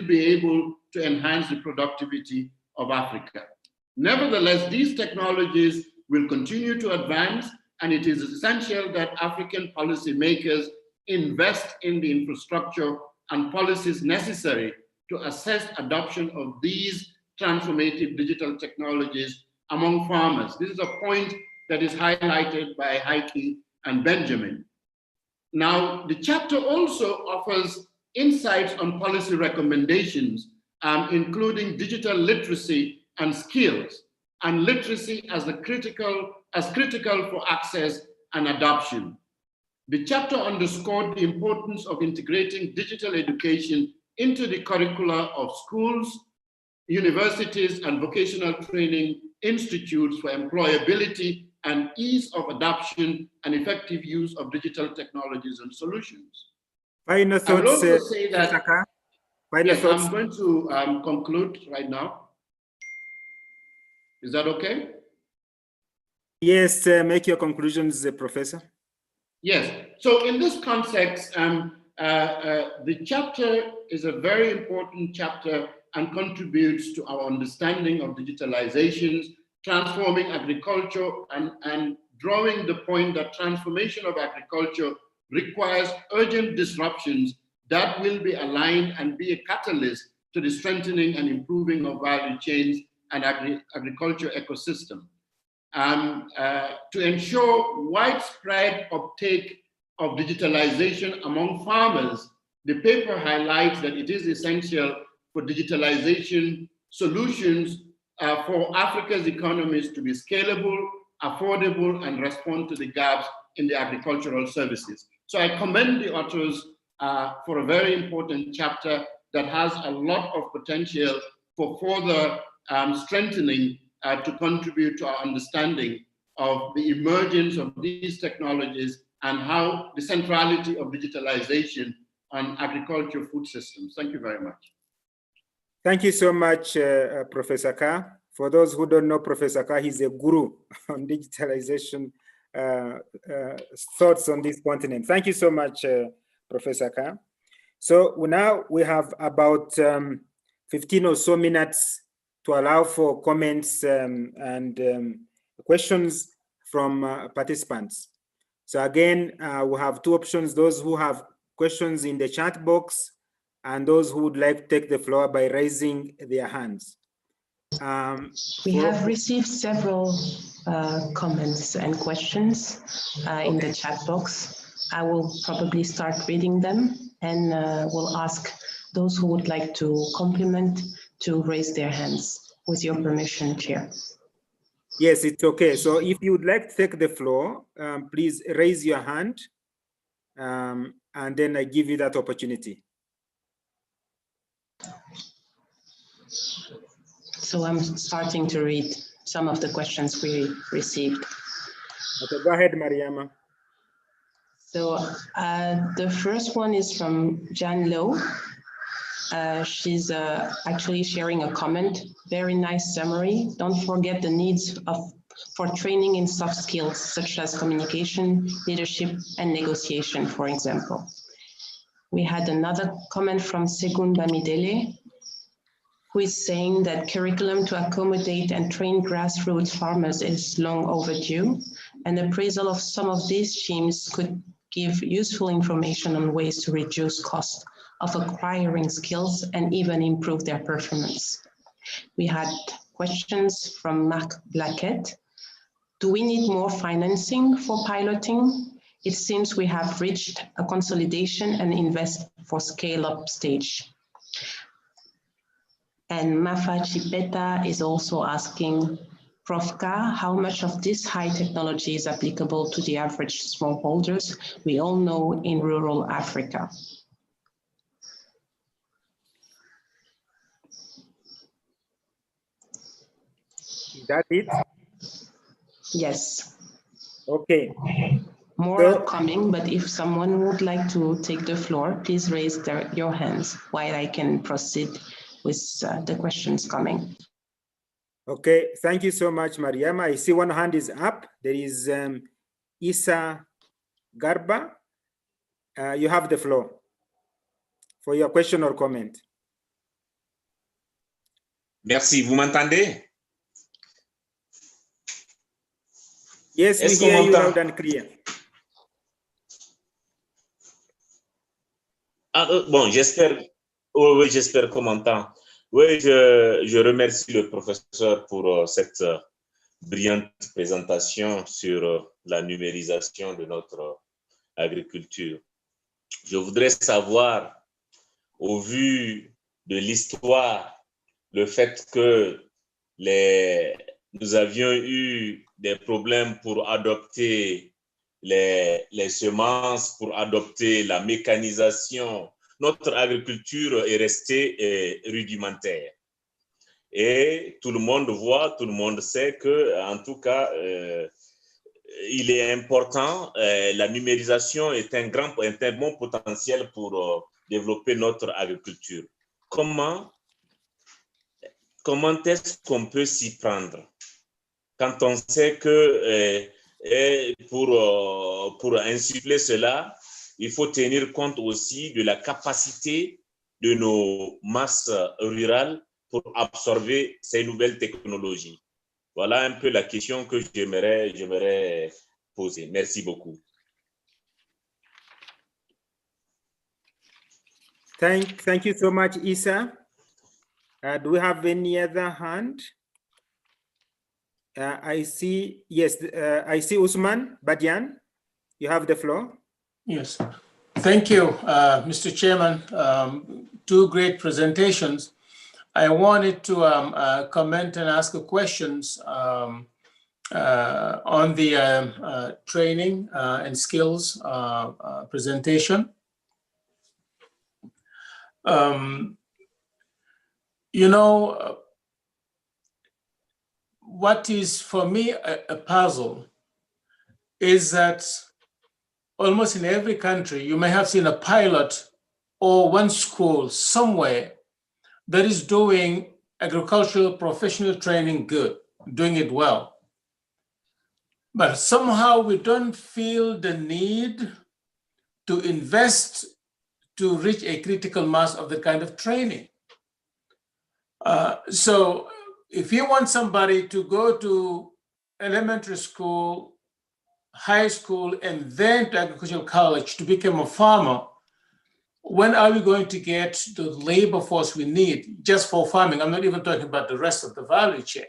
be able to enhance the productivity of Africa. Nevertheless, these technologies will continue to advance, and it is essential that African policymakers invest in the infrastructure and policies necessary to assess adoption of these transformative digital technologies among farmers. This is a point that is highlighted by Heike and Benjamin. Now, the chapter also offers insights on policy recommendations, including digital literacy and skills, and literacy as critical for access and adoption. The chapter underscored the importance of integrating digital education into the curricula of schools, universities, and vocational training institutes for employability and ease of adoption and effective use of digital technologies and solutions. Final thoughts, I would also say that, yes, thoughts. I'm going to conclude right now. Is that okay? Yes, make your conclusions, Professor. Yes, so in this context, the chapter is a very important chapter and contributes to our understanding of digitalizations, transforming agriculture, and drawing the point that transformation of agriculture requires urgent disruptions that will be aligned and be a catalyst to the strengthening and improving of value chains and agriculture ecosystem. To ensure widespread uptake of digitalization among farmers, the paper highlights that it is essential for digitalization solutions for Africa's economies to be scalable, affordable, and respond to the gaps in the agricultural services. So I commend the authors for a very important chapter that has a lot of potential for further strengthening to contribute to our understanding of the emergence of these technologies and how the centrality of digitalization on agriculture food systems. Thank you very much. Thank you so much, Professor Ka. For those who don't know Professor Ka, he's a guru on digitalization thoughts on this continent. Thank you so much, Professor Ka. So now we have about 15 or so minutes to allow for comments and questions from participants. So again, we have two options: those who have questions in the chat box and those who would like to take the floor by raising their hands. We have received several comments and questions in the chat box. I will probably start reading them, and we'll ask those who would like to compliment to raise their hands. With your permission, Chair. Yes, it's okay. So if you would like to take the floor, please raise your hand, and then I give you that opportunity. So I'm starting to read some of the questions we received. Okay, go ahead, Mariama. So the first one is from Jan Lowe. She's actually sharing a comment. Very nice summary. Don't forget the needs for training in soft skills such as communication, leadership, and negotiation, for example. We had another comment from Segun Bamidele, who is saying that curriculum to accommodate and train grassroots farmers is long overdue, and appraisal of some of these schemes could give useful information on ways to reduce costs of acquiring skills and even improve their performance. We had questions from Marc Blaquette. Do we need more financing for piloting? It seems we have reached a consolidation and invest for scale-up stage. And Mafa Chipeta is also asking, Prof. Ka, how much of this high technology is applicable to the average smallholders we all know in rural Africa? Is that it? Yes. Okay. More are coming, but if someone would like to take the floor, please raise your hands while I can proceed with the questions coming. Okay, thank you so much, Mariama. I see one hand is up. There is Isa Garba. You have the floor for your question or comment. Merci, vous m'entendez? Yes, we hear you loud and clear. Ah, bon, j'espère, oui, j'espère qu'on m'entend. Oui, je remercie le professeur pour cette brillante présentation sur la numérisation de notre agriculture. Je voudrais savoir, au vu de l'histoire, le fait que nous avions eu des problèmes pour adopter les semences, pour adopter la mécanisation, notre agriculture est restée rudimentaire. Et tout le monde voit, tout le monde sait que, en tout cas, il est important, la numérisation est un bon potentiel pour développer notre agriculture. Comment est-ce qu'on peut s'y prendre quand on sait que pour insuffler cela, il faut tenir compte aussi de la capacité de nos masses rurales pour absorber ces nouvelles technologies? Voilà un peu la question que j'aimerais poser. Merci beaucoup. Thank you so much, Isa. Do we have any other hand? I see, yes, I see Usman Badian. You have the floor. Yes, thank you, Mr. Chairman. Two great presentations. I wanted to comment and ask questions on the training and skills presentation. You know, what is for me a puzzle is that almost in every country, you may have seen a pilot or one school somewhere that is doing agricultural professional training good, doing it well. But somehow we don't feel the need to invest to reach a critical mass of the kind of training. So if you want somebody to go to elementary school, high school, and then to agricultural college to become a farmer, when are we going to get the labor force we need just for farming? I'm not even talking about the rest of the value chain.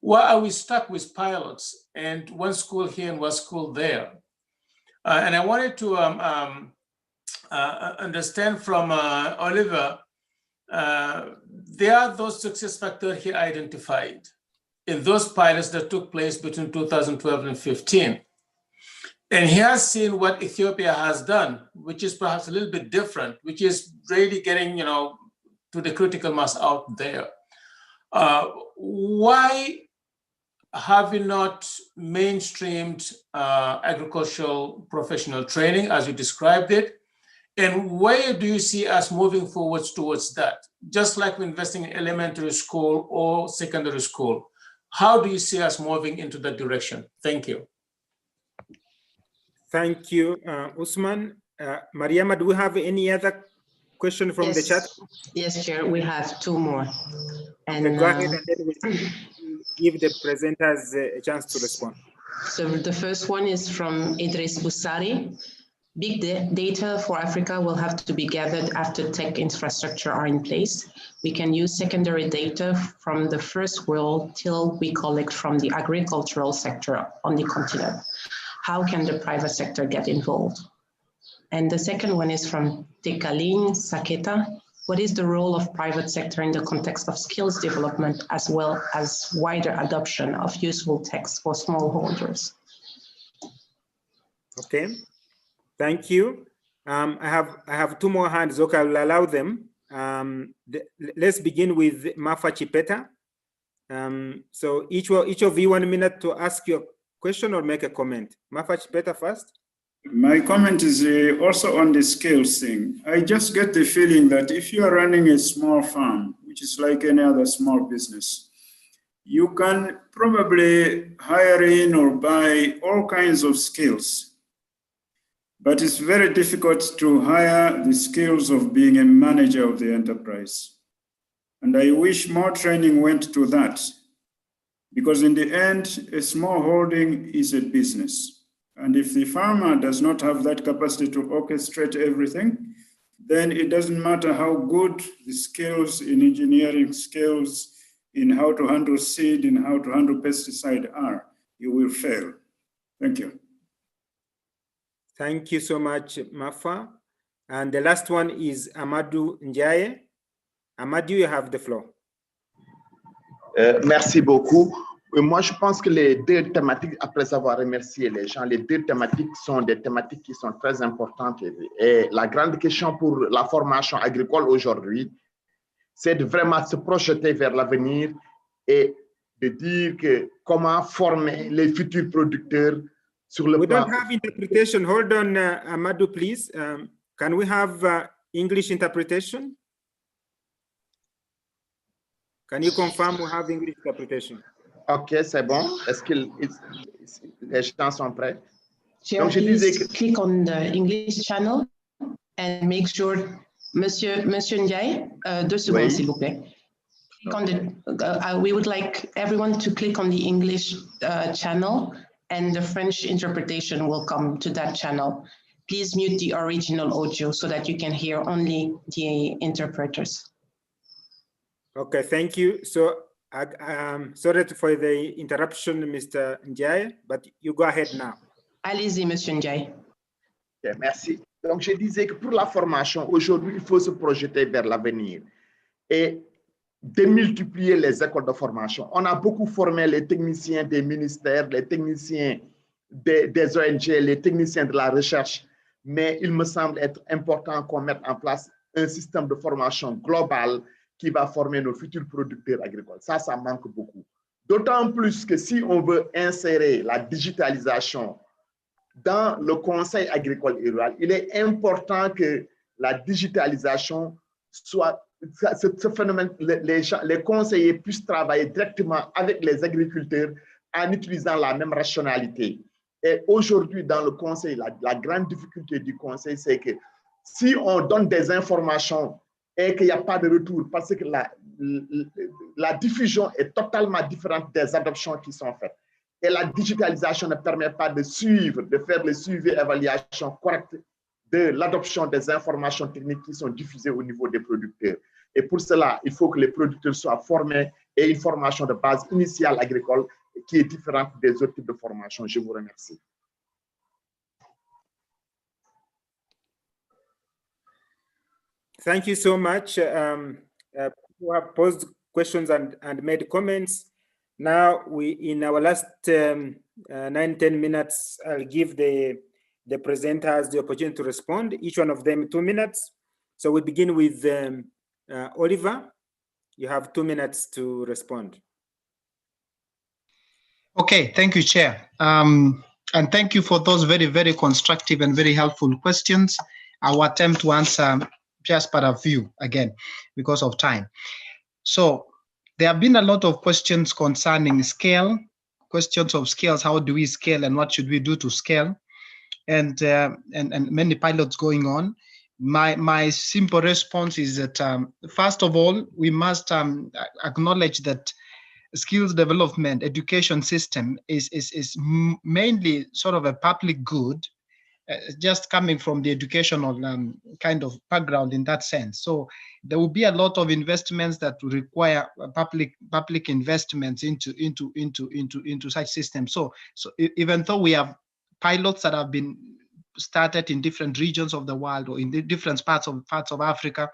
Why are we stuck with pilots and one school here and one school there? And I wanted to understand from Oliver, there are those success factors he identified in those pilots that took place between 2012 and 15. And he has seen what Ethiopia has done, which is perhaps a little bit different, which is really getting, you know, to the critical mass out there. Why have we not mainstreamed agricultural professional training as you described it? And where do you see us moving forwards towards that? Just like we're investing in elementary school or secondary school, how do you see us moving into that direction? Thank you. Thank you, Usman. Mariama, do we have any other question from the chat? Yes, Chair, we have two more. And okay, go ahead and then we'll give the presenters a chance to respond. So the first one is from Idris Boussari. Big data for Africa will have to be gathered after tech infrastructure are in place. We can use secondary data from the first world till we collect from the agricultural sector on the continent. How can the private sector get involved? And the second one is from Tekalin Saketa. What is the role of private sector in the context of skills development as well as wider adoption of useful techs for smallholders? Okay, thank you. I have two more hands. Okay, I will allow them. Let's begin with Mafa Chipeta. So each of you 1 minute to ask your question or make a comment? Mafa Chipeta first. My comment is also on the scales thing. I just get the feeling that if you are running a small farm, which is like any other small business, you can probably hire in or buy all kinds of skills. But it's very difficult to hire the skills of being a manager of the enterprise. And I wish more training went to that, because in the end, a small holding is a business. And if the farmer does not have that capacity to orchestrate everything, then it doesn't matter how good the skills in engineering skills, in how to handle seed, in how to handle pesticide are, you will fail. Thank you. Thank you so much, Mafa. And the last one is Amadou Ndiaye. Amadou, you have the floor. Merci beaucoup. Moi, je pense que les deux thématiques, après avoir remercié les gens, les deux thématiques sont des thématiques qui sont très importantes. Et la grande question pour la formation agricole aujourd'hui, c'est de vraiment se projeter vers l'avenir et de dire que comment former les futurs producteurs sur le plan. We don't have interpretation. Hold on, Amadou, please. Can we have English interpretation? Can you confirm we have English interpretation? Ok, c'est bon. Est-ce que les gens sont prêts? Donc, je disais que... Click on the English channel and make sure, Monsieur Ndiaye, 2 secondes, s'il vous plaît. On the, we would like everyone to click on the English channel, and the French interpretation will come to that channel. Please mute the original audio so that you can hear only the interpreters. Okay, thank you. So, sorry for the interruption, Mr. Ndiaye, but you go ahead now. Allez-y, Monsieur Ndiaye. Okay, merci. Donc, je disais que pour la formation, aujourd'hui, il faut se projeter vers l'avenir et démultiplier les écoles de formation. On a beaucoup formé les techniciens des ministères, les techniciens des ONG, les techniciens de la recherche, mais il me semble être important qu'on mette en place un système de formation global qui va former nos futurs producteurs agricoles. Ça manque beaucoup. D'autant plus que si on veut insérer la digitalisation dans le conseil agricole et rural, il est important que la digitalisation soit, ce phénomène, les conseillers puissent travailler directement avec les agriculteurs en utilisant la même rationalité. Et aujourd'hui, dans le conseil, la grande difficulté du conseil, c'est que si on donne des informations et qu'il n'y a pas de retour, parce que la diffusion est totalement différente des adoptions qui sont faites. Et la digitalisation ne permet pas de suivre, de faire le suivi et évaluation correcte de l'adoption des informations techniques qui sont diffusées au niveau des producteurs. Et pour cela, il faut que les producteurs soient formés et une formation de base initiale agricole qui est différente des autres types de formation. Je vous remercie. Thank you so much. Who have posed questions and made comments. Now, in our last 9-10 minutes, I'll give the presenters the opportunity to respond, each one of them 2 minutes. So we begin with Oliver. You have 2 minutes to respond. Okay, thank you, Chair. And thank you for those very, very constructive and very helpful questions. I will attempt to answer just part of view again because of time. So there have been a lot of questions concerning scale, questions of scales. How do we scale and what should we do to scale? And many pilots going on. My simple response is that first of all, we must acknowledge that skills development education system is mainly sort of a public good, just coming from the educational kind of background in that sense. So there will be a lot of investments that will require public investments into such systems. So even though we have pilots that have been started in different regions of the world or in the different parts of Africa,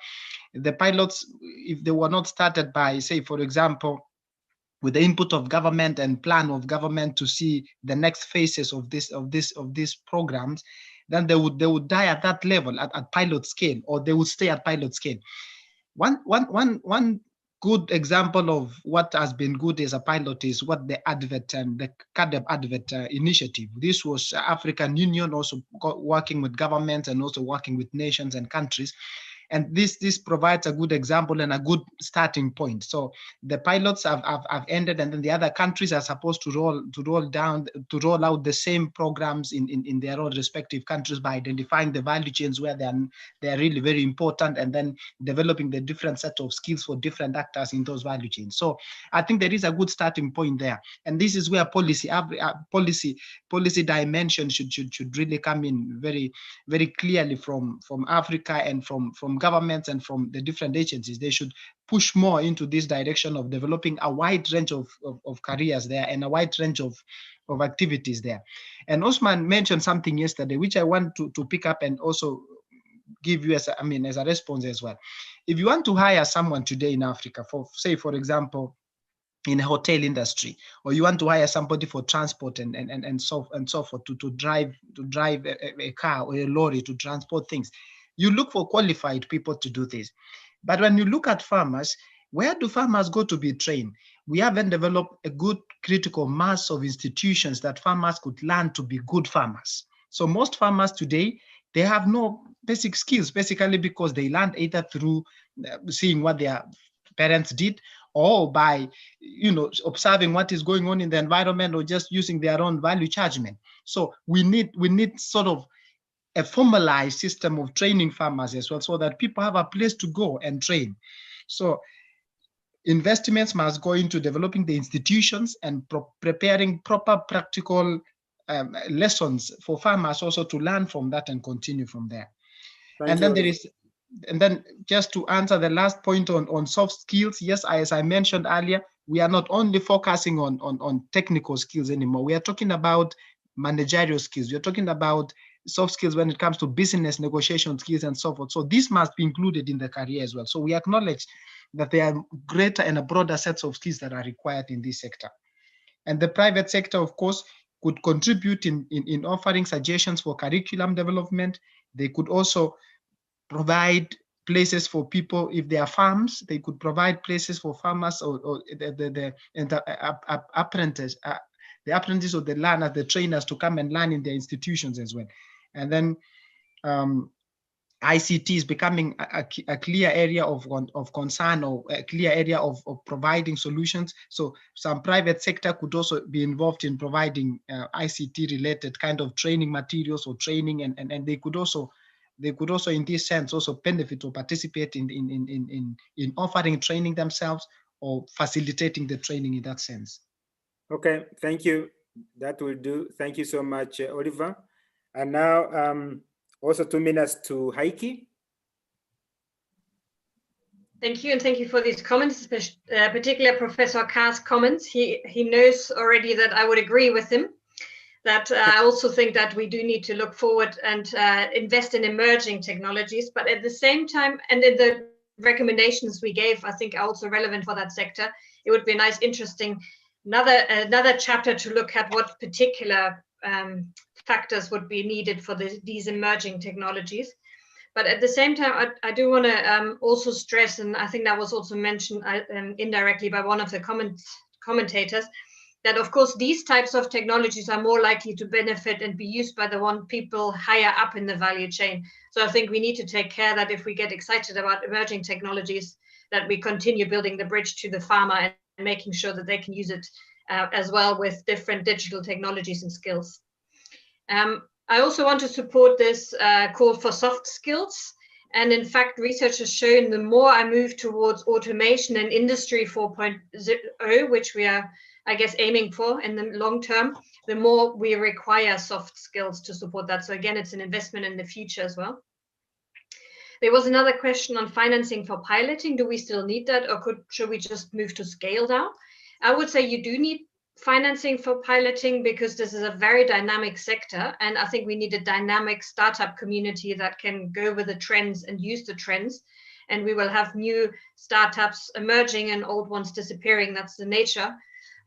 the pilots, if they were not started by, say, for example, with the input of government and plan of government to see the next phases of these programs, then they would die at that level at pilot scale, or they would stay at pilot scale. One good example of what has been good as a pilot is what the advert and the CADEM advert initiative. This was African Union also working with governments and also working with nations and countries. And this provides a good example and a good starting point. So the pilots have ended, and then the other countries are supposed to roll out the same programs in their own respective countries by identifying the value chains where they are really very important, and then developing the different set of skills for different actors in those value chains. So I think there is a good starting point there, and this is where policy dimension should really come in very, very clearly from Africa and from governments and from the different agencies. They should push more into this direction of developing a wide range of careers there and a wide range of activities there. And Osman mentioned something yesterday, which I want to pick up and also give you as a response as well. If you want to hire someone today in Africa, for example, in a hotel industry, or you want to hire somebody for transport and so forth to drive a car or a lorry to transport things, you look for qualified people to do this. But when you look at farmers, where do farmers go to be trained? We haven't developed a good critical mass of institutions that farmers could learn to be good farmers. So most farmers today, they have no basic skills, basically because they learned either through seeing what their parents did, or by observing what is going on in the environment, or just using their own value judgment. So we need sort of a formalized system of training farmers as well, so that people have a place to go and train. So investments must go into developing the institutions and preparing proper practical lessons for farmers also to learn from that and continue from there. And then just to answer the last point on soft skills, yes, as I mentioned earlier, we are not only focusing on technical skills anymore. We are talking about managerial skills. We are talking about soft skills when it comes to business negotiation skills and so forth. So this must be included in the career as well. So we acknowledge that there are greater and a broader sets of skills that are required in this sector. And the private sector, of course, could contribute in offering suggestions for curriculum development. They could also provide places for people. If there are farms, they could provide places for farmers or the apprentice or the learners, the trainers, to come and learn in their institutions as well. And then ICT is becoming a clear area of concern, or a clear area of providing solutions. So some private sector could also be involved in providing ICT related kind of training materials or training, and they could also in this sense also benefit or participate in offering training themselves or facilitating the training in that sense. Okay, thank you. That will do. Thank you so much, Oliver. And now also 2 minutes to Heike. Thank you, and thank you for these comments, particularly Professor Carr's comments. He knows already that I would agree with him, that I also think that we do need to look forward and invest in emerging technologies, but at the same time, and in the recommendations we gave, I think are also relevant for that sector. It would be a nice, interesting, another chapter to look at what particular factors would be needed for these emerging technologies. But at the same time, I do want to also stress, and I think that was also mentioned indirectly by one of the commentators, that of course these types of technologies are more likely to benefit and be used by the people higher up in the value chain. So I think we need to take care that if we get excited about emerging technologies, that we continue building the bridge to the farmer and making sure that they can use it as well with different digital technologies and skills. I also want to support this call for soft skills. And in fact, research has shown the more I move towards automation and industry 4.0, which we are, I guess, aiming for in the long term, the more we require soft skills to support that. So again, it's an investment in the future as well. There was another question on financing for piloting. Do we still need that, or should we just move to scale now? I would say you do need financing for piloting because this is a very dynamic sector, and I think we need a dynamic startup community that can go with the trends and use the trends, and we will have new startups emerging and old ones disappearing. That's the nature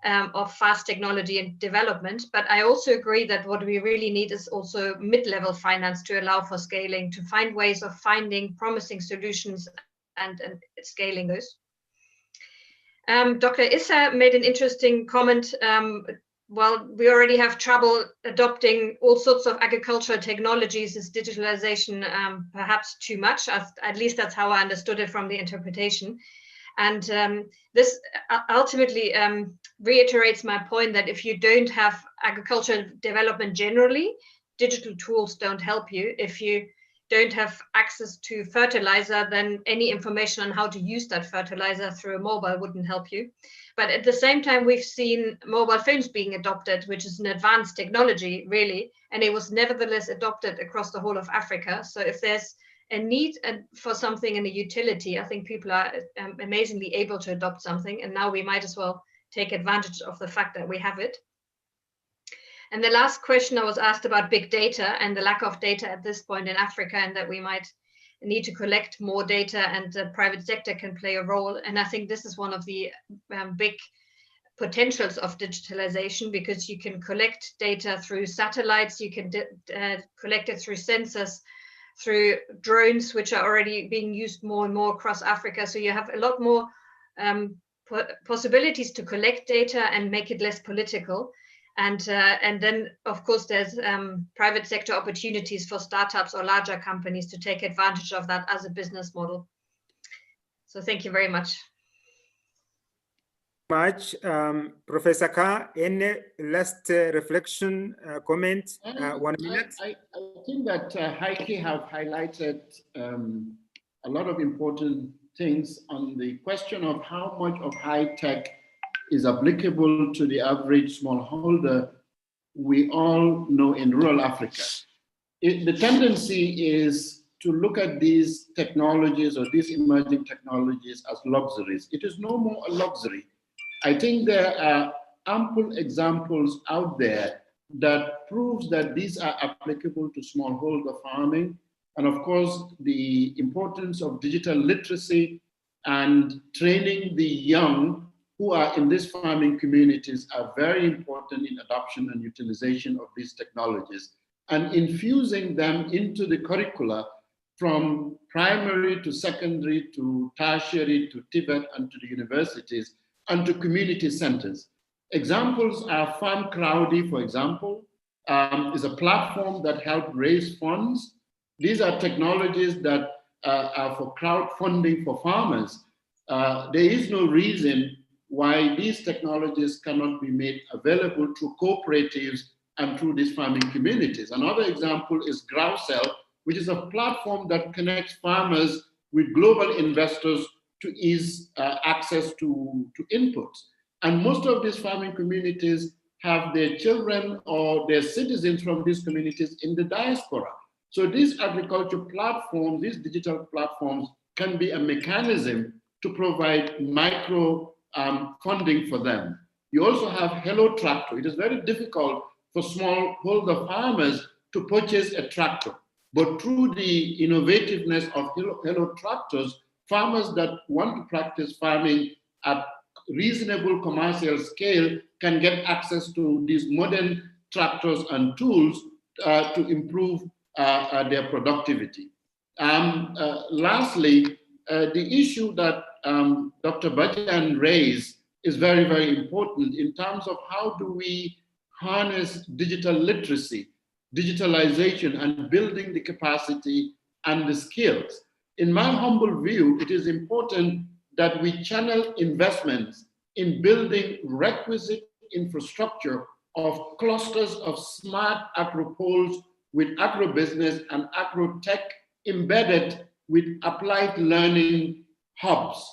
of fast technology and development. But I also agree that what we really need is also mid-level finance to allow for scaling, to find ways of finding promising solutions and scaling those. Dr. Issa made an interesting comment. Well, we already have trouble adopting all sorts of agricultural technologies. Is digitalization perhaps too much? At least that's how I understood it from the interpretation. And this ultimately reiterates my point that if you don't have agricultural development generally, digital tools don't help you. If you don't have access to fertilizer, then any information on how to use that fertilizer through a mobile wouldn't help you. But at the same time, we've seen mobile phones being adopted, which is an advanced technology, really, and it was nevertheless adopted across the whole of Africa. So if there's a need for something in a utility, I think people are amazingly able to adopt something, and now we might as well take advantage of the fact that we have it. And the last question I was asked about big data and the lack of data at this point in Africa, and that we might need to collect more data and the private sector can play a role. And I think this is one of the big potentials of digitalization, because you can collect data through satellites, you can collect it through sensors, through drones, which are already being used more and more across Africa. So you have a lot more possibilities to collect data and make it less political. And then, of course, there's private sector opportunities for startups or larger companies to take advantage of that as a business model. So thank you very much. Professor Carr, any last reflection, comment, 1 minute? I think that Heike have highlighted a lot of important things on the question of how much of high tech is applicable to the average smallholder. We all know in rural Africa, the tendency is to look at these technologies or these emerging technologies as luxuries. It is no more a luxury. I think there are ample examples out there that proves that these are applicable to smallholder farming. And of course, the importance of digital literacy and training the young who are in these farming communities are very important in adoption and utilization of these technologies, and infusing them into the curricula from primary to secondary to tertiary to TVET and to the universities and to community centers. Examples are Farm Crowdy, for example, is a platform that helped raise funds. These are technologies that are for crowdfunding for farmers. There is no reason why these technologies cannot be made available through cooperatives and through these farming communities. Another example is Growcell, which is a platform that connects farmers with global investors to ease access to inputs. And most of these farming communities have their children or their citizens from these communities in the diaspora. So these agriculture platforms, these digital platforms, can be a mechanism to provide micro funding for them. You also have Hello Tractor. It is very difficult for smallholder farmers to purchase a tractor, but through the innovativeness of Hello Tractors, farmers that want to practice farming at reasonable commercial scale can get access to these modern tractors and tools to improve their productivity. Lastly, the issue that Dr. Bajan raised is very, very important in terms of how do we harness digital literacy, digitalization, and building the capacity and the skills. In my humble view, it is important that we channel investments in building requisite infrastructure of clusters of smart agropoles with agribusiness and agrotech embedded with applied learning hubs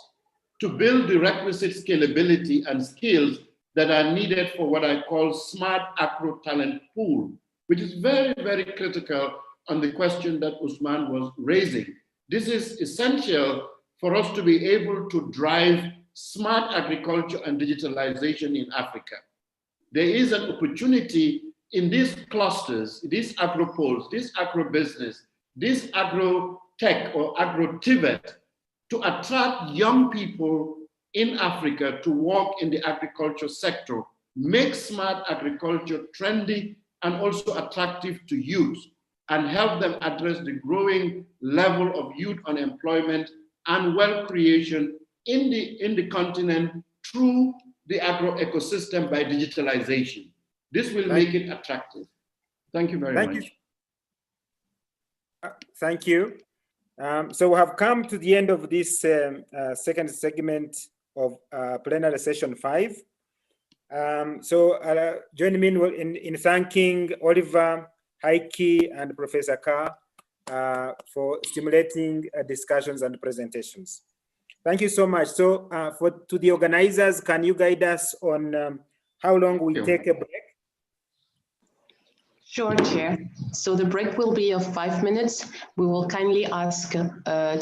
to build the requisite scalability and skills that are needed for what I call smart agro talent pool, which is very, very critical on the question that Usman was raising. This is essential for us to be able to drive smart agriculture and digitalization in Africa. There is an opportunity in these clusters, these agropoles, this agribusiness, this agro-tech or agro-TVET to attract young people in Africa to work in the agriculture sector, make smart agriculture trendy and also attractive to youth, and help them address the growing level of youth unemployment and wealth creation in the continent through the agro ecosystem by digitalization. This will make it attractive. Thank you very much. Thank you. So we have come to the end of this second segment of plenary session 5. So join me in thanking Oliver, Heike, and Professor Carr for stimulating discussions and presentations. Thank you so much. So to the organizers, can you guide us on how long we take a break? Sure, Chair. So the break will be of 5 minutes. We will kindly ask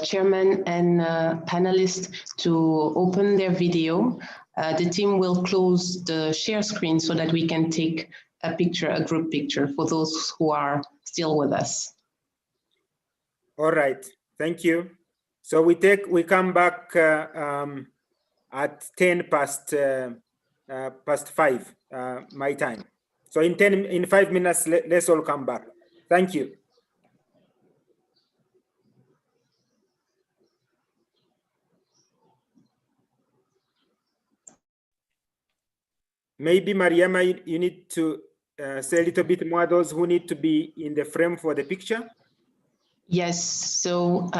chairman and panelists to open their video. The team will close the share screen so that we can take a picture, a group picture for those who are still with us. All right, thank you. So we come back at 10 past 5 my time. So in 5 minutes, let's all come back. Thank you. Maybe Mariama, you need to say a little bit more those who need to be in the frame for the picture. Yes, so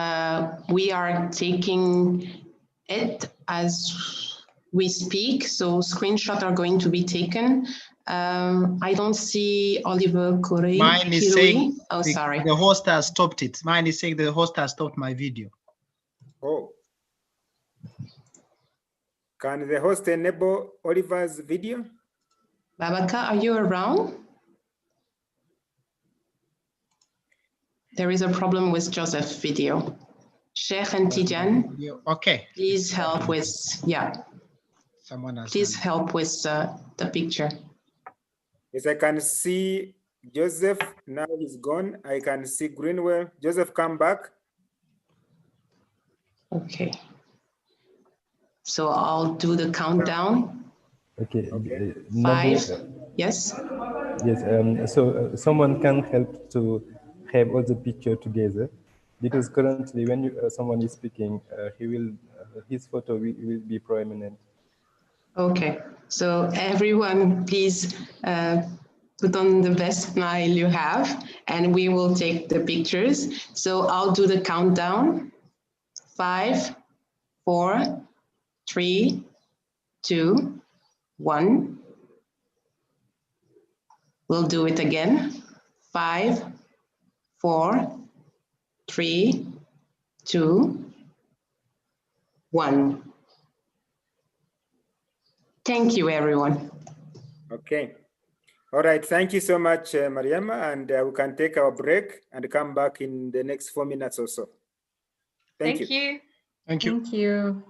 we are taking it as we speak. So screenshots are going to be taken. I don't see Oliver Corey. Mine is saying, oh, sorry. The host has stopped it. Mine is saying the host has stopped my video. Oh. Can the host enable Oliver's video? Babaka, are you around? There is a problem with Joseph's video. Sheikh and Tijan, okay. Please help with, Someone else. Please help with the picture. Yes, I can see Joseph. Now he's gone. I can see Greenwell. Joseph, come back. Okay. So I'll do the countdown. Okay. 5. Yes. Yes. So someone can help to have all the picture together, because currently when someone is speaking, his photo will be prominent. Okay. So everyone, please put on the best smile you have, and we will take the pictures. So I'll do the countdown. 5, 4, 3, 2, 1. We'll do it again. 5, 4, 3, 2, 1. Thank you, everyone. Okay. All right. Thank you so much, Mariama. And we can take our break and come back in the next 4 minutes or so. Thank you. Thank you. Thank you.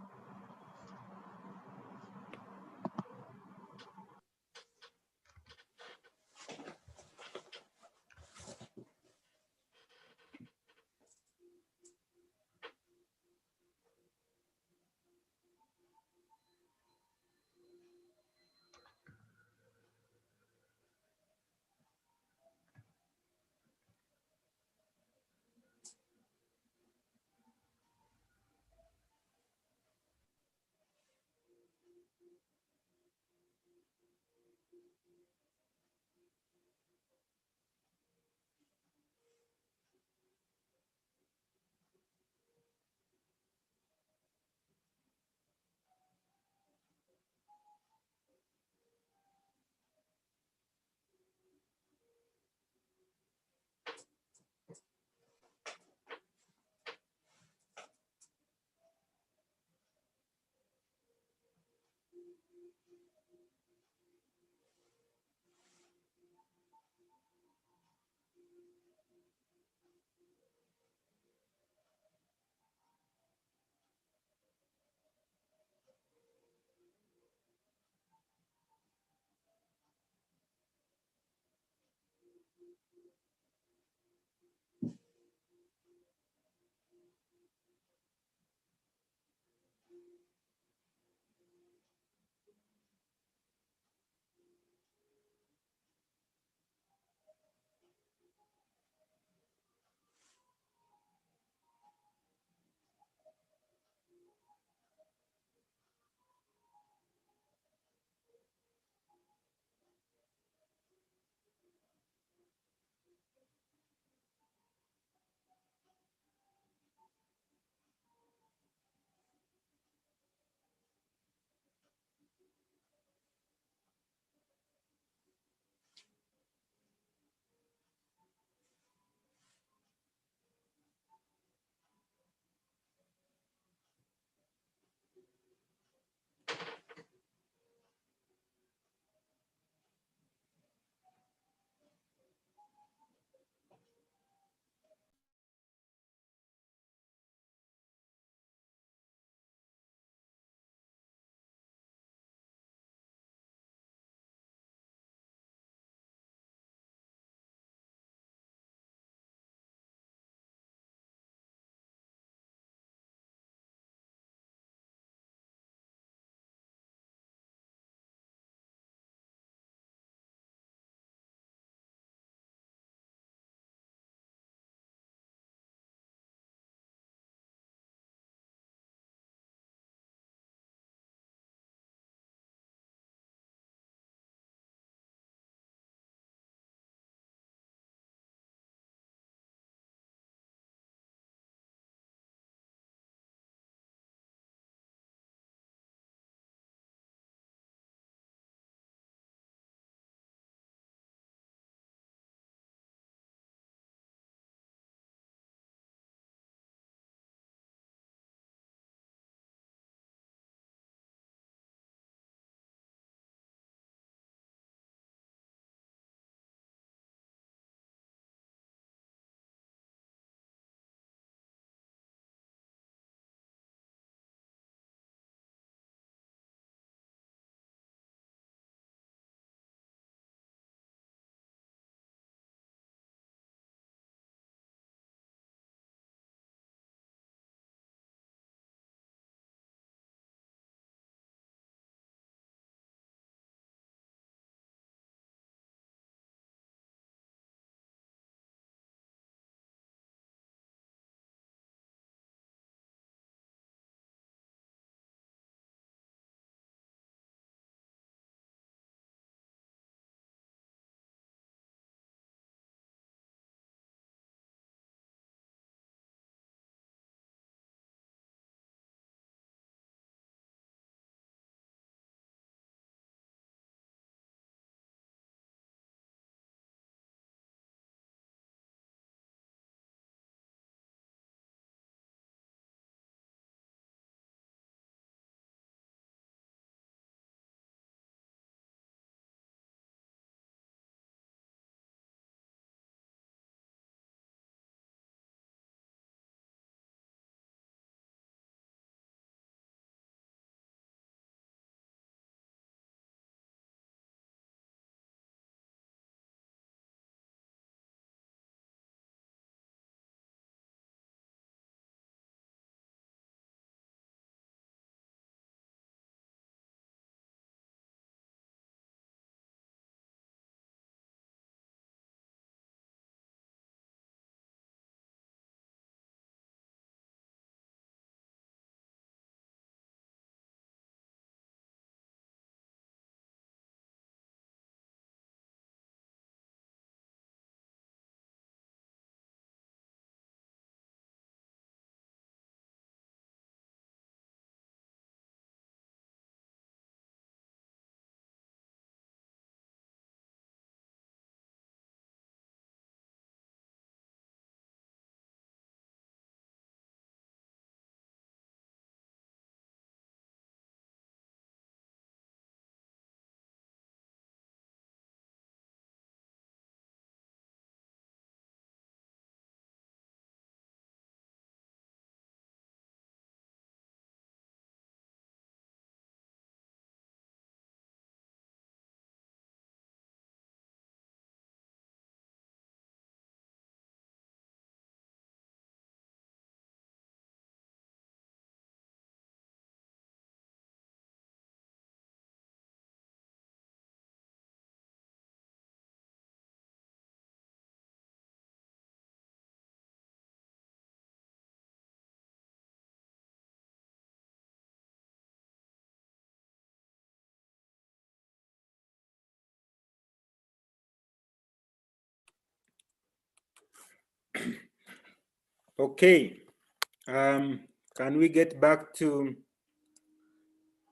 Okay, can we get back to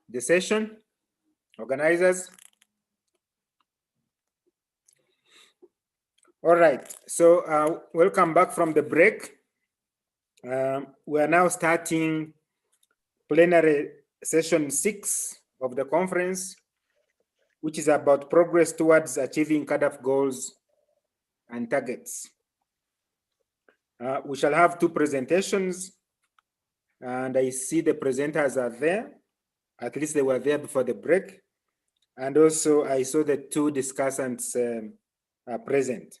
the session, organizers? All right, so welcome back from the break. We are now starting plenary session 6 of the conference, which is about progress towards achieving CAADP goals and targets. We shall have 2 presentations, and I see the presenters are there. At least they were there before the break. And also I saw the 2 discussants are present.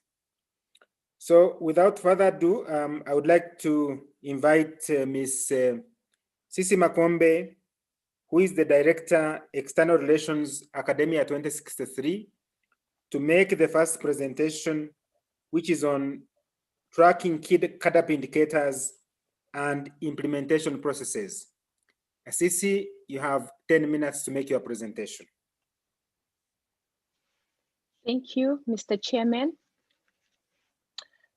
So without further ado, I would like to invite Ms. Sisi Makombe, who is the Director, External Relations, AKADEMIYA2063, to make the first presentation, which is on tracking key CAADP indicators and implementation processes. Sisi, you have 10 minutes to make your presentation. Thank you, Mr. Chairman.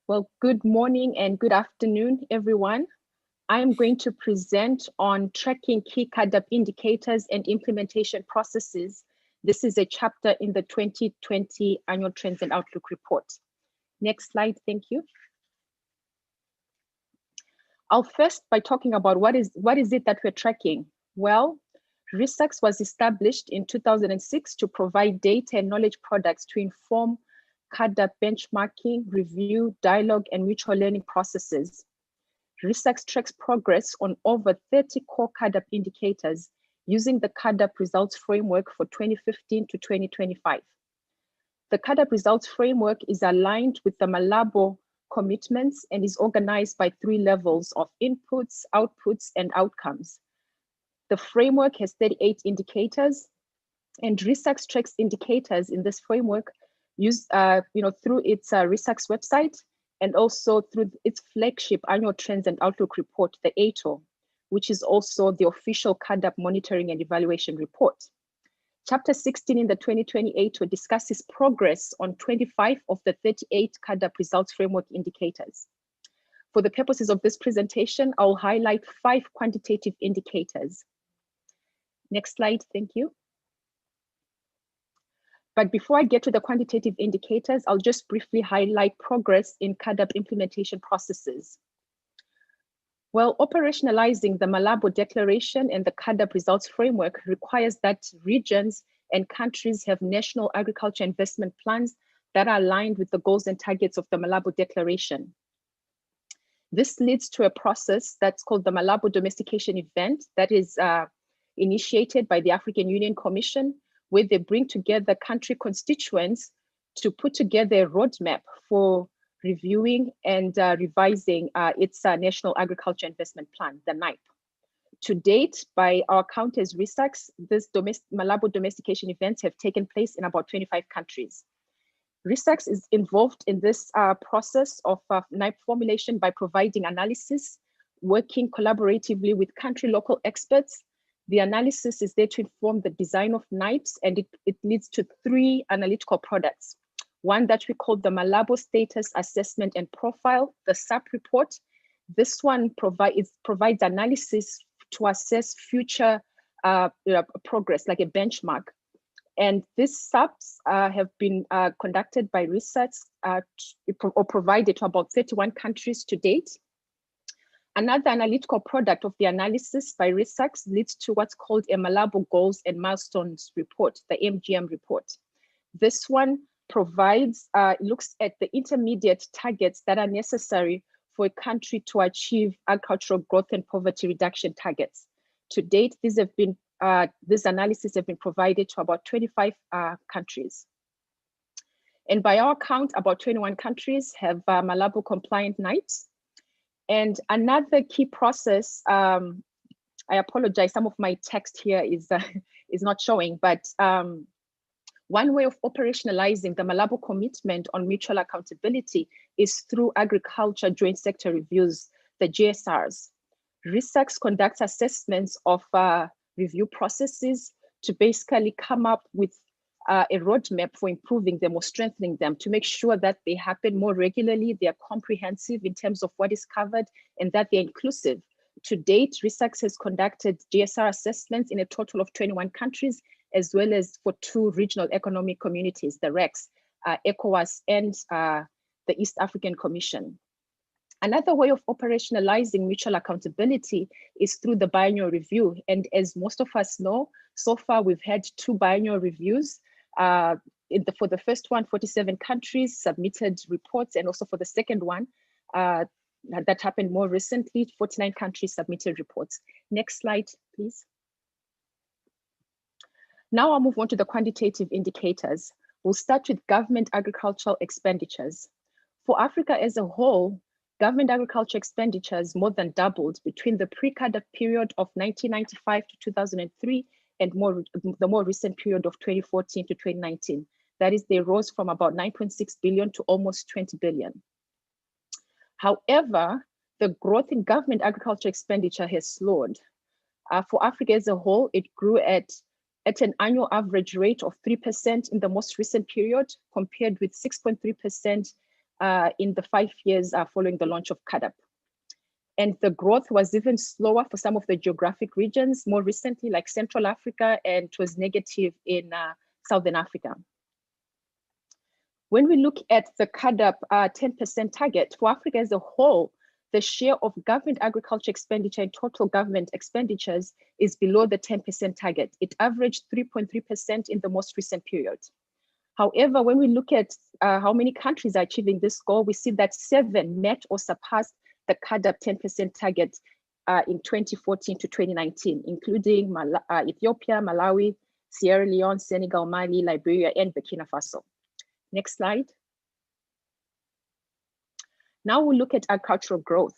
Well, good morning and good afternoon, everyone. I am going to present on tracking key CAADP indicators and implementation processes. This is a chapter in the 2020 Annual Trends and Outlook Report. Next slide, thank you. I'll first by talking about what is it that we're tracking. Well, RISAX was established in 2006 to provide data and knowledge products to inform CAADP benchmarking, review, dialogue, and mutual learning processes. RISAX tracks progress on over 30 core CAADP indicators using the CAADP results framework for 2015 to 2025. The CAADP results framework is aligned with the Malabo commitments and is organized by 3 levels of inputs, outputs, and outcomes. The framework has 38 indicators, and RISAX tracks indicators in this framework used through its RISAX website and also through its flagship Annual Trends and Outlook Report, the ATO, which is also the official CAADP monitoring and evaluation report. Chapter 16 in the 2020 ATO discusses progress on 25 of the 38 CAADP results framework indicators. For the purposes of this presentation, I'll highlight 5 quantitative indicators. Next slide, thank you. But before I get to the quantitative indicators, I'll just briefly highlight progress in CAADP implementation processes. Well, operationalizing the Malabo Declaration and the CAADP results framework requires that regions and countries have national agriculture investment plans that are aligned with the goals and targets of the Malabo Declaration. This leads to a process that's called the Malabo Domestication Event that is initiated by the African Union Commission, where they bring together country constituents to put together a roadmap for reviewing and revising its National Agriculture Investment Plan, the NIPE. To date, by our count as RISAX, this Malabo domestication events have taken place in about 25 countries. RISAX is involved in this process of NIPE formulation by providing analysis, working collaboratively with country local experts. The analysis is there to inform the design of NIPEs, and it leads to 3 analytical products. One that we call the Malabo Status Assessment and Profile, the SAP report. This one provides analysis to assess future progress, like a benchmark. And these SAPs have been conducted by RISAX or provided to about 31 countries to date. Another analytical product of the analysis by RISAX leads to what's called a Malabo Goals and Milestones report, the MGM report. This one looks at the intermediate targets that are necessary for a country to achieve agricultural growth and poverty reduction targets. To date, these analyses have been provided to about 25 countries. And by our count, about 21 countries have Malabo compliant NIPEs. And another key process, I apologize, some of my text here is not showing, but one way of operationalizing the Malabo commitment on mutual accountability is through agriculture joint sector reviews, the GSRs. RISAX conducts assessments of review processes to basically come up with a roadmap for improving them or strengthening them to make sure that they happen more regularly, they are comprehensive in terms of what is covered, and that they're inclusive. To date, RESAX has conducted GSR assessments in a total of 21 countries, as well as for 2 regional economic communities, the REX, ECOWAS, and the East African Commission. Another way of operationalizing mutual accountability is through the biennial review. And as most of us know, so far we've had 2 biennial reviews. For the first one, 47 countries submitted reports, and also for the second one, that happened more recently, 49 countries submitted reports. Next slide, please. Now I'll move on to the quantitative indicators. We'll start with government agricultural expenditures. For Africa as a whole, government agriculture expenditures more than doubled between the pre-CAADP period of 1995 to 2003 and the more recent period of 2014 to 2019. That is, they rose from about 9.6 billion to almost 20 billion. However, the growth in government agriculture expenditure has slowed. For Africa as a whole, it grew at an annual average rate of 3% in the most recent period, compared with 6.3% in the 5 years following the launch of CAADP. And the growth was even slower for some of the geographic regions more recently, like Central Africa, and it was negative in Southern Africa. When we look at the CAADP 10% target for Africa as a whole, the share of government agriculture expenditure in total government expenditures is below the 10% target. It averaged 3.3% in the most recent period. However, when we look at how many countries are achieving this goal, we see that 7 met or surpassed the CAADP 10% target in 2014 to 2019, including Ethiopia, Malawi, Sierra Leone, Senegal, Mali, Liberia, and Burkina Faso. Next slide. Now we'll look at agricultural growth.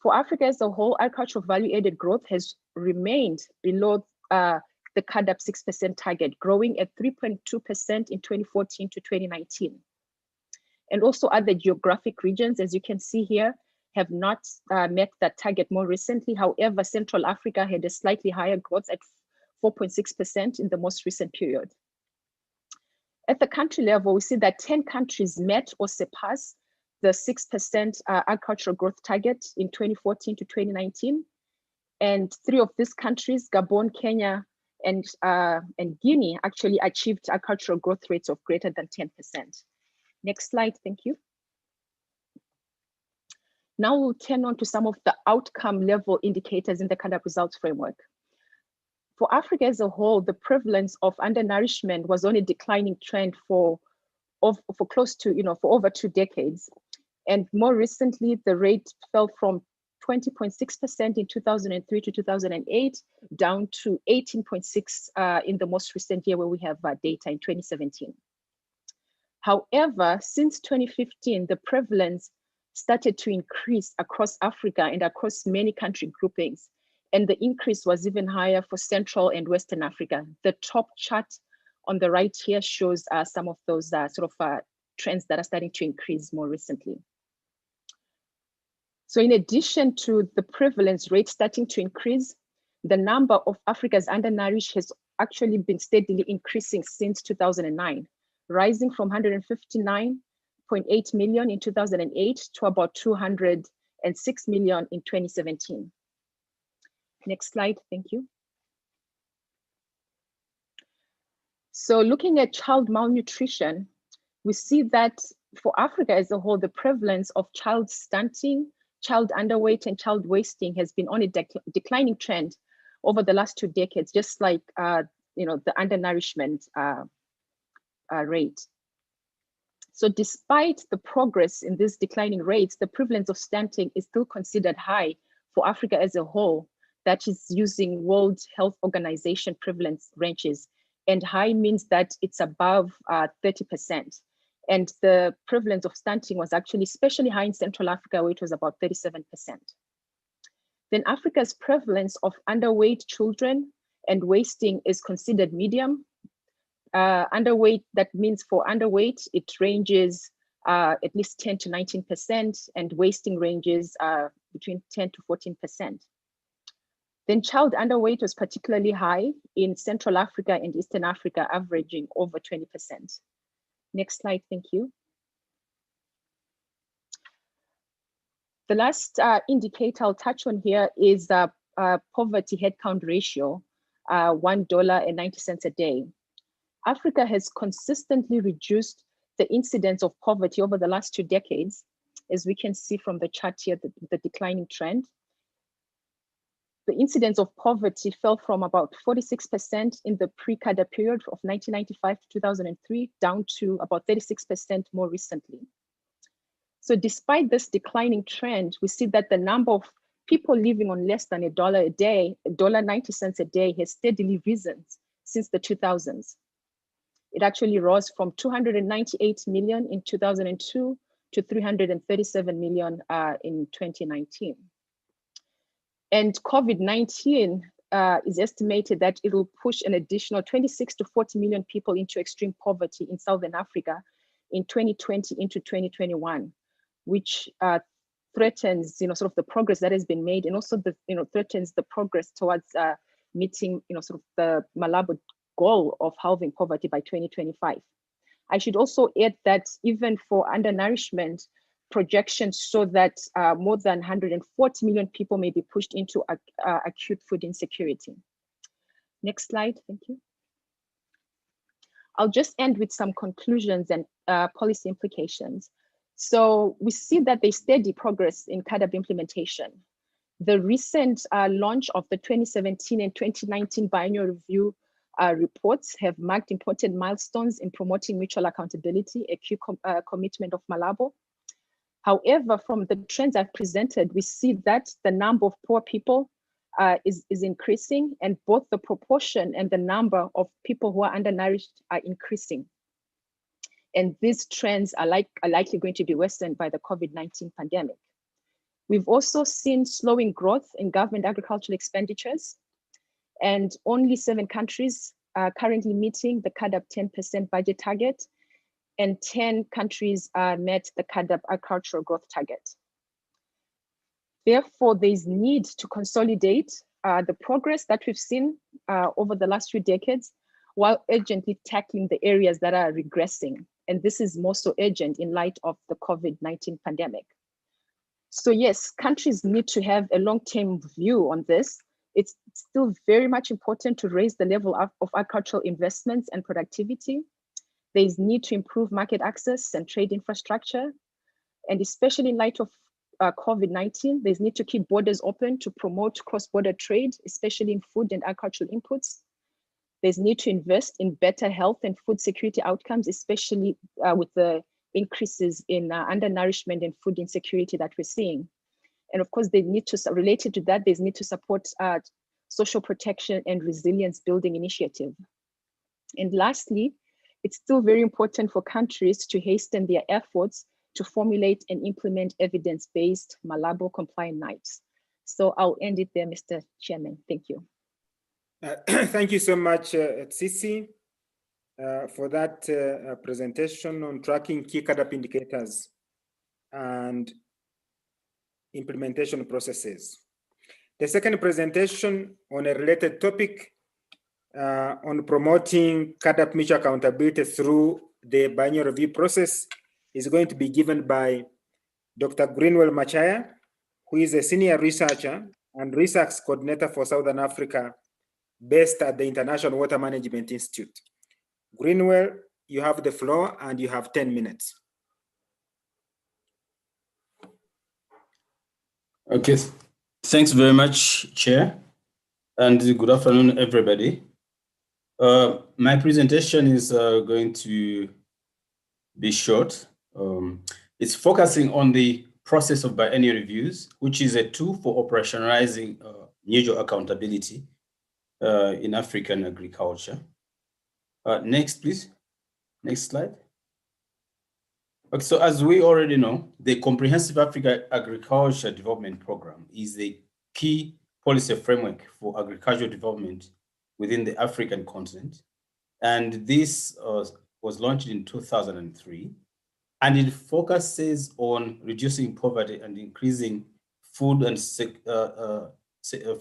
For Africa as a whole, agricultural value-added growth has remained below the CAADP 6% target, growing at 3.2% in 2014 to 2019. And also other geographic regions, as you can see here, have not met that target more recently. However, Central Africa had a slightly higher growth at 4.6% in the most recent period. At the country level, we see that 10 countries met or surpassed the 6% agricultural growth target in 2014 to 2019. And 3 of these countries, Gabon, Kenya, and Guinea, actually achieved agricultural growth rates of greater than 10%. Next slide, thank you. Now we'll turn on to some of the outcome level indicators in the CAADP results framework. For Africa as a whole, the prevalence of undernourishment was on a declining trend for close to, for over 2 decades. And more recently, the rate fell from 20.6% in 2003 to 2008, down to 18.6 in the most recent year where we have data in 2017. However, since 2015, the prevalence started to increase across Africa and across many country groupings. And the increase was even higher for Central and Western Africa. The top chart on the right here shows some of those trends that are starting to increase more recently. So in addition to the prevalence rate starting to increase, the number of Africa's undernourished has actually been steadily increasing since 2009, rising from 159.8 million in 2008 to about 206 million in 2017. Next slide, thank you. So looking at child malnutrition, we see that for Africa as a whole, the prevalence of child stunting, child underweight, and child wasting has been on a declining trend over the last 2 decades, just like the undernourishment rate. So despite the progress in these declining rates, the prevalence of stunting is still considered high for Africa as a whole. That is using World Health Organization prevalence ranges, and high means that it's above 30%. And the prevalence of stunting was actually especially high in Central Africa, where it was about 37%. Then Africa's prevalence of underweight children and wasting is considered medium. Underweight, that means for underweight, it ranges at least 10 to 19%, and wasting ranges between 10 to 14%. Then child underweight was particularly high in Central Africa and Eastern Africa, averaging over 20%. Next slide, thank you. The last indicator I'll touch on here is poverty headcount ratio, $1.90 a day. Africa has consistently reduced the incidence of poverty over the last 2 decades, as we can see from the chart here, the declining trend. The incidence of poverty fell from about 46% in the pre-CADA period of 1995 to 2003, down to about 36% more recently. So despite this declining trend, we see that the number of people living on less than $1 a day, $1.90 a day, has steadily risen since the 2000s. It actually rose from 298 million in 2002 to 337 million in 2019. And COVID-19 is estimated that it will push an additional 26 to 40 million people into extreme poverty in Southern Africa in 2020 into 2021, which threatens, sort of the progress that has been made, and also threatens the progress towards meeting, sort of the Malabo goal of halving poverty by 2025. I should also add that even for undernourishment, projections show that more than 140 million people may be pushed into acute food insecurity. Next slide, thank you. I'll just end with some conclusions and policy implications. So we see that there's steady progress in CAADP implementation. The recent launch of the 2017 and 2019 biennial review reports have marked important milestones in promoting mutual accountability, a key commitment of Malabo. However, from the trends I've presented, we see that the number of poor people is increasing, and both the proportion and the number of people who are undernourished are increasing. And these trends are likely going to be worsened by the COVID-19 pandemic. We've also seen slowing growth in government agricultural expenditures, and only 7 countries are currently meeting the CAADP 10% budget target, and 10 countries met the CAADP agricultural growth target. Therefore, there's need to consolidate the progress that we've seen over the last few decades, while urgently tackling the areas that are regressing. And this is more so urgent in light of the COVID-19 pandemic. So yes, countries need to have a long-term view on this. It's still very much important to raise the level of agricultural investments and productivity. There's need to improve market access and trade infrastructure. And especially in light of COVID-19, there's need to keep borders open to promote cross-border trade, especially in food and agricultural inputs. There's need to invest in better health and food security outcomes, especially with the increases in undernourishment and food insecurity that we're seeing. And of course, they need to, related to that, there's need to support social protection and resilience building initiative. And lastly, it's still very important for countries to hasten their efforts to formulate and implement evidence-based Malabo compliant NIPes. So I'll end it there, Mr. Chairman. Thank you. Thank you so much, Tsitsi, for that presentation on tracking key CAADP indicators and implementation processes. The second presentation on a related topic on promoting CAADP mutual accountability through the biennial review process is going to be given by Dr. Greenwell Machaya, who is a senior researcher and research coordinator for Southern Africa based at the International Water Management Institute. Greenwell, you have the floor and you have 10 minutes. Okay, thanks very much, Chair, and good afternoon, everybody. My presentation is going to be short. It's focusing on the process of biennial reviews, which is a tool for operationalizing mutual accountability in African agriculture. Next, please. Next slide. Okay, so as we already know, the Comprehensive Africa Agriculture Development Program is the key policy framework for agricultural development within the African continent. And this was launched in 2003. And it focuses on reducing poverty and increasing food and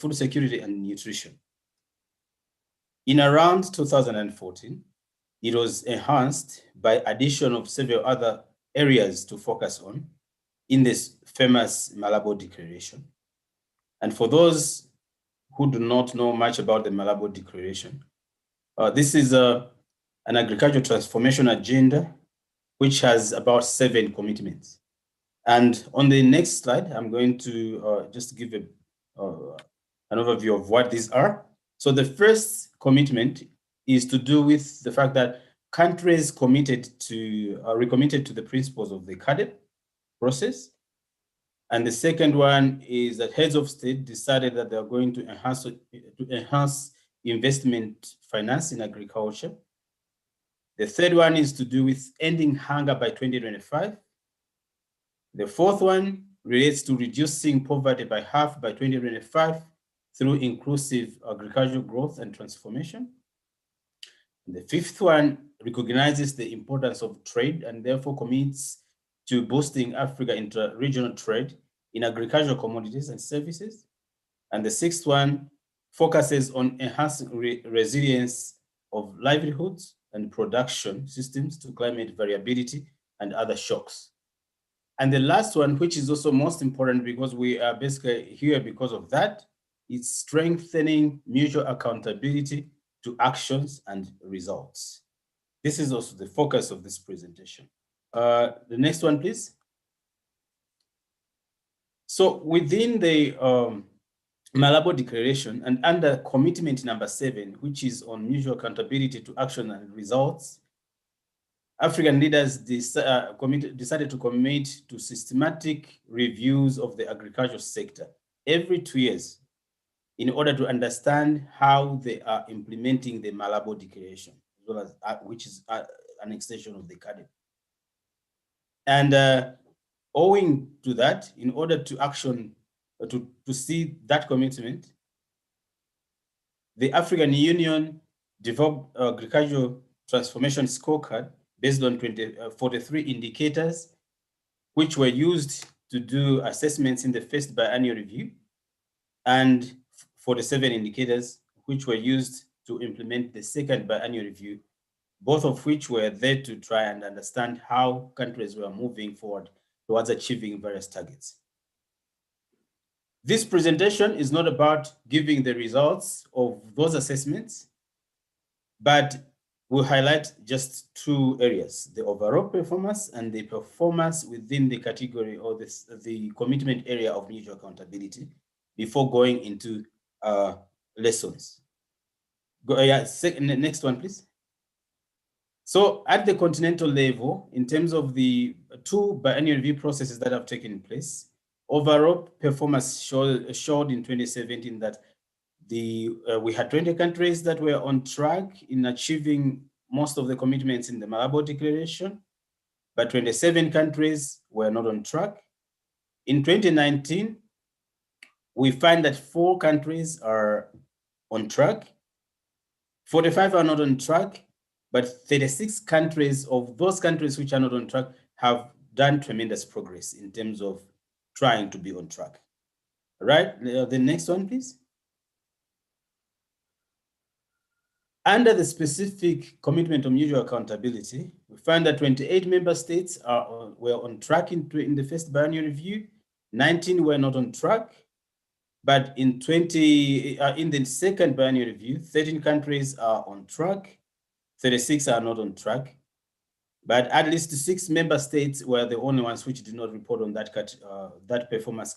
food security and nutrition. In around 2014, it was enhanced by addition of several other areas to focus on in this famous Malabo Declaration. And for those who do not know much about the Malabo Declaration, this is an agricultural transformation agenda which has about 7 commitments. And on the next slide, I'm going to just give an overview of what these are. So the first commitment is to do with the fact that countries recommitted to the principles of the AKADEMIYA process. And the second one is that heads of state decided that they are going to enhance investment finance in agriculture. The third one is to do with ending hunger by 2025. The fourth one relates to reducing poverty by half by 2025 through inclusive agricultural growth and transformation. The fifth one recognizes the importance of trade and therefore commits to boosting Africa inter-regional trade in agricultural commodities and services. And the sixth one focuses on enhancing resilience of livelihoods and production systems to climate variability and other shocks. And the last one, which is also most important because we are basically here because of that, is strengthening mutual accountability to actions and results. This is also the focus of this presentation. The next one, please. So within the Malabo Declaration and under commitment number 7, which is on mutual accountability to action and results, African leaders decided to commit to systematic reviews of the agricultural sector every 2 years in order to understand how they are implementing the Malabo Declaration, as well as, which is an extension of the AKADEMIYA. And owing to that, in order to see that commitment, the African Union developed agricultural transformation scorecard based on 43 indicators, which were used to do assessments in the first biannual review, and 47 indicators, which were used to implement the second biannual review, both of which were there to try and understand how countries were moving forward towards achieving various targets. This presentation is not about giving the results of those assessments, but we'll highlight just 2 areas, the overall performance and the performance within the category or the commitment area of mutual accountability before going into lessons. Next one, please. So at the continental level, in terms of the 2 biannual review processes that have taken place, overall performance showed in 2017 that we had 20 countries that were on track in achieving most of the commitments in the Malabo Declaration, but 27 countries were not on track. In 2019, we find that 4 countries are on track, 45 are not on track, but 36 countries of those countries which are not on track have done tremendous progress in terms of trying to be on track. All right, the next one, please. Under the specific commitment of mutual accountability, we find that 28 member states were on track in the first biannual review, 19 were not on track, but in the second biannual review, 13 countries are on track, 36 are not on track, but at least 6 member states were the only ones which did not report on that performance,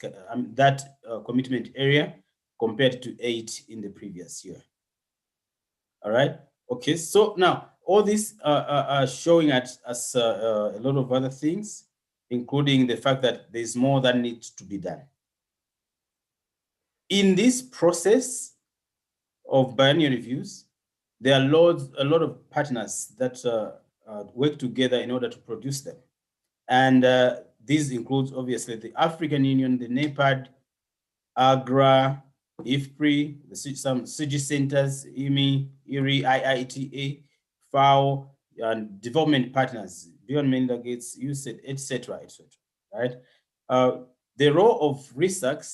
commitment area, compared to 8 in the previous year. All right. Okay. So now all these are showing us a lot of other things, including the fact that there's more that needs to be done. In this process of biannual reviews, there are a lot of partners that work together in order to produce them. And these includes obviously the African Union, the NEPAD, AGRA, IFPRI, some CG centers, IMI, IRI, IITA, FAO, and development partners, Beyond Melinda Gates, USAID, etc., etc. Right? The role of research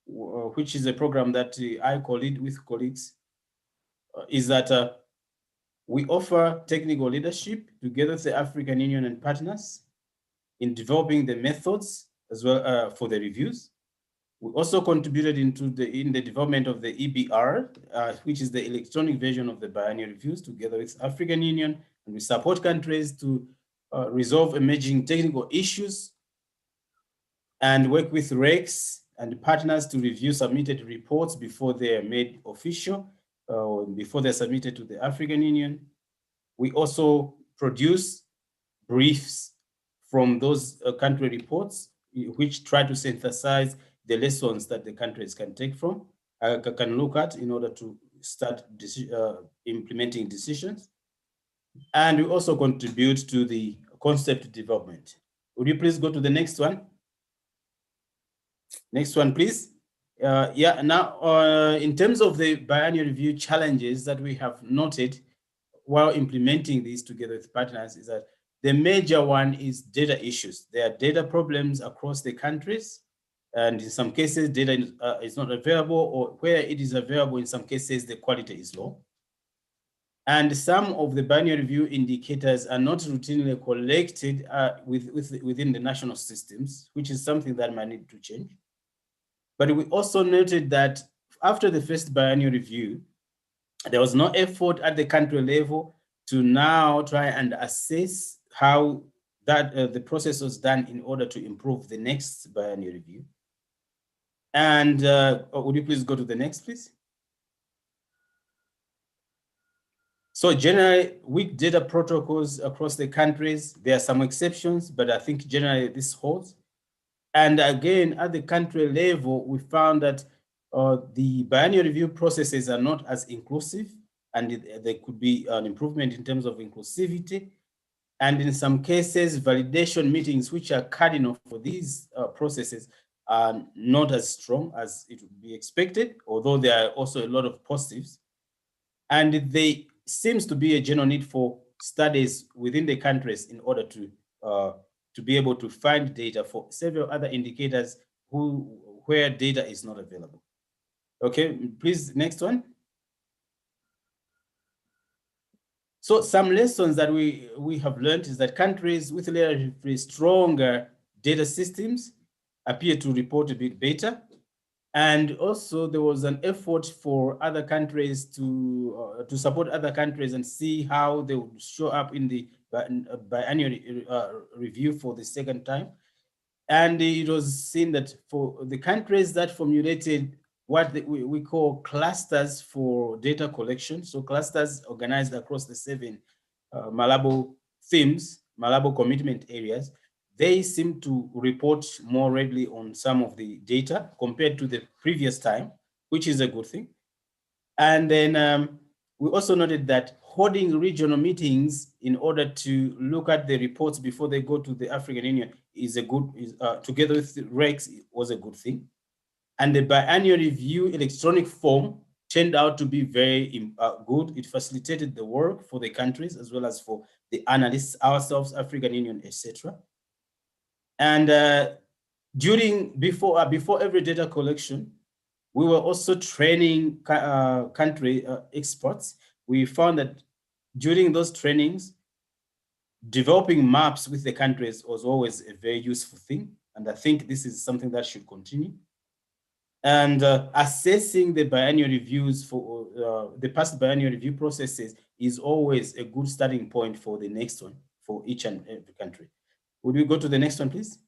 which is a program that I co-lead with colleagues, is that we offer technical leadership together with the African Union and partners in developing the methods as well for the reviews. We also contributed in the development of the EBR, which is the electronic version of the biennial reviews, together with African Union, and we support countries to resolve emerging technical issues and work with RECs and partners to review submitted reports before they are made official, before they're submitted to the African Union. We also produce briefs from those country reports, which try to synthesize the lessons that the countries can take from, can look at in order to start implementing decisions. And we also contribute to the concept development. Would you please go to the next one? Next one, please. Yeah, now in terms of the biennial review challenges that we have noted while implementing these together with partners is that the major one is data issues. There are data problems across the countries, and in some cases data is not available, or where it is available, in some cases the quality is low. And some of the biennial review indicators are not routinely collected within the national systems, which is something that might need to change. But we also noted that after the first biennial review, there was no effort at the country level to now try and assess how that the process was done in order to improve the next biennial review. And would you please go to the next, please? So generally, weak data protocols across the countries, there are some exceptions, but I think generally this holds. And again, at the country level, we found that the biennial review processes are not as inclusive, and there could be an improvement in terms of inclusivity. And in some cases, validation meetings, which are cardinal for these processes, are not as strong as it would be expected, although there are also a lot of positives. And there seems to be a general need for studies within the countries in order to be able to find data for several other indicators where data is not available. Okay, please, next one. So some lessons that we have learned is that countries with relatively stronger data systems appear to report a bit better. And also there was an effort for other countries to support other countries and see how they would show up in the biannual review for the second time. And it was seen that for the countries that formulated what we call clusters for data collection, so clusters organized across the 7 Malabo themes, Malabo commitment areas, they seem to report more readily on some of the data compared to the previous time, which is a good thing. And then we also noted that holding regional meetings in order to look at the reports before they go to the African Union is a good, together with the RECs, was a good thing. And the biannual review electronic form turned out to be very good. It facilitated the work for the countries as well as for the analysts ourselves, African Union, etc. And before every data collection, we were also training country experts. We found that during those trainings, developing maps with the countries was always a very useful thing. And I think this is something that should continue. And assessing the biannual reviews for the past biannual review processes is always a good starting point for the next one for each and every country. Would we go to the next one, please?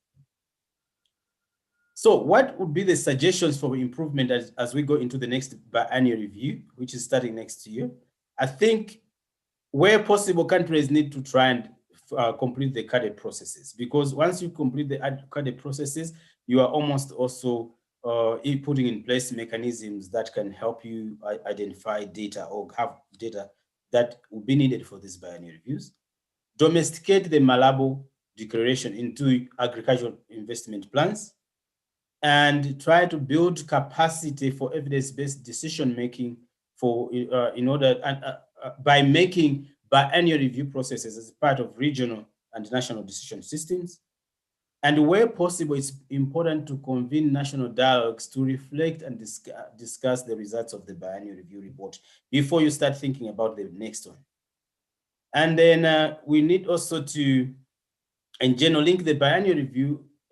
So what would be the suggestions for improvement as we go into the next biannual review, which is starting next year? I think where possible, countries need to try and complete the AKADE processes, because once you complete the AKADE processes, you are almost also putting in place mechanisms that can help you identify data or have data that will be needed for these biannual reviews. Domesticate the Malabo declaration into agricultural investment plans, and try to build capacity for evidence-based decision-making for in order by making biannual review processes as part of regional and national decision systems. And where possible, it's important to convene national dialogues to reflect and discuss the results of the biennial review report before you start thinking about the next one. And then we need also to, in general, link the biennial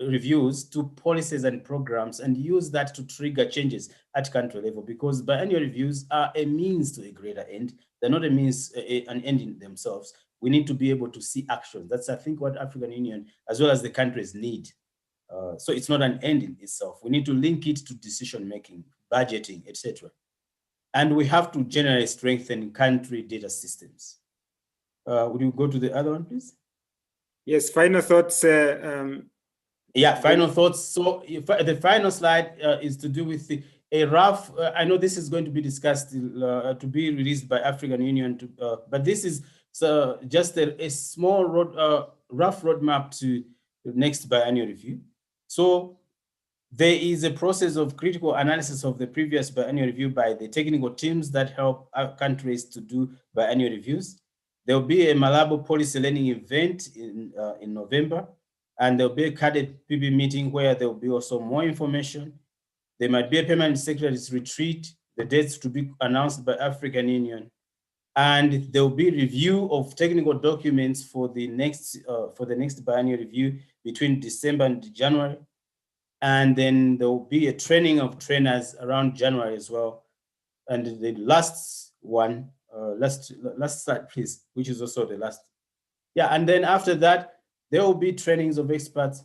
reviews to policies and programs and use that to trigger changes at country level, because biennial reviews are a means to a greater end. They're not a means, an end in themselves. We need to be able to see action. That's, I think, what African Union, as well as the countries, need. So it's not an end in itself. We need to link it to decision-making, budgeting, etc. And we have to generally strengthen country data systems. Would you go to the other one, please? Yes, final thoughts. Yeah, final thoughts. So the final slide is to do with a rough, I know this is going to be discussed to be released by African Union, but this is just a small rough roadmap to the next biennial review. So there is a process of critical analysis of the previous biennial review by the technical teams that help countries to do biennial reviews. There will be a Malabo policy learning event in November, and there'll be a AKADEMIYA meeting where there will be also more information. There might be a permanent secretary's retreat, the dates to be announced by African Union. And there will be review of technical documents for the next biennial review between December and January. And then there will be a training of trainers around January as well. And the last one, last slide, please, which is also the last. Yeah, and then after that, there will be trainings of experts.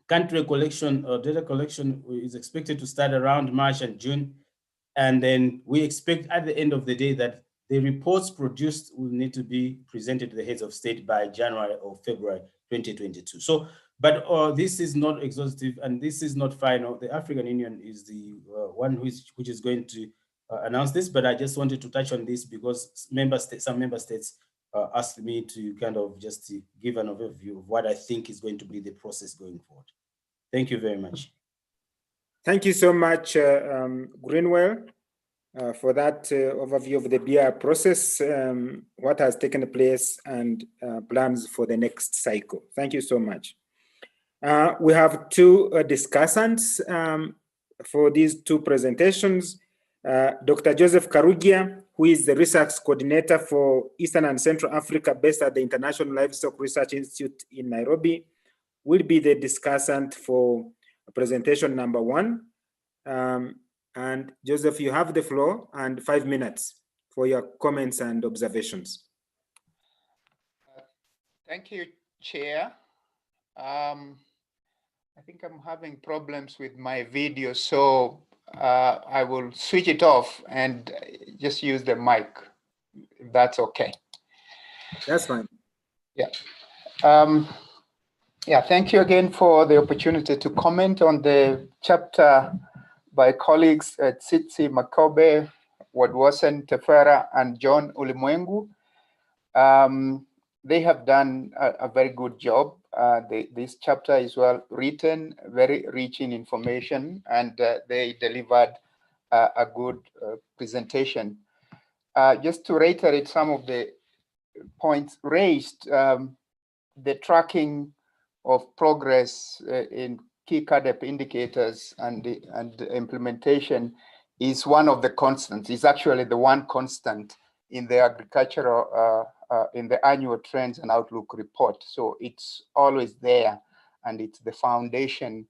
Country collection or data collection is expected to start around March and June. And then we expect at the end of the day that the reports produced will need to be presented to the heads of state by January or February 2022. So, but this is not exhaustive and this is not final. The African Union is the one which is going to announce this, but I just wanted to touch on this because some member states asked me to kind of just to give an overview of what I think is going to be the process going forward. Thank you very much. Thank you so much, Greenwell, for that overview of the BR process, what has taken place, and plans for the next cycle. Thank you so much. We have two discussants for these two presentations. Dr. Joseph Karugia, who is the research coordinator for Eastern and Central Africa based at the International Livestock Research Institute in Nairobi, will be the discussant for presentation number 1. And Joseph, you have the floor and 5 minutes for your comments and observations. Thank you, Chair. I think I'm having problems with my video, so I will switch it off and just use the mic, if that's okay. That's fine. Yeah. Yeah, thank you again for the opportunity to comment on the chapter by colleagues at Tsitsi Makobe, Wadwasen Tefera, and John Ulimwengu. They have done a very good job. This chapter is well written, very rich in information, and they delivered a good presentation. Just to reiterate some of the points raised, the tracking of progress in key CADEP indicators and the implementation is one of the constants. It's actually the one constant in the agricultural, in the annual trends and outlook report. So it's always there, and it's the foundation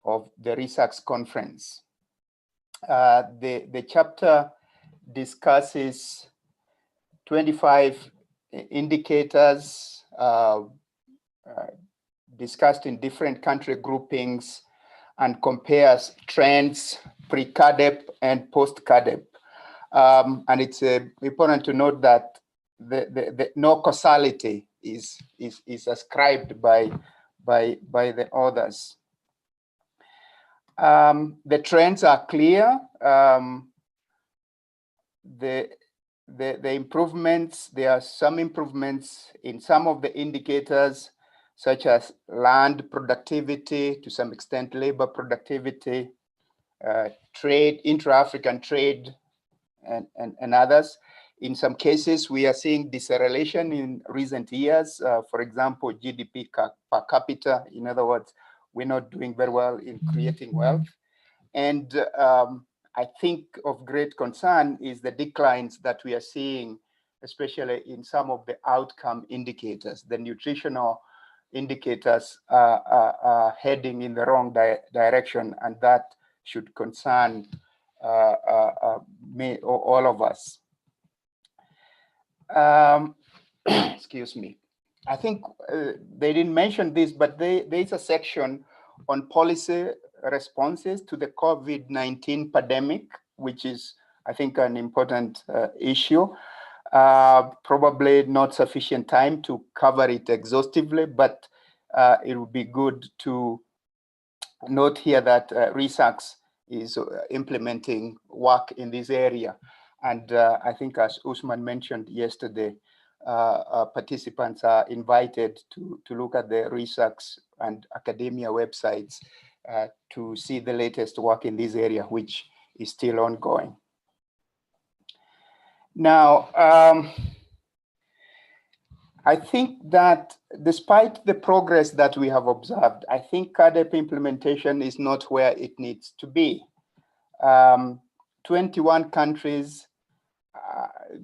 of the research conference. The chapter discusses 25 indicators discussed in different country groupings and compares trends pre-CADEP and post-CADEP. And it's important to note that the no causality is ascribed by the authors. The trends are clear. The improvements, there are some improvements in some of the indicators, such as land productivity, to some extent labor trade, intra-African trade, and others. In some cases, we are seeing deceleration in recent years. For example, GDP per capita. In other words, we're not doing very well in creating wealth. And I think of great concern is the declines that we are seeing, especially in some of the outcome indicators. The nutritional indicators are heading in the wrong direction, and that should concern all of us. Excuse me. I think they didn't mention this, but there is a section on policy responses to the COVID-19 pandemic, which is, I think, an important issue. Probably not sufficient time to cover it exhaustively, but it would be good to note here that RESACS is implementing work in this area. And I think, as Usman mentioned yesterday, participants are invited to look at the RESACS and academia websites to see the latest work in this area, which is still ongoing. Now, I think that despite the progress that we have observed, I think CAADP implementation is not where it needs to be. 21 countries,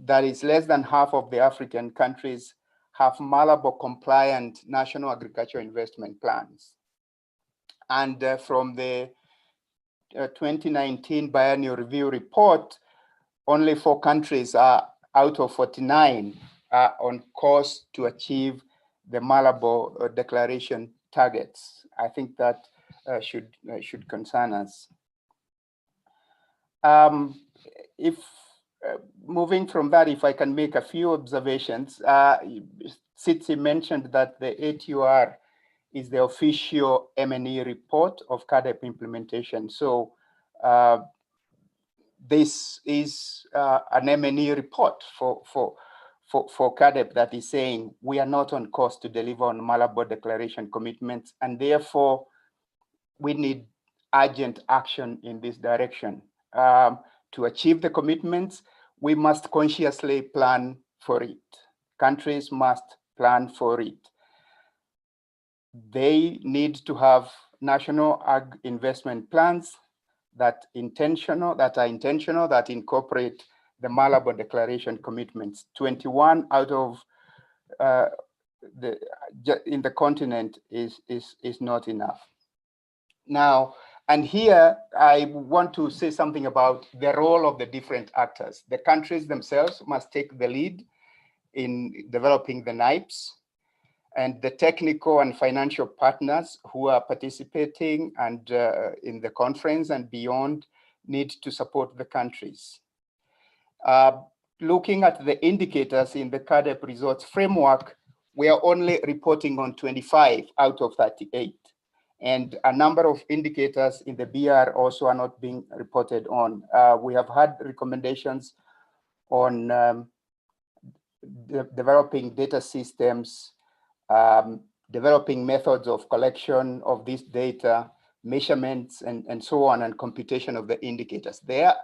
that is less than half of the African countries, have Malabo compliant national agricultural investment plans. And from the 2019 biennial review report, only 4 countries are out of 49 are on course to achieve the Malabo declaration targets. I think that should concern us. Moving from that, if I can make a few observations, Sitsi mentioned that the ATUR is the official M&E report of CAADP implementation. So this is an M&E report for CAADP that is saying we are not on course to deliver on Malabo declaration commitments, and therefore we need urgent action in this direction. To achieve the commitments, we must consciously plan for it. Countries must plan for it. They need to have national ag investment plans that are intentional, that incorporate the Malabo Declaration commitments. 21 out of in the continent is not enough. Now, and here I want to say something about the role of the different actors. The countries themselves must take the lead in developing the NIPES, and the technical and financial partners who are participating and in the conference and beyond need to support the countries. Looking at the indicators in the CAADP results framework, we are only reporting on 25 out of 38. And a number of indicators in the BR also are not being reported on. We have had recommendations on developing data systems, developing methods of collection of this data, measurements, and so on, and computation of the indicators. There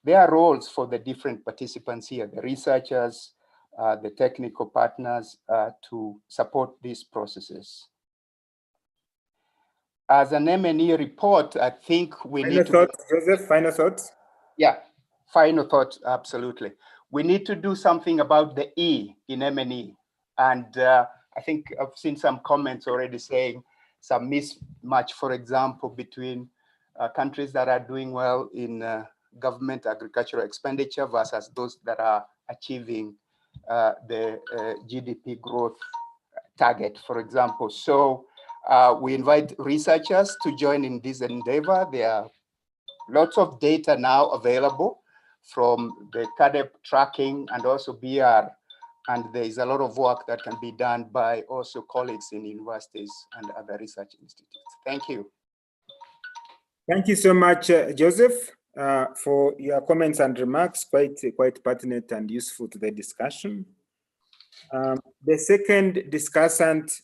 are roles for the different participants here, the researchers, the technical partners, to support these processes. As an M&E report, I think we need to— Joseph, final thoughts? Yeah, final thoughts, absolutely. We need to do something about the E in M&E. And I think I've seen some comments already saying some mismatch, for example, between countries that are doing well in government agricultural expenditure versus those that are achieving the GDP growth target, for example. So we invite researchers to join in this endeavor. There are lots of data now available from the CAADP tracking and also BR. And there is a lot of work that can be done by also colleagues in universities and other research institutes. Thank you. Thank you so much, Joseph, for your comments and remarks, quite pertinent and useful to the discussion. The second discussant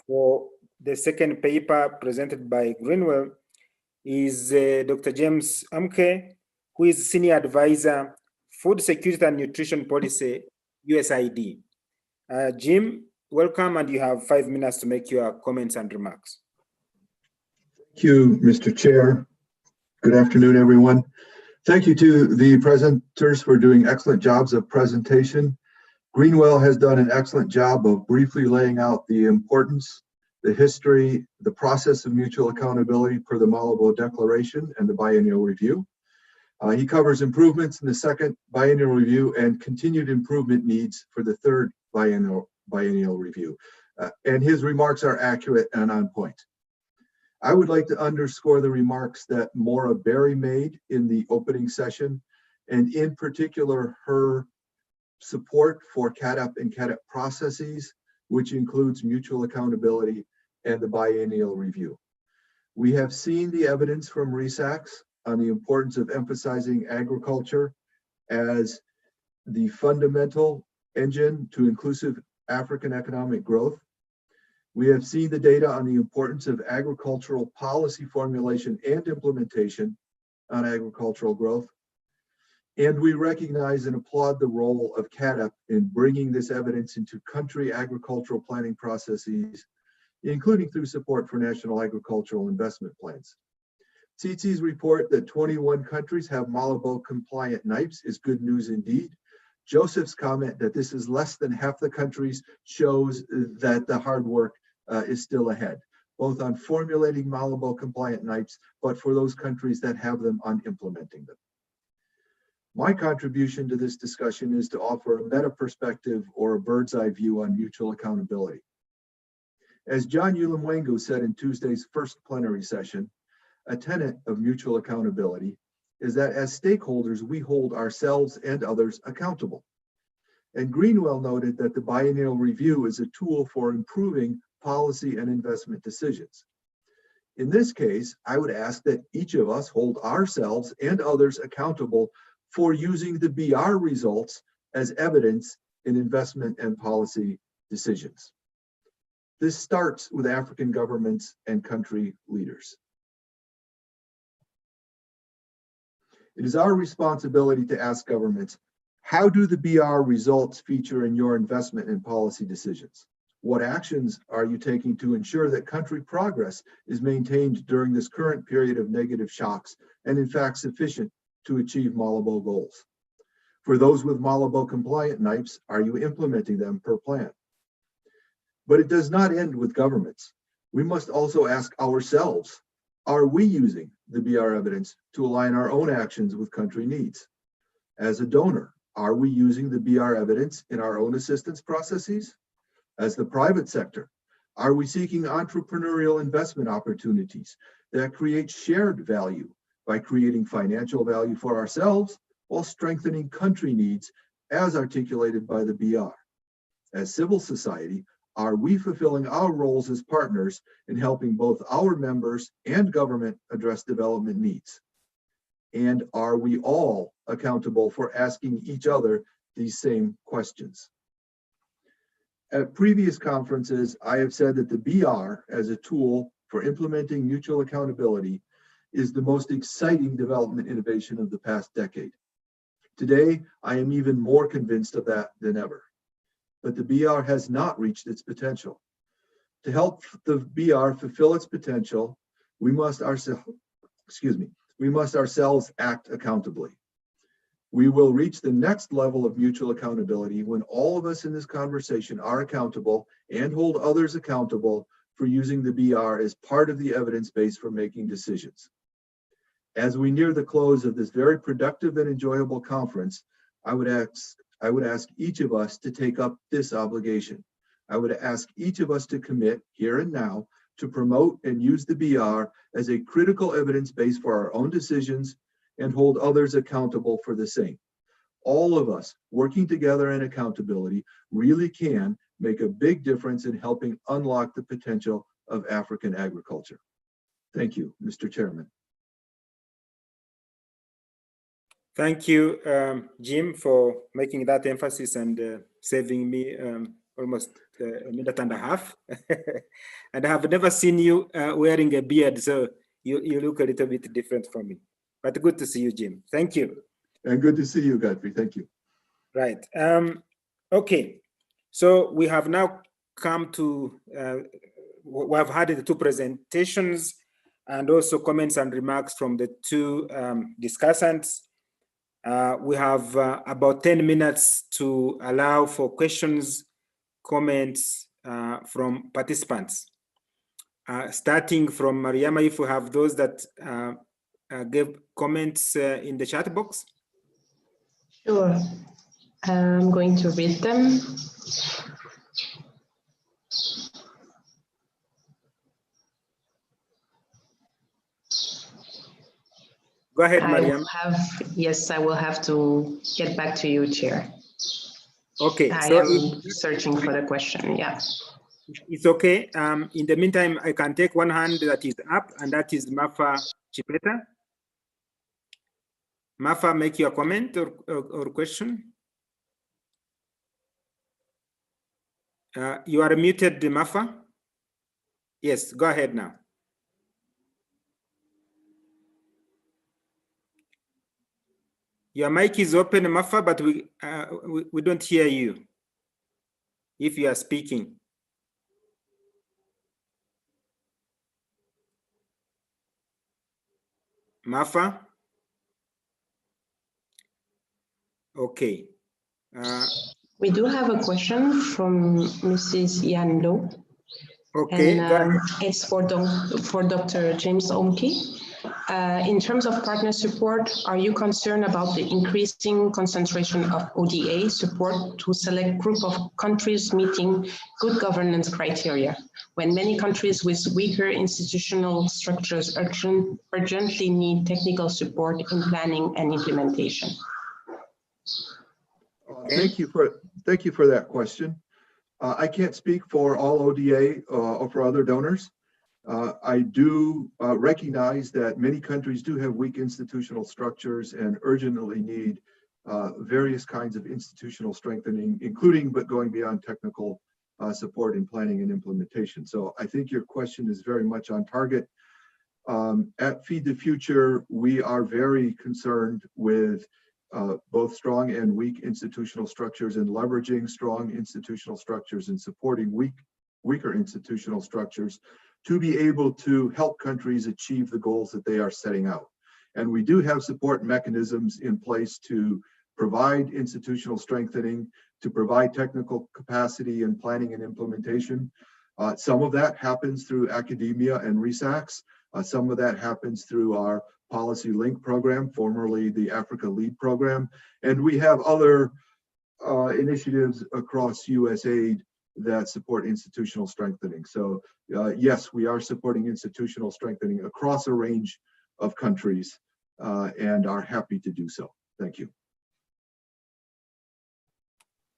for the second paper presented by Greenwell is Dr. James Amke, who is Senior Advisor Food Security and Nutrition Policy, USAID. Jim, welcome, and you have 5 minutes to make your comments and remarks. Thank you, Mr. Chair. Good afternoon, everyone. Thank you to the presenters for doing excellent jobs of presentation. Greenwell has done an excellent job of briefly laying out the importance, the history, the process of mutual accountability per the Malabo Declaration and the biennial review. He covers improvements in the second biennial review and continued improvement needs for the third biennial review. And his remarks are accurate and on point. I would like to underscore the remarks that Maura Berry made in the opening session, and in particular her support for CAADP and CAADP processes, which includes mutual accountability and the biennial review. We have seen the evidence from RESACs on the importance of emphasizing agriculture as the fundamental engine to inclusive African economic growth. We have seen the data on the importance of agricultural policy formulation and implementation on agricultural growth. And we recognize and applaud the role of CAADP in bringing this evidence into country agricultural planning processes, including through support for national agricultural investment plans. Tsitsi's report that 21 countries have Malabo compliant NIPES is good news indeed. Joseph's comment that this is less than half the countries shows that the hard work is still ahead, both on formulating Malabo compliant NIPES, but for those countries that have them, on implementing them. My contribution to this discussion is to offer a meta perspective or a bird's eye view on mutual accountability. As John Ulimwengu said in Tuesday's first plenary session, a tenet of mutual accountability is that as stakeholders, we hold ourselves and others accountable. And Greenwell noted that the biennial review is a tool for improving policy and investment decisions. In this case, I would ask that each of us hold ourselves and others accountable for using the BR results as evidence in investment and policy decisions. This starts with African governments and country leaders. It is our responsibility to ask governments, how do the BR results feature in your investment and policy decisions? What actions are you taking to ensure that country progress is maintained during this current period of negative shocks and in fact sufficient to achieve Malabo goals? For those with Malabo compliant NIPES, are you implementing them per plan? But it does not end with governments. We must also ask ourselves, are we using the BR evidence to align our own actions with country needs? As a donor, are we using the BR evidence in our own assistance processes? As the private sector, are we seeking entrepreneurial investment opportunities that create shared value by creating financial value for ourselves while strengthening country needs as articulated by the BR? As civil society, are we fulfilling our roles as partners in helping both our members and government address development needs? And are we all accountable for asking each other these same questions? At previous conferences, I have said that the BR as a tool for implementing mutual accountability is the most exciting development innovation of the past decade. Today, I am even more convinced of that than ever. But the BR has not reached its potential. To help the BR fulfill its potential, we must ourselves act accountably. We will reach the next level of mutual accountability when all of us in this conversation are accountable and hold others accountable for using the BR as part of the evidence base for making decisions. As we near the close of this very productive and enjoyable conference, I would ask each of us to take up this obligation. I would ask each of us to commit here and now to promote and use the BR as a critical evidence base for our own decisions and hold others accountable for the same. All of us working together in accountability really can make a big difference in helping unlock the potential of African agriculture. Thank you, Mr. Chairman. Thank you, Jim, for making that emphasis and saving me almost a minute and a half. And I have never seen you wearing a beard, so you look a little bit different from me. But good to see you, Jim. Thank you. And good to see you, Godfrey. Thank you. Right. Okay. So we have now come to, we have had the two presentations and also comments and remarks from the two discussants. We have about 10 minutes to allow for questions, comments from participants. Starting from Mariama, if we have those that gave comments in the chat box. Sure. I'm going to read them. Go ahead, Mariam. Yes, I will have to get back to you, Chair. Okay. I so am searching for the question, yeah. It's okay. In the meantime, I can take one hand that is up, and that is Mafa Chipeta. Mafa, make your comment or question. You are muted, Mafa. Yes, go ahead now. Your mic is open, Mafa, but we don't hear you if you are speaking. Mafa? Okay. We do have a question from Mrs. Yanlo. Okay, and it's for Dr. James Omke. In terms of partner support, are you concerned about the increasing concentration of ODA support to select group of countries meeting good governance criteria, when many countries with weaker institutional structures urgently need technical support in planning and implementation? Thank you for that question. I can't speak for all ODA or for other donors. I do recognize that many countries do have weak institutional structures and urgently need various kinds of institutional strengthening, including but going beyond technical support in planning and implementation. So I think your question is very much on target. At Feed the Future, we are very concerned with both strong and weak institutional structures and leveraging strong institutional structures and supporting weaker institutional structures to be able to help countries achieve the goals that they are setting out. And we do have support mechanisms in place to provide institutional strengthening, to provide technical capacity and planning and implementation. Some of that happens through academia and RESACs. Some of that happens through our Policy Link program, formerly the Africa Lead program. And we have other initiatives across USAID that support institutional strengthening. So yes, we are supporting institutional strengthening across a range of countries and are happy to do so. Thank you.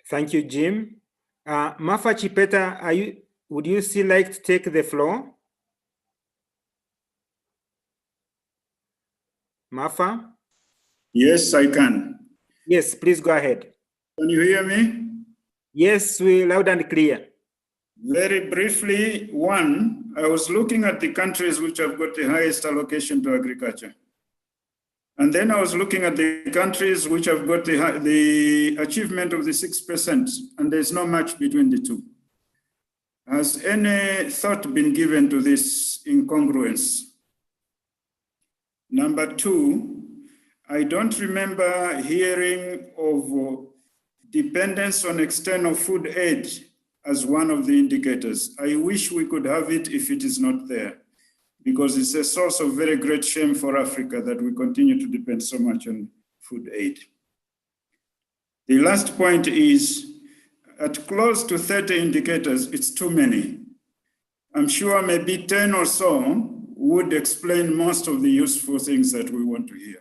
Thank you, Jim. Mafa Chipeta, would you still like to take the floor? Mafa? Yes, I can. Yes, please go ahead. Can you hear me? Yes, we loud and clear. Very briefly, one, I was looking at the countries which have got the highest allocation to agriculture. And then I was looking at the countries which have got the achievement of the 6%, and there's no match between the two. Has any thought been given to this incongruence? Number two, I don't remember hearing of dependence on external food aid as one of the indicators. I wish we could have it if it is not there, because it's a source of very great shame for Africa that we continue to depend so much on food aid. The last point is, at close to 30 indicators, it's too many. I'm sure maybe 10 or so would explain most of the useful things that we want to hear.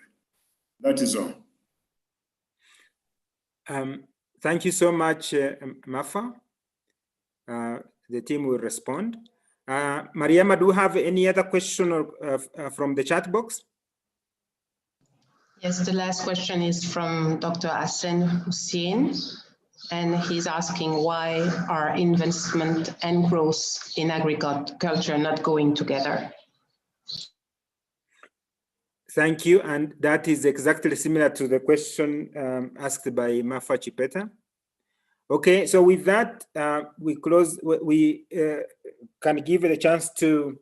That is all. Thank you so much, Mafa. The team will respond. Mariama, do you have any other question from the chat box? Yes, the last question is from Dr. Hassan Hussein, and he's asking why are investment and growth in agriculture not going together? Thank you. And that is exactly similar to the question asked by Mafa Chipeta. Okay, so with that, we close. We can give the chance to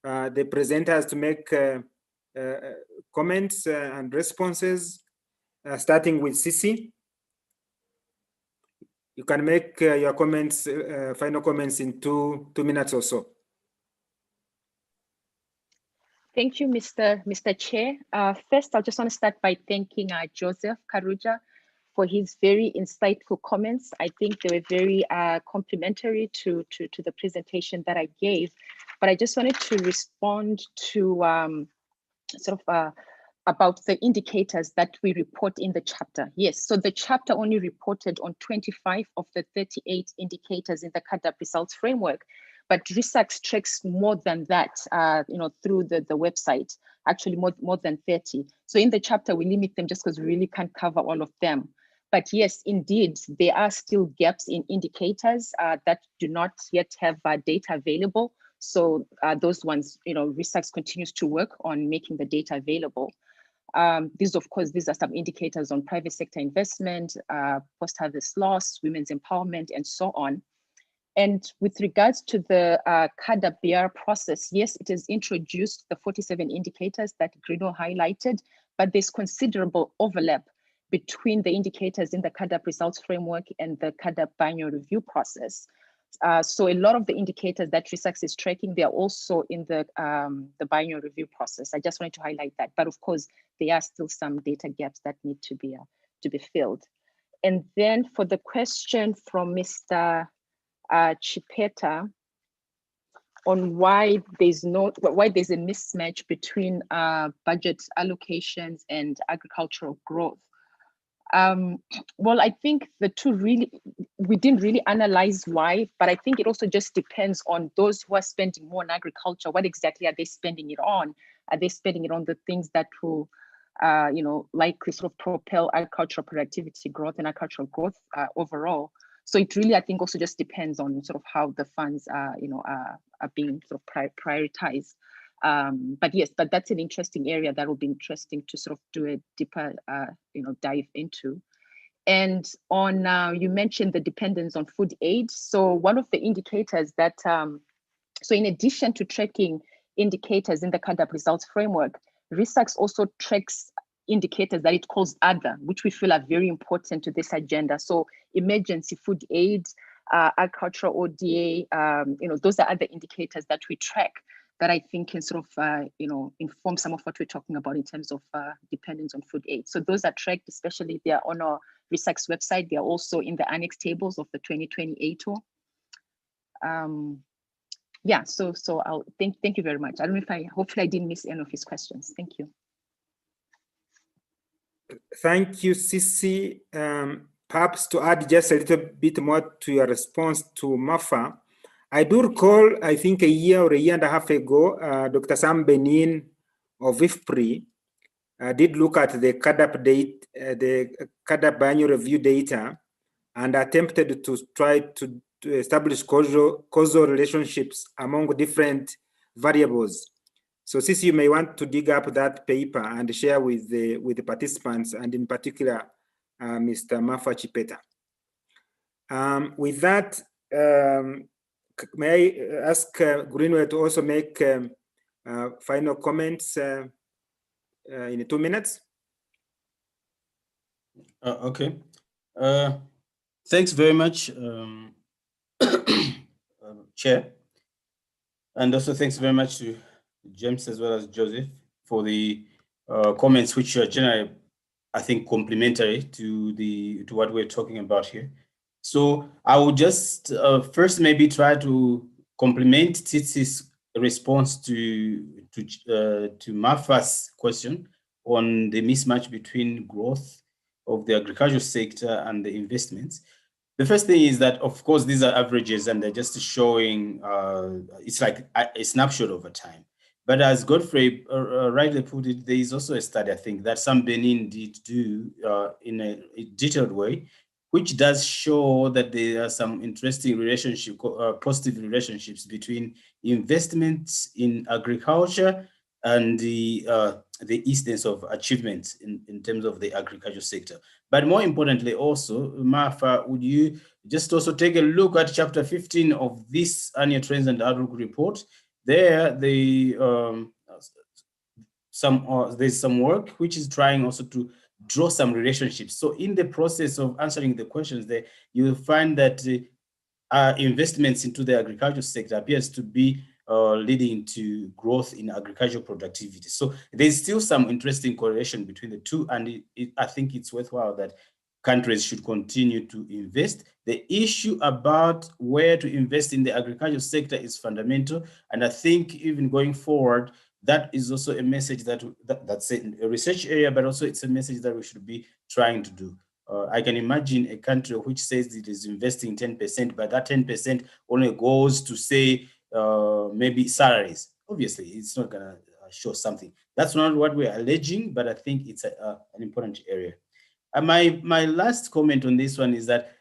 the presenters to make comments and responses, starting with Sisi. You can make your comments, final comments in two minutes or so. Thank you, Mr. Chair. First, I just want to start by thanking Joseph Karuja for his very insightful comments. I think they were very complimentary to the presentation that I gave. But I just wanted to respond to about the indicators that we report in the chapter. Yes, so the chapter only reported on 25 of the 38 indicators in the CADAP results framework, but RISAX tracks more than that, through the website, actually more than 30. So in the chapter, we limit them just because we really can't cover all of them. But yes, indeed, there are still gaps in indicators that do not yet have data available. So those ones, RISAX continues to work on making the data available. These are some indicators on private sector investment, post-harvest loss, women's empowerment, and so on. And with regards to the CADAP BR process, yes, it has introduced the 47 indicators that Grino highlighted, but there's considerable overlap between the indicators in the CADAP results framework and the CADAP biennial review process. So a lot of the indicators that RISAX is tracking, they're also in the biennial review process. I just wanted to highlight that. But of course, there are still some data gaps that need to be filled. And then for the question from Mr. Chipeta on why there's a mismatch between budget allocations and agricultural growth. Well, I think the two we didn't really analyze why, but I think it also just depends on those who are spending more on agriculture. What exactly are they spending it on? Are they spending it on the things that will, likely sort of propel agricultural productivity growth and agricultural growth overall? So it really, I think, also just depends on sort of how the funds are being sort of prioritized. But yes, but that's an interesting area that will be interesting to sort of do a deeper, dive into. And on, you mentioned the dependence on food aid. So one of the indicators that, so in addition to tracking indicators in the CADAP results framework, RISAX also tracks indicators that it calls other, which we feel are very important to this agenda. So emergency food aid, agricultural ODA, those are other indicators that we track that I think can sort of, inform some of what we're talking about in terms of dependence on food aid. So those are tracked, especially they are on our RISAX website. They are also in the annex tables of the 2020 ATO. Yeah, so I'll thank you very much. I don't know if hopefully I didn't miss any of his questions. Thank you. Thank you, Sisi. Perhaps to add just a little bit more to your response to Mafa, I do recall, I think a year or a year and a half ago, Dr. Sam Benin of IFPRI did look at the CADAP biennial review data and attempted to try to establish causal relationships among different variables. So Sisi, you may want to dig up that paper and share with the participants, and in particular, Mr. Mafa Chipeta. With that, may I ask Greenwell to also make final comments in 2 minutes? Okay. Thanks very much, Chair. And also thanks very much to James as well as Joseph for the comments, which are generally, I think, complementary to what we're talking about here. So I will just first maybe try to complement Tsitsi's response to Mafa's question on the mismatch between growth of the agricultural sector and the investments. The first thing is that, of course, these are averages and they're just showing, it's like a snapshot over time. But as Godfrey rightly put it, there is also a study, I think, that Sam Benin did do in a detailed way, which does show that there are some interesting positive relationships between investments in agriculture and the instance of achievements in terms of the agriculture sector. But more importantly also, Martha, would you just also take a look at chapter 15 of this annual trends and outlook report? There, there's some work which is trying also to draw some relationships. So in the process of answering the questions there, you will find that investments into the agriculture sector appears to be leading to growth in agricultural productivity. So there's still some interesting correlation between the two, and I think it's worthwhile that countries should continue to invest. The issue about where to invest in the agriculture sector is fundamental, and I think even going forward, that is also a message that's a research area, but also it's a message that we should be trying to do. I can imagine a country which says it is investing 10%, but that 10% only goes to say maybe salaries. Obviously, it's not going to show something. That's not what we're alleging, but I think it's an important area. My last comment on this one is that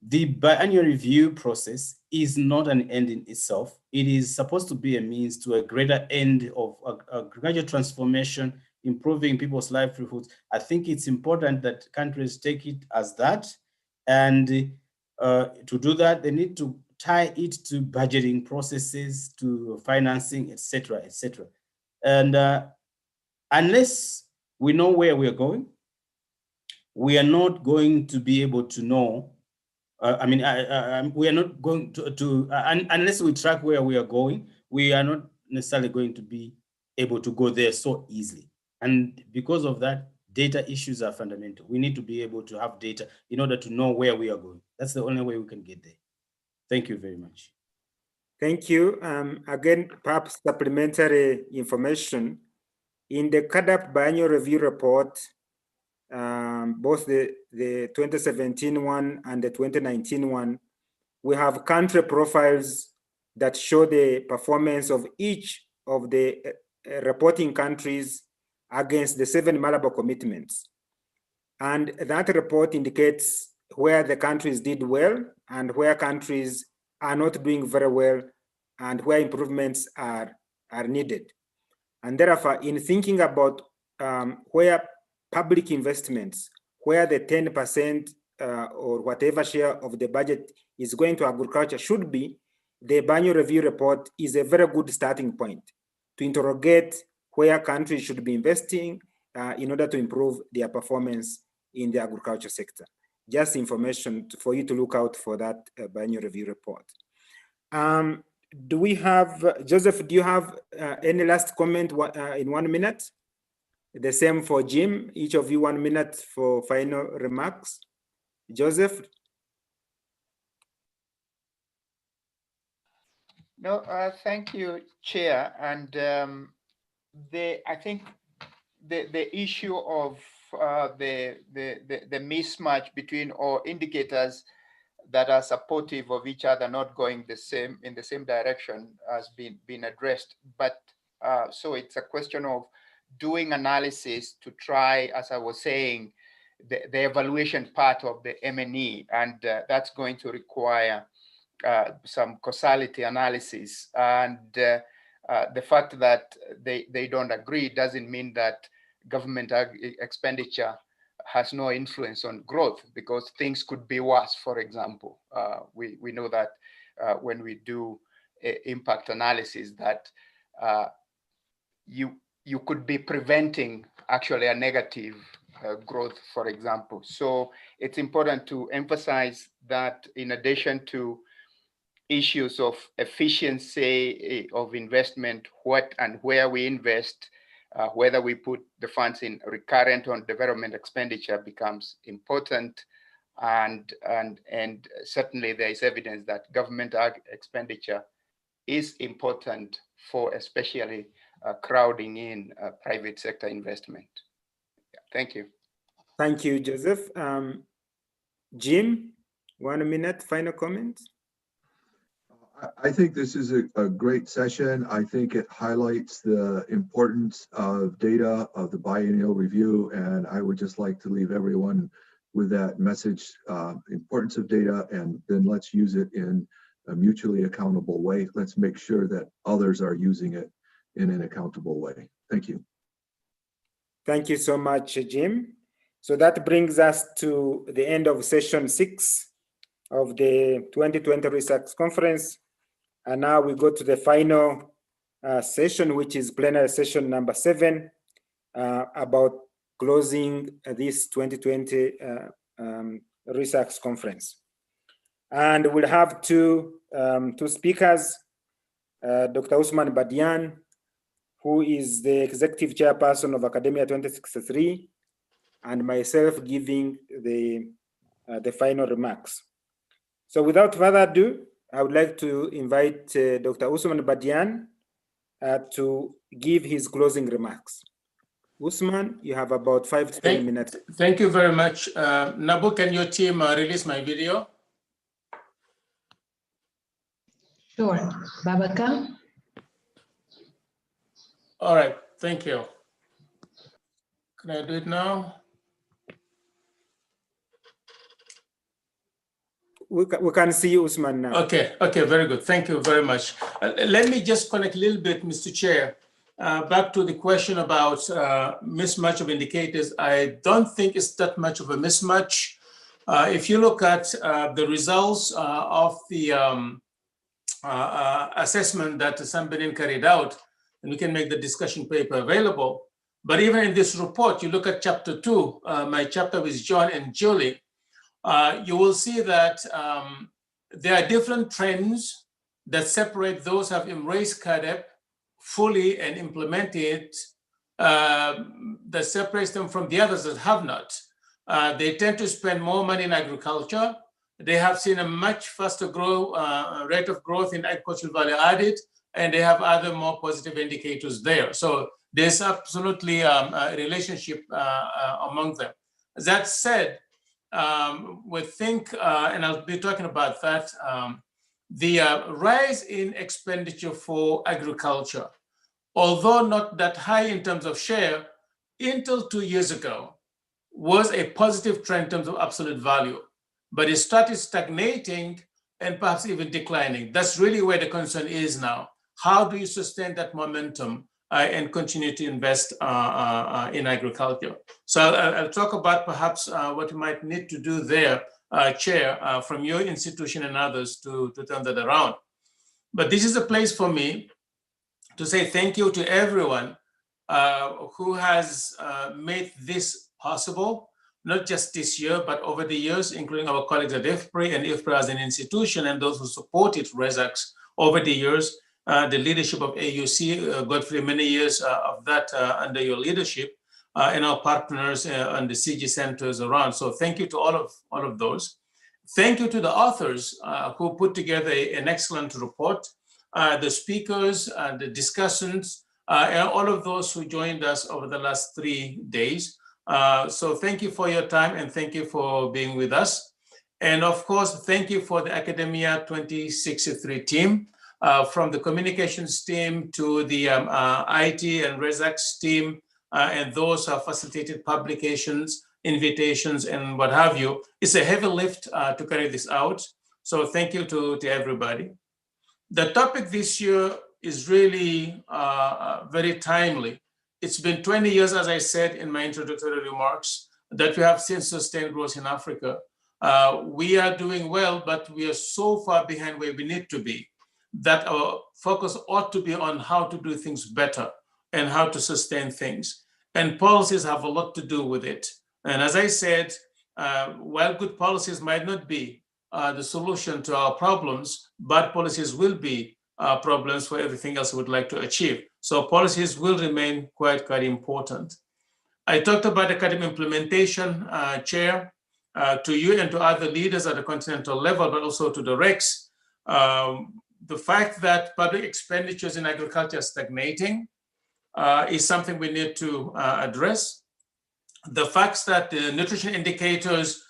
the biannual review process is not an end in itself. It is supposed to be a means to a greater end of agricultural transformation, improving people's livelihoods. I think it's important that countries take it as that. And to do that, they need to tie it to budgeting processes, to financing, etc., etc. And unless we know where we're going, we are not going to be able to know. We are not going to unless we track where we are going, we are not necessarily going to be able to go there so easily. And because of that, data issues are fundamental. We need to be able to have data in order to know where we are going. That's the only way we can get there. Thank you very much. Thank you. Again, perhaps supplementary information. In the CADAP biannual review report, both the 2017 one and the 2019 one, we have country profiles that show the performance of each of the reporting countries against the 7 Malabo commitments. And that report indicates where the countries did well and where countries are not doing very well and where improvements are needed. And therefore, in thinking about where public investments, where the 10% or whatever share of the budget is going to agriculture should be, the biannual review report is a very good starting point to interrogate where countries should be investing in order to improve their performance in the agriculture sector. Just information for you to look out for that biannual review report. Do we have, Joseph, do you have any last comment in 1 minute? The same for Jim, each of you 1 minute for final remarks. Joseph? No, thank you, Chair. And I think the issue of the mismatch between all indicators that are supportive of each other not going in the same direction has been addressed. But so it's a question of doing analysis to try, as I was saying, the evaluation part of the M&E, and that's going to require some causality analysis. And the fact that they don't agree doesn't mean that government expenditure has no influence on growth, because things could be worse. For example, we know that when we do impact analysis, that you could be preventing actually a negative growth, for example. So it's important to emphasize that in addition to issues of efficiency of investment, what and where we invest, whether we put the funds in recurrent or development expenditure becomes important. And certainly there is evidence that government expenditure is important for especially crowding in private sector investment. Yeah, thank you. Thank you, Joseph. Jim, 1 minute, final comment. I think this is a great session. I think it highlights the importance of data, of the biennial review, and I would just like to leave everyone with that message, importance of data, and then let's use it in a mutually accountable way. Let's make sure that others are using it in an accountable way. Thank you. Thank you so much, Jim. So that brings us to the end of session 6 of the 2020 Research Conference. And now we go to the final session, which is plenary session number 7, about closing this 2020 Research Conference. And we'll have two speakers, Dr. Usman Badian, who is the executive chairperson of AKADEMIYA2063, and myself giving the final remarks. So without further ado, I would like to invite Dr. Usman Badian to give his closing remarks. Usman, you have about 5 to 10 minutes. Thank you very much. Nabu, can your team release my video? Sure. Babaka? All right, thank you. Can I do it now? We can see you, Usman, now. Okay, very good. Thank you very much. Let me just connect a little bit, Mr. Chair, back to the question about mismatch of indicators. I don't think it's that much of a mismatch. If you look at the results of the assessment that Sam Benin carried out, and we can make the discussion paper available. But even in this report, you look at chapter 2, my chapter with John and Julie, you will see that there are different trends that separate those who have embraced CAADP fully and implemented it, that separates them from the others that have not. They tend to spend more money in agriculture. They have seen a much faster rate of growth in agricultural value added, and they have other more positive indicators there. So there's absolutely a relationship among them. That said, we think, and I'll be talking about that, the rise in expenditure for agriculture, although not that high in terms of share, until 2 years ago, was a positive trend in terms of absolute value. But it started stagnating and perhaps even declining. That's really where the concern is now. How do you sustain that momentum and continue to invest in agriculture? So I'll talk about perhaps what you might need to do there, Chair, from your institution and others to turn that around. But this is a place for me to say thank you to everyone who has made this possible, not just this year, but over the years, including our colleagues at IFPRI and IFPRI as an institution and those who supported RESACs over the years. The leadership of AUC, Godfrey, many years of that under your leadership, and our partners and the CG centers around. So thank you to all of those. Thank you to the authors who put together an excellent report, the speakers, the discussants, and all of those who joined us over the last 3 days. So thank you for your time and thank you for being with us. And of course, thank you for the AKADEMIYA2063 team. From the communications team to the IT and RESACs team, and those who have facilitated publications, invitations, and what have you. It's a heavy lift to carry this out. So thank you to everybody. The topic this year is really very timely. It's been 20 years, as I said in my introductory remarks, that we have seen sustained growth in Africa. We are doing well, but we are so far behind where we need to be, that our focus ought to be on how to do things better and how to sustain things. And policies have a lot to do with it. And as I said, while good policies might not be the solution to our problems, bad policies will be problems for everything else we would like to achieve. So policies will remain quite important. I talked about academic implementation, Chair, to you and to other leaders at the continental level, but also to the RECs. The fact that public expenditures in agriculture are stagnating is something we need to address. The fact that the nutrition indicators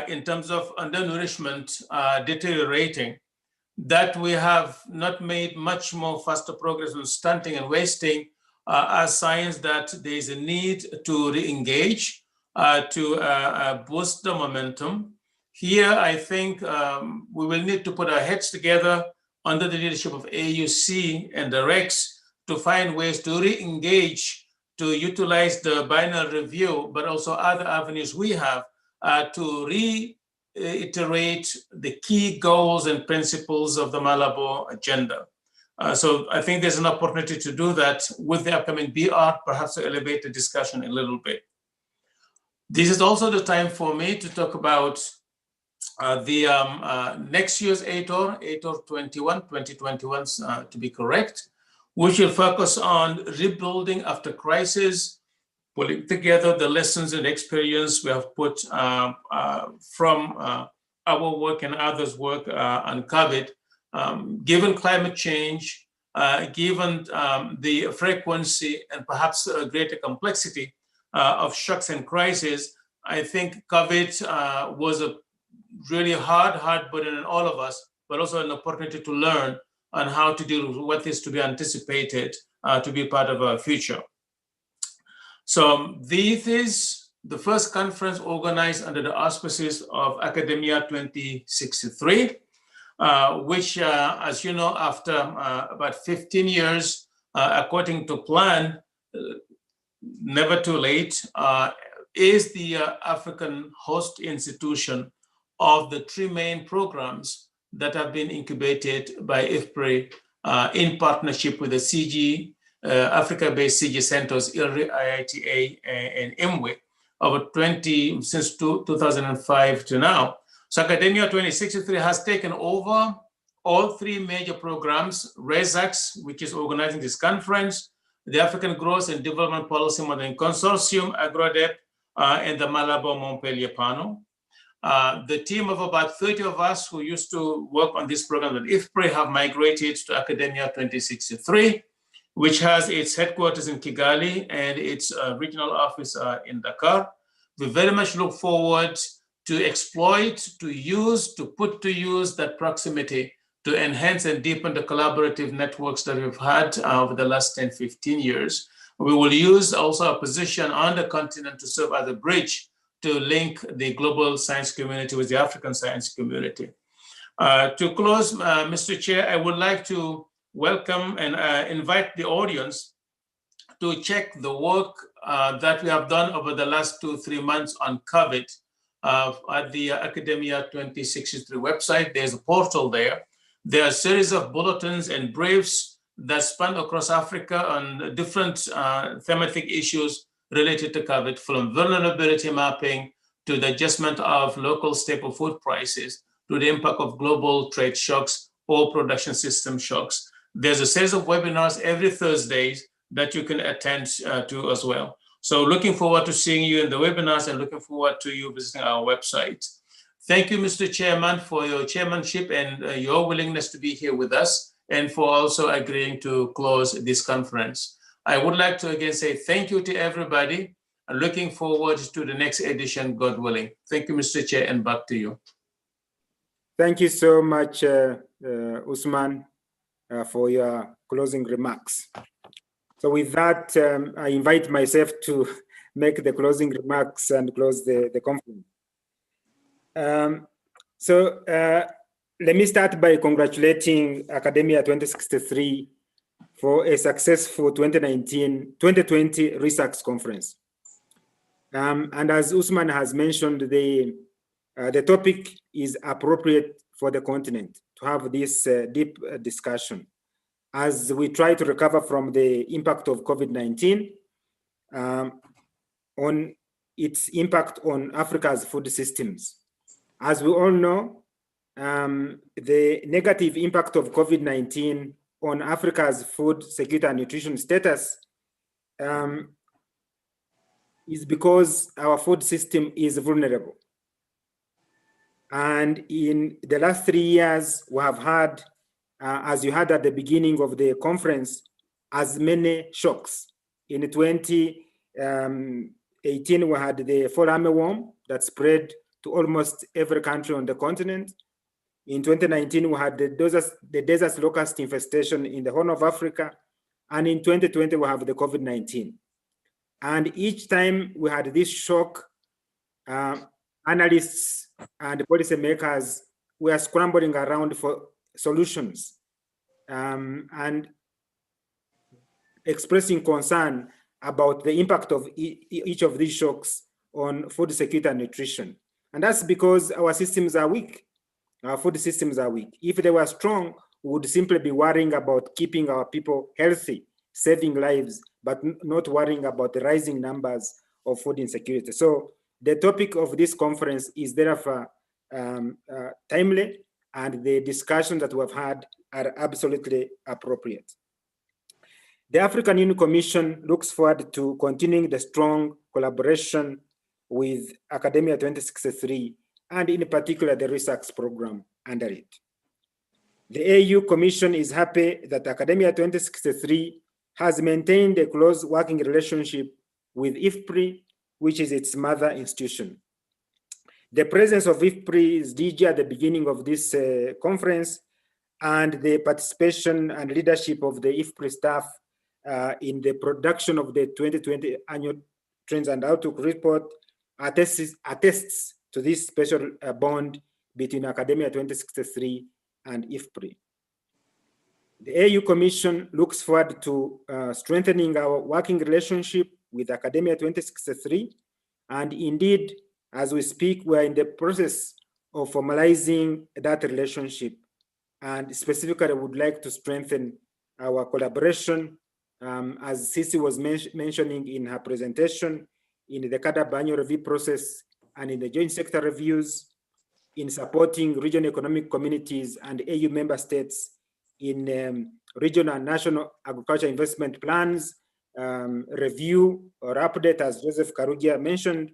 in terms of undernourishment are deteriorating, that we have not made much more faster progress on stunting and wasting are signs that there is a need to re-engage, to boost the momentum. Here, I think we will need to put our heads together under the leadership of AUC and the RECs to find ways to re-engage, to utilize the binary review, but also other avenues we have to reiterate the key goals and principles of the Malabo agenda. So I think there's an opportunity to do that with the upcoming BR, perhaps to elevate the discussion a little bit. This is also the time for me to talk about the next year's ATOR 2021 to be correct, which will focus on rebuilding after crisis, pulling together the lessons and experience we have put from our work and others' work on COVID. Given climate change, given the frequency and perhaps greater complexity of shocks and crises, I think COVID was a really hard burden on all of us, but also an opportunity to learn on how to deal with what is to be anticipated to be part of our future. So this is the first conference organized under the auspices of AKADEMIYA2063, which, as you know, after about 15 years, according to plan, never too late, is the African host institution of the three main programs that have been incubated by IFPRI in partnership with the CG, Africa-based CG centers, ILRI, IITA, and IMWE, since 2005 to now. So AKADEMIYA2063 has taken over all three major programs: RESAX, which is organizing this conference, the African Growth and Development Policy Modeling Consortium, AGRODEP, and the Malabo Montpellier panel. The team of about 30 of us who used to work on this program at IFPRI have migrated to AKADEMIYA2063, which has its headquarters in Kigali and its regional office in Dakar. We very much look forward to exploit, to use, to put to use that proximity to enhance and deepen the collaborative networks that we've had over the last 10, 15 years. We will use also our position on the continent to serve as a bridge to link the global science community with the African science community. To close, Mr. Chair, I would like to welcome and invite the audience to check the work that we have done over the last 2-3 months on COVID at the AKADEMIYA2063 website. There's a portal there. There are a series of bulletins and briefs that span across Africa on different thematic issues related to COVID, from vulnerability mapping to the adjustment of local staple food prices to the impact of global trade shocks or production system shocks. There's a series of webinars every Thursdays that you can attend to as well. So looking forward to seeing you in the webinars and looking forward to you visiting our website. Thank you, Mr. Chairman, for your chairmanship and your willingness to be here with us, and for also agreeing to close this conference. I would like to again say thank you to everybody, and looking forward to the next edition, God willing. Thank you, Mr. Chair, and back to you. Thank you so much, Usman, for your closing remarks. So with that, I invite myself to make the closing remarks and close the conference. Let me start by congratulating AKADEMIYA2063 for a successful 2020 research conference. And as Usman has mentioned, the topic is appropriate for the continent to have this deep discussion as we try to recover from the impact of COVID-19 on its impact on Africa's food systems. As we all know, the negative impact of COVID-19 on Africa's food security and nutrition status is because our food system is vulnerable. And in the last 3 years, we have had, as you had at the beginning of the conference, as many shocks. In 2018, we had the fall armyworm that spread to almost every country on the continent. In 2019, we had the desert locust infestation in the Horn of Africa. And in 2020, we have the COVID-19. And each time we had this shock, analysts and policymakers were scrambling around for solutions. And expressing concern about the impact of each of these shocks on food security and nutrition. And that's because our systems are weak. Our food systems are weak. If they were strong, we would simply be worrying about keeping our people healthy, saving lives, but not worrying about the rising numbers of food insecurity. So the topic of this conference is therefore timely, and the discussions that we've had are absolutely appropriate. The African Union Commission looks forward to continuing the strong collaboration with AKADEMIYA2063, and in particular the research program under it. The AU Commission is happy that AKADEMIYA2063 has maintained a close working relationship with IFPRI, which is its mother institution. The presence of IFPRI's DG at the beginning of this conference, and the participation and leadership of the IFPRI staff in the production of the 2020 annual Trends and Outlook report attests to this special bond between AKADEMIYA2063 and IFPRI. The AU Commission looks forward to strengthening our working relationship with AKADEMIYA2063, and indeed, as we speak, we are in the process of formalizing that relationship, and specifically I would like to strengthen our collaboration, as Sisi was mentioning in her presentation, in the CAADP annual review process and in the joint sector reviews, in supporting regional economic communities and AU member states in regional and national agriculture investment plans, review or update, as Joseph Karugia mentioned,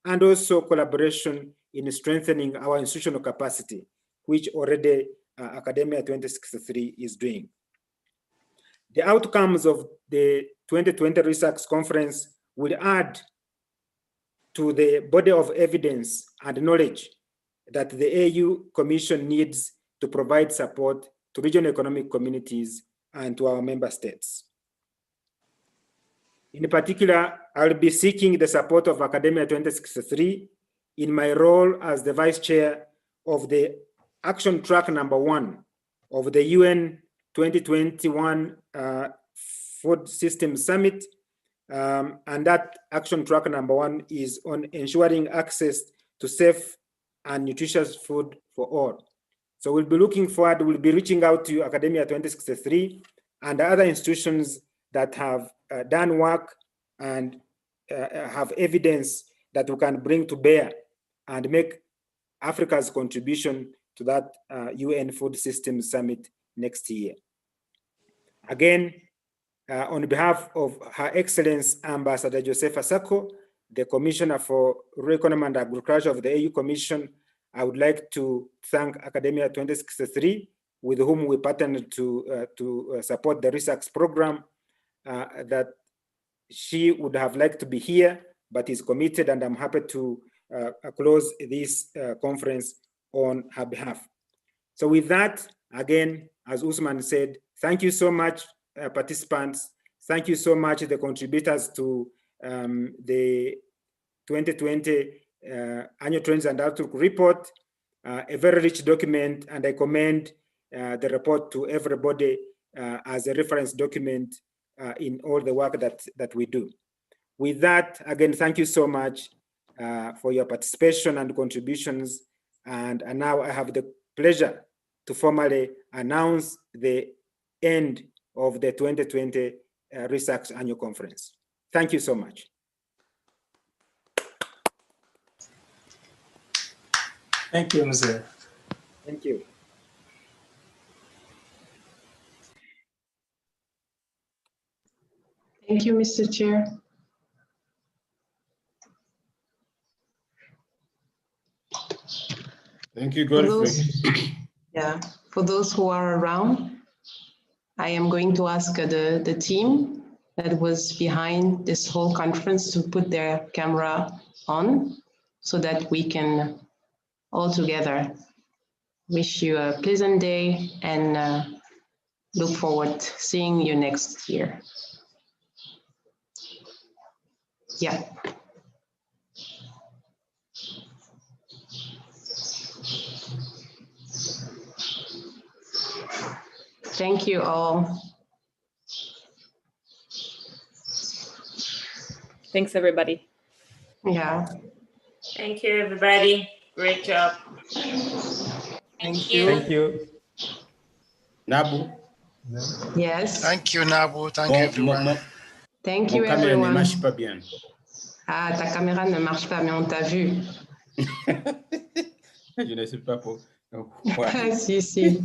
and also collaboration in strengthening our institutional capacity, which already AKADEMIYA2063 is doing. The outcomes of the 2020 research conference will add to the body of evidence and knowledge that the AU Commission needs to provide support to regional economic communities and to our member states. In particular, I'll be seeking the support of AKADEMIYA2063 in my role as the Vice Chair of the Action Track #1 of the UN 2021 Food Systems Summit, and that Action Track #1 is on ensuring access to safe and nutritious food for all. So we'll be looking forward, we'll be reaching out to AKADEMIYA2063 and other institutions that have done work and have evidence that we can bring to bear and make Africa's contribution to that UN Food Systems Summit next year. Again, on behalf of Her Excellency Ambassador Josepha Sako, the Commissioner for Rural Economy and Agriculture of the AU Commission, I would like to thank AKADEMIYA2063, with whom we partnered to support the research program, that she would have liked to be here, but is committed, and I'm happy to close this conference on her behalf. So with that, again, as Usman said, thank you so much, participants. Thank you so much, the contributors to the 2020 Annual Trends and Outlook report, a very rich document, and I commend the report to everybody as a reference document in all the work that we do. With that, again, thank you so much for your participation and contributions. And now I have the pleasure to formally announce the end of the 2020 Research Annual Conference. Thank you so much. Thank you, Mzee. Thank you. Thank you, Mr. Chair. Thank you, Godfrey. For those who are around, I am going to ask the team that was behind this whole conference to put their camera on so that we can all together wish you a pleasant day and look forward to seeing you next year. Yeah. Thank you all. Thanks, everybody. Yeah. Thank you, everybody. Great job. Thank you. Thank you. Nabu. Yes. Thank you, Nabu. Thank you, everyone. Thank Mon you, caméra ne everyone. marche pas bien. Ah, ta caméra ne marche pas, mais on t'a vu. Je ne sais pas pourquoi. Si, si.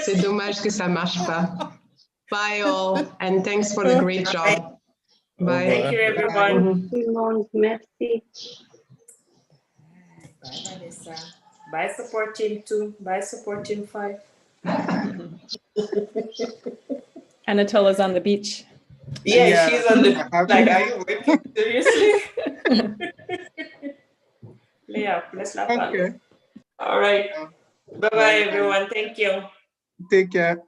C'est dommage que ça marche pas. Bye all, and thanks for the great job. Bye. Thank you, everyone. Merci. Bye, Vanessa. Bye, support team 2. Bye, support team 5. Anatola's on the beach. Yeah, she's on the like, are you working? Seriously? Yeah, let's not Okay. All right. Bye-bye, everyone. Thank you. Take care.